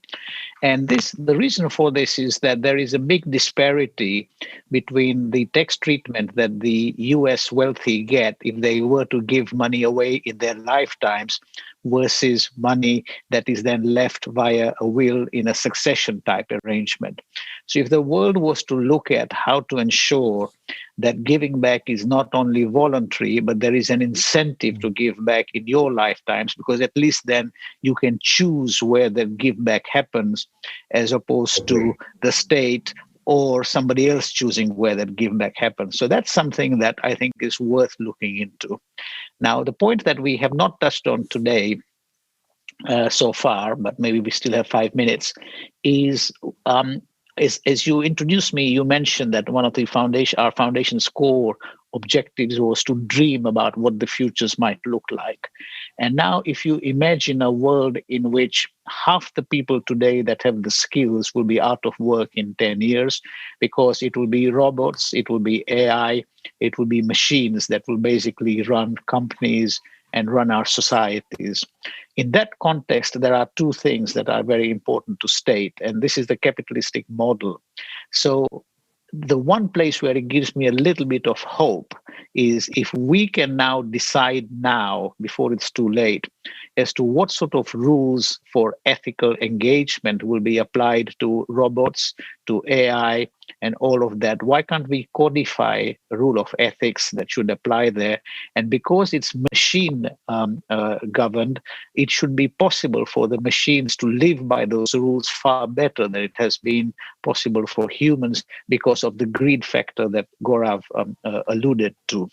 And the reason for this is that there is a big disparity between the tax treatment that the US wealthy get if they were to give money away in their lifetimes versus money that is then left via a will in a succession type arrangement. So if the world was to look at how to ensure that giving back is not only voluntary, but there is an incentive to give back in your lifetimes, because at least then you can choose where the give back happens, as opposed to the state or somebody else choosing where that give back happens. So that's something that I think is worth looking into. Now, the point that we have not touched on today so far, but maybe we still have 5 minutes, is as you introduced me, you mentioned that one of the our foundation's core objectives was to dream about what the futures might look like. And now if you imagine a world in which half the people today that have the skills will be out of work in 10 years, because it will be robots, it will be AI, it will be machines that will basically run companies and run our societies. In that context, there are two things that are very important to state, and this is the capitalistic model. So the one place where it gives me a little bit of hope is if we can now decide now, before it's too late, as to what sort of rules for ethical engagement will be applied to robots, to AI, and all of that. Why can't we codify a rule of ethics that should apply there? And because it's machine governed, it should be possible for the machines to live by those rules far better than it has been possible for humans, because of the greed factor that Gaurav alluded to.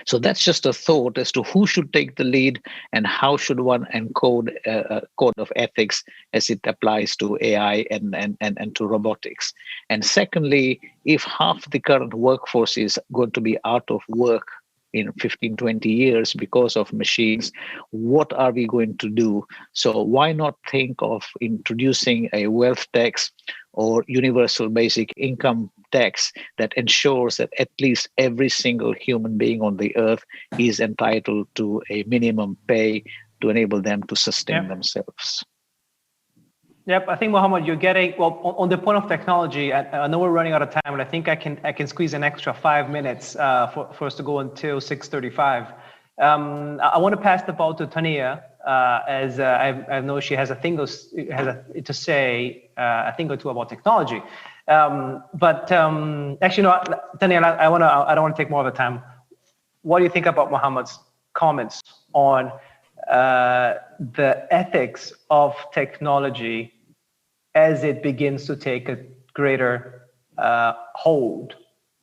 So that's just a thought as to who should take the lead and how should one encode a code of ethics as it applies to AI and to robotics. And secondly, if half the current workforce is going to be out of work in 15, 20 years because of machines, what are we going to do? So why not think of introducing a wealth tax or universal basic income tax that ensures that at least every single human being on the earth is entitled to a minimum pay to enable them to sustain themselves. Yep, I think, Mohammed, you're getting, well, on the point of technology, I know we're running out of time, and I think I can squeeze an extra 5 minutes for us to go until 6:35. I want to pass the ball to Tania, as I know she has a thing to say, a thing or two about technology. Actually, no, Tania, I don't want to take more of the time. What do you think about Mohammed's comments on the ethics of technology as it begins to take a greater hold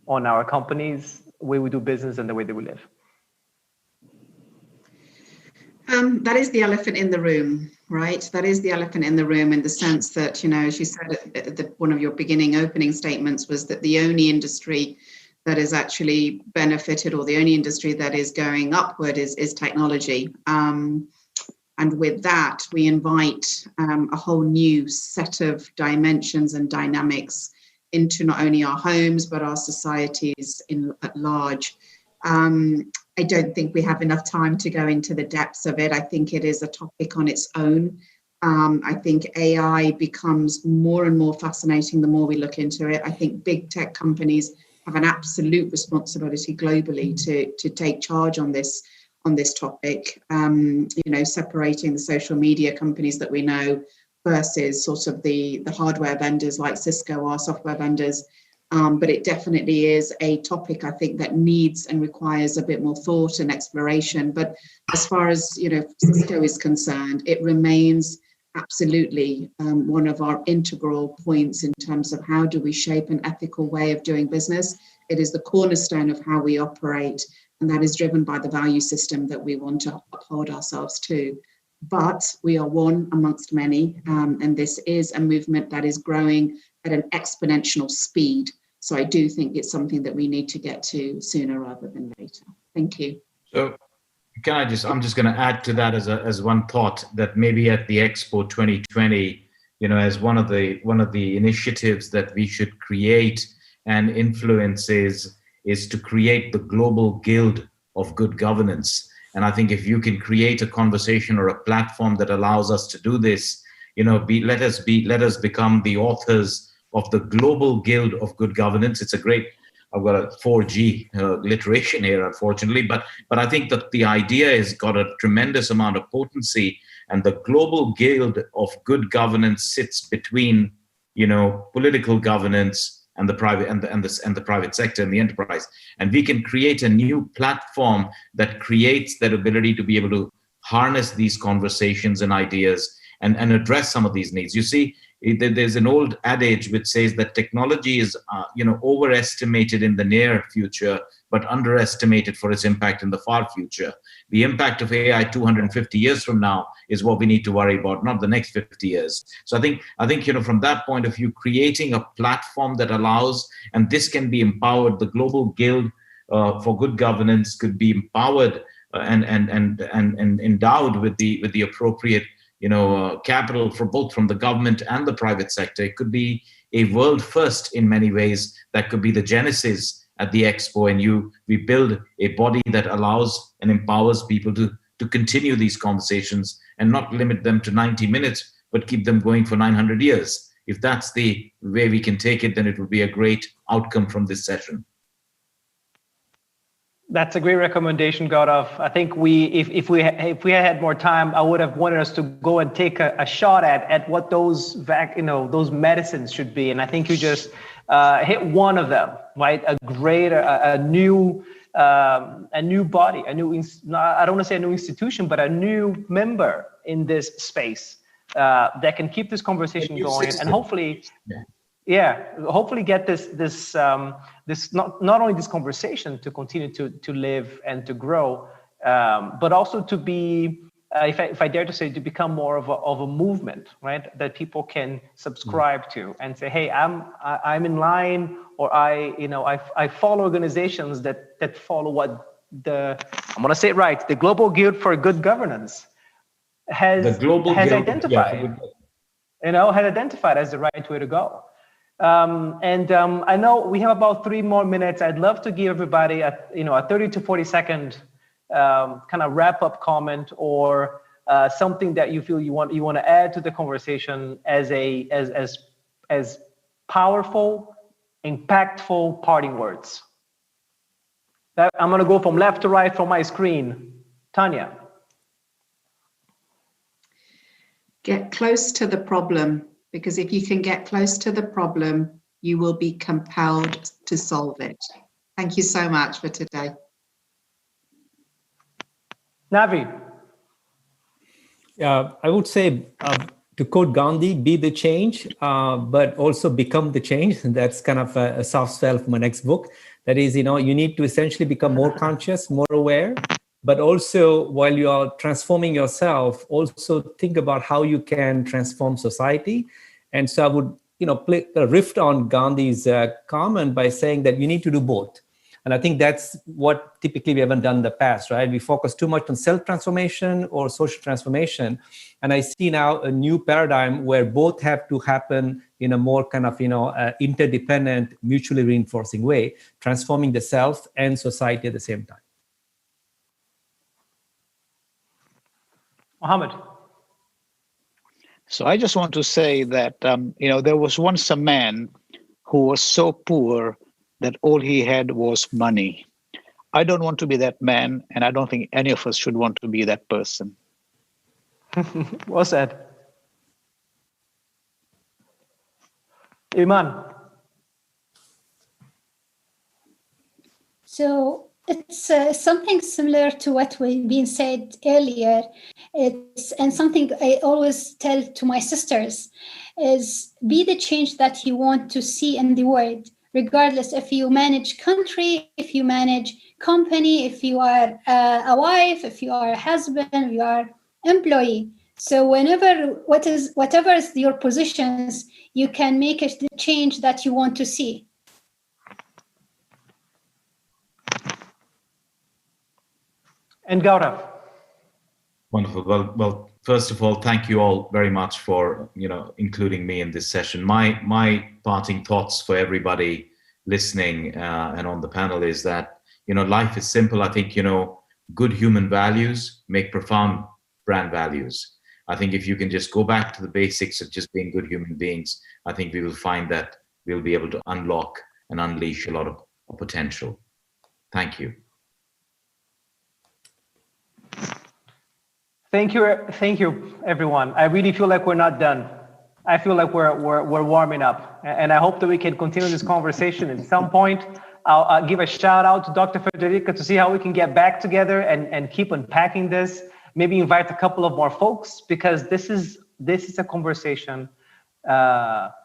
on our companies, the way we do business, and the way that we live? That is the elephant in the room, right? That is the elephant in the room, in the sense that, as you said at one of your opening statements, was that the only industry that is actually benefited, or the only industry that is going upward, is technology. And with that, we invite a whole new set of dimensions and dynamics into not only our homes, but our societies at large. I don't think we have enough time to go into the depths of it. I think it is a topic on its own. I think AI becomes more and more fascinating the more we look into it. I think big tech companies have an absolute responsibility globally to take charge on this topic. Separating the social media companies that we know versus sort of the hardware vendors like Cisco, our software vendors. But it definitely is a topic, I think, that needs and requires a bit more thought and exploration. But as far as Cisco is concerned, it remains absolutely one of our integral points in terms of how do we shape an ethical way of doing business. It is the cornerstone of how we operate, and that is driven by the value system that we want to uphold ourselves to. But we are one amongst many, and this is a movement that is growing at an exponential speed. So I do think it's something that we need to get to sooner rather than later. Thank you. So I'm just going to add to that as one thought, that maybe at the Expo 2020, as one of the initiatives that we should create and influence is to create the global guild of good governance. And I think if you can create a conversation or a platform that allows us to do this, let us become the authors of the global guild of good governance. It's a great, I've got a 4G alliteration here, unfortunately, but I think that the idea has got a tremendous amount of potency, and the global guild of good governance sits between, political governance and the private and the private sector and the enterprise. And we can create a new platform that creates that ability to be able to harness these conversations and ideas and address some of these needs. You see, there's an old adage which says that technology is overestimated in the near future, but underestimated for its impact in the far future. The impact of AI 250 years from now is what we need to worry about, not the next 50 years. So I think from that point of view, creating a platform that allows, and this can be empowered, the Global Guild for Good Governance could be empowered and endowed with the appropriate capital for both from the government and the private sector. It could be a world first in many ways. That could be the genesis at the Expo, and we build a body that allows and empowers people to continue these conversations and not limit them to 90 minutes, but keep them going for 900 years. If that's the way we can take it, then it will be a great outcome from this session. That's a great recommendation, Gaurav. I think if we had more time, I would have wanted us to go and take a shot at what those medicines should be. And I think you just hit one of them, right? A new body, I don't want to say a new institution, but a new member in this space that can keep this conversation going and hopefully. Hopefully get this not only this conversation to continue to live and to grow, but also to be, if I dare to say, to become more of a movement, right? That people can subscribe to and say, hey, I'm in line, or I follow organizations that follow what I'm gonna say it right, the Global Guild for Good Governance has identified, has identified as the right way to go. I know we have about 3 more minutes. I'd love to give everybody a 30 to 40 second kind of wrap up comment, or something that you feel you want to add to the conversation as powerful, impactful parting words. I'm going to go from left to right from my screen. Tanya. Get close to the problem. Because if you can get close to the problem, you will be compelled to solve it. Thank you so much for today. Navi. I would say, to quote Gandhi, be the change, but also become the change. That's kind of a soft sell from my next book. That is, you need to essentially become more conscious, more aware, but also while you are transforming yourself, also think about how you can transform society. And so I would, riff on Gandhi's comment by saying that you need to do both. And I think that's what typically we haven't done in the past, right? We focus too much on self-transformation or social transformation. And I see now a new paradigm where both have to happen in a more kind of, interdependent, mutually reinforcing way, transforming the self and society at the same time. Mohammed. So I just want to say that, there was once a man who was so poor that all he had was money. I don't want to be that man, and I don't think any of us should want to be that person. Well said. Iman. So it's something similar to what we've been said earlier. And something I always tell to my sisters is be the change that you want to see in the world, regardless if you manage country, if you manage company, if you are a wife, if you are a husband, if you are employee. So whatever is your positions, you can make it the change that you want to see. And Gaurav. Wonderful. Well, first of all, thank you all very much for including me in this session. My parting thoughts for everybody listening and on the panel is that life is simple. I think good human values make profound brand values. I think if you can just go back to the basics of just being good human beings, I think we will find that we'll be able to unlock and unleash a lot of potential. Thank you. Thank you, everyone. I really feel like we're not done. I feel like we're warming up, and I hope that we can continue this conversation at some point. I'll give a shout out to Dr. Federica to see how we can get back together and keep unpacking this. Maybe invite a couple of more folks, because this is a conversation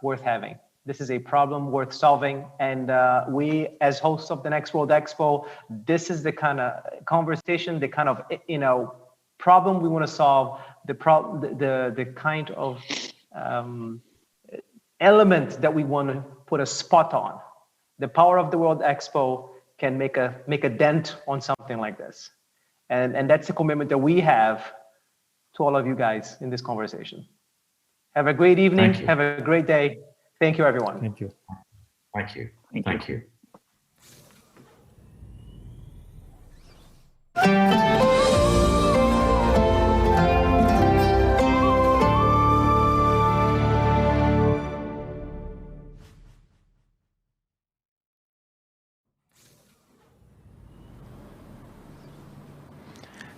worth having. This is a problem worth solving, and we, as hosts of the next World Expo, this is the kind of conversation, the kind of problem we want to solve, the kind of element that we want to put a spot on. The power of the World Expo can make a dent on something like this, and that's a commitment that we have to all of you guys in this conversation. Have a great evening. Have a great day. Thank you, everyone. Thank you. Thank you. Thank you.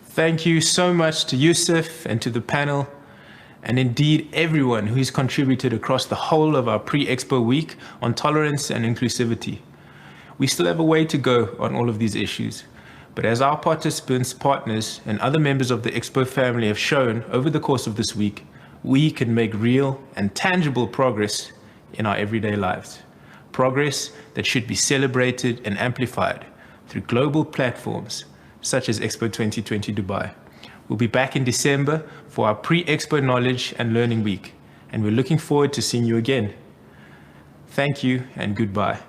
Thank you so much to Yusuf and to the panel, and indeed everyone who's contributed across the whole of our pre-Expo week on tolerance and inclusivity. We still have a way to go on all of these issues, but as our participants, partners, and other members of the Expo family have shown over the course of this week, we can make real and tangible progress in our everyday lives. Progress that should be celebrated and amplified through global platforms such as Expo 2020 Dubai. We'll be back in December for our pre-Expo Knowledge and Learning Week, and we're looking forward to seeing you again. Thank you and goodbye.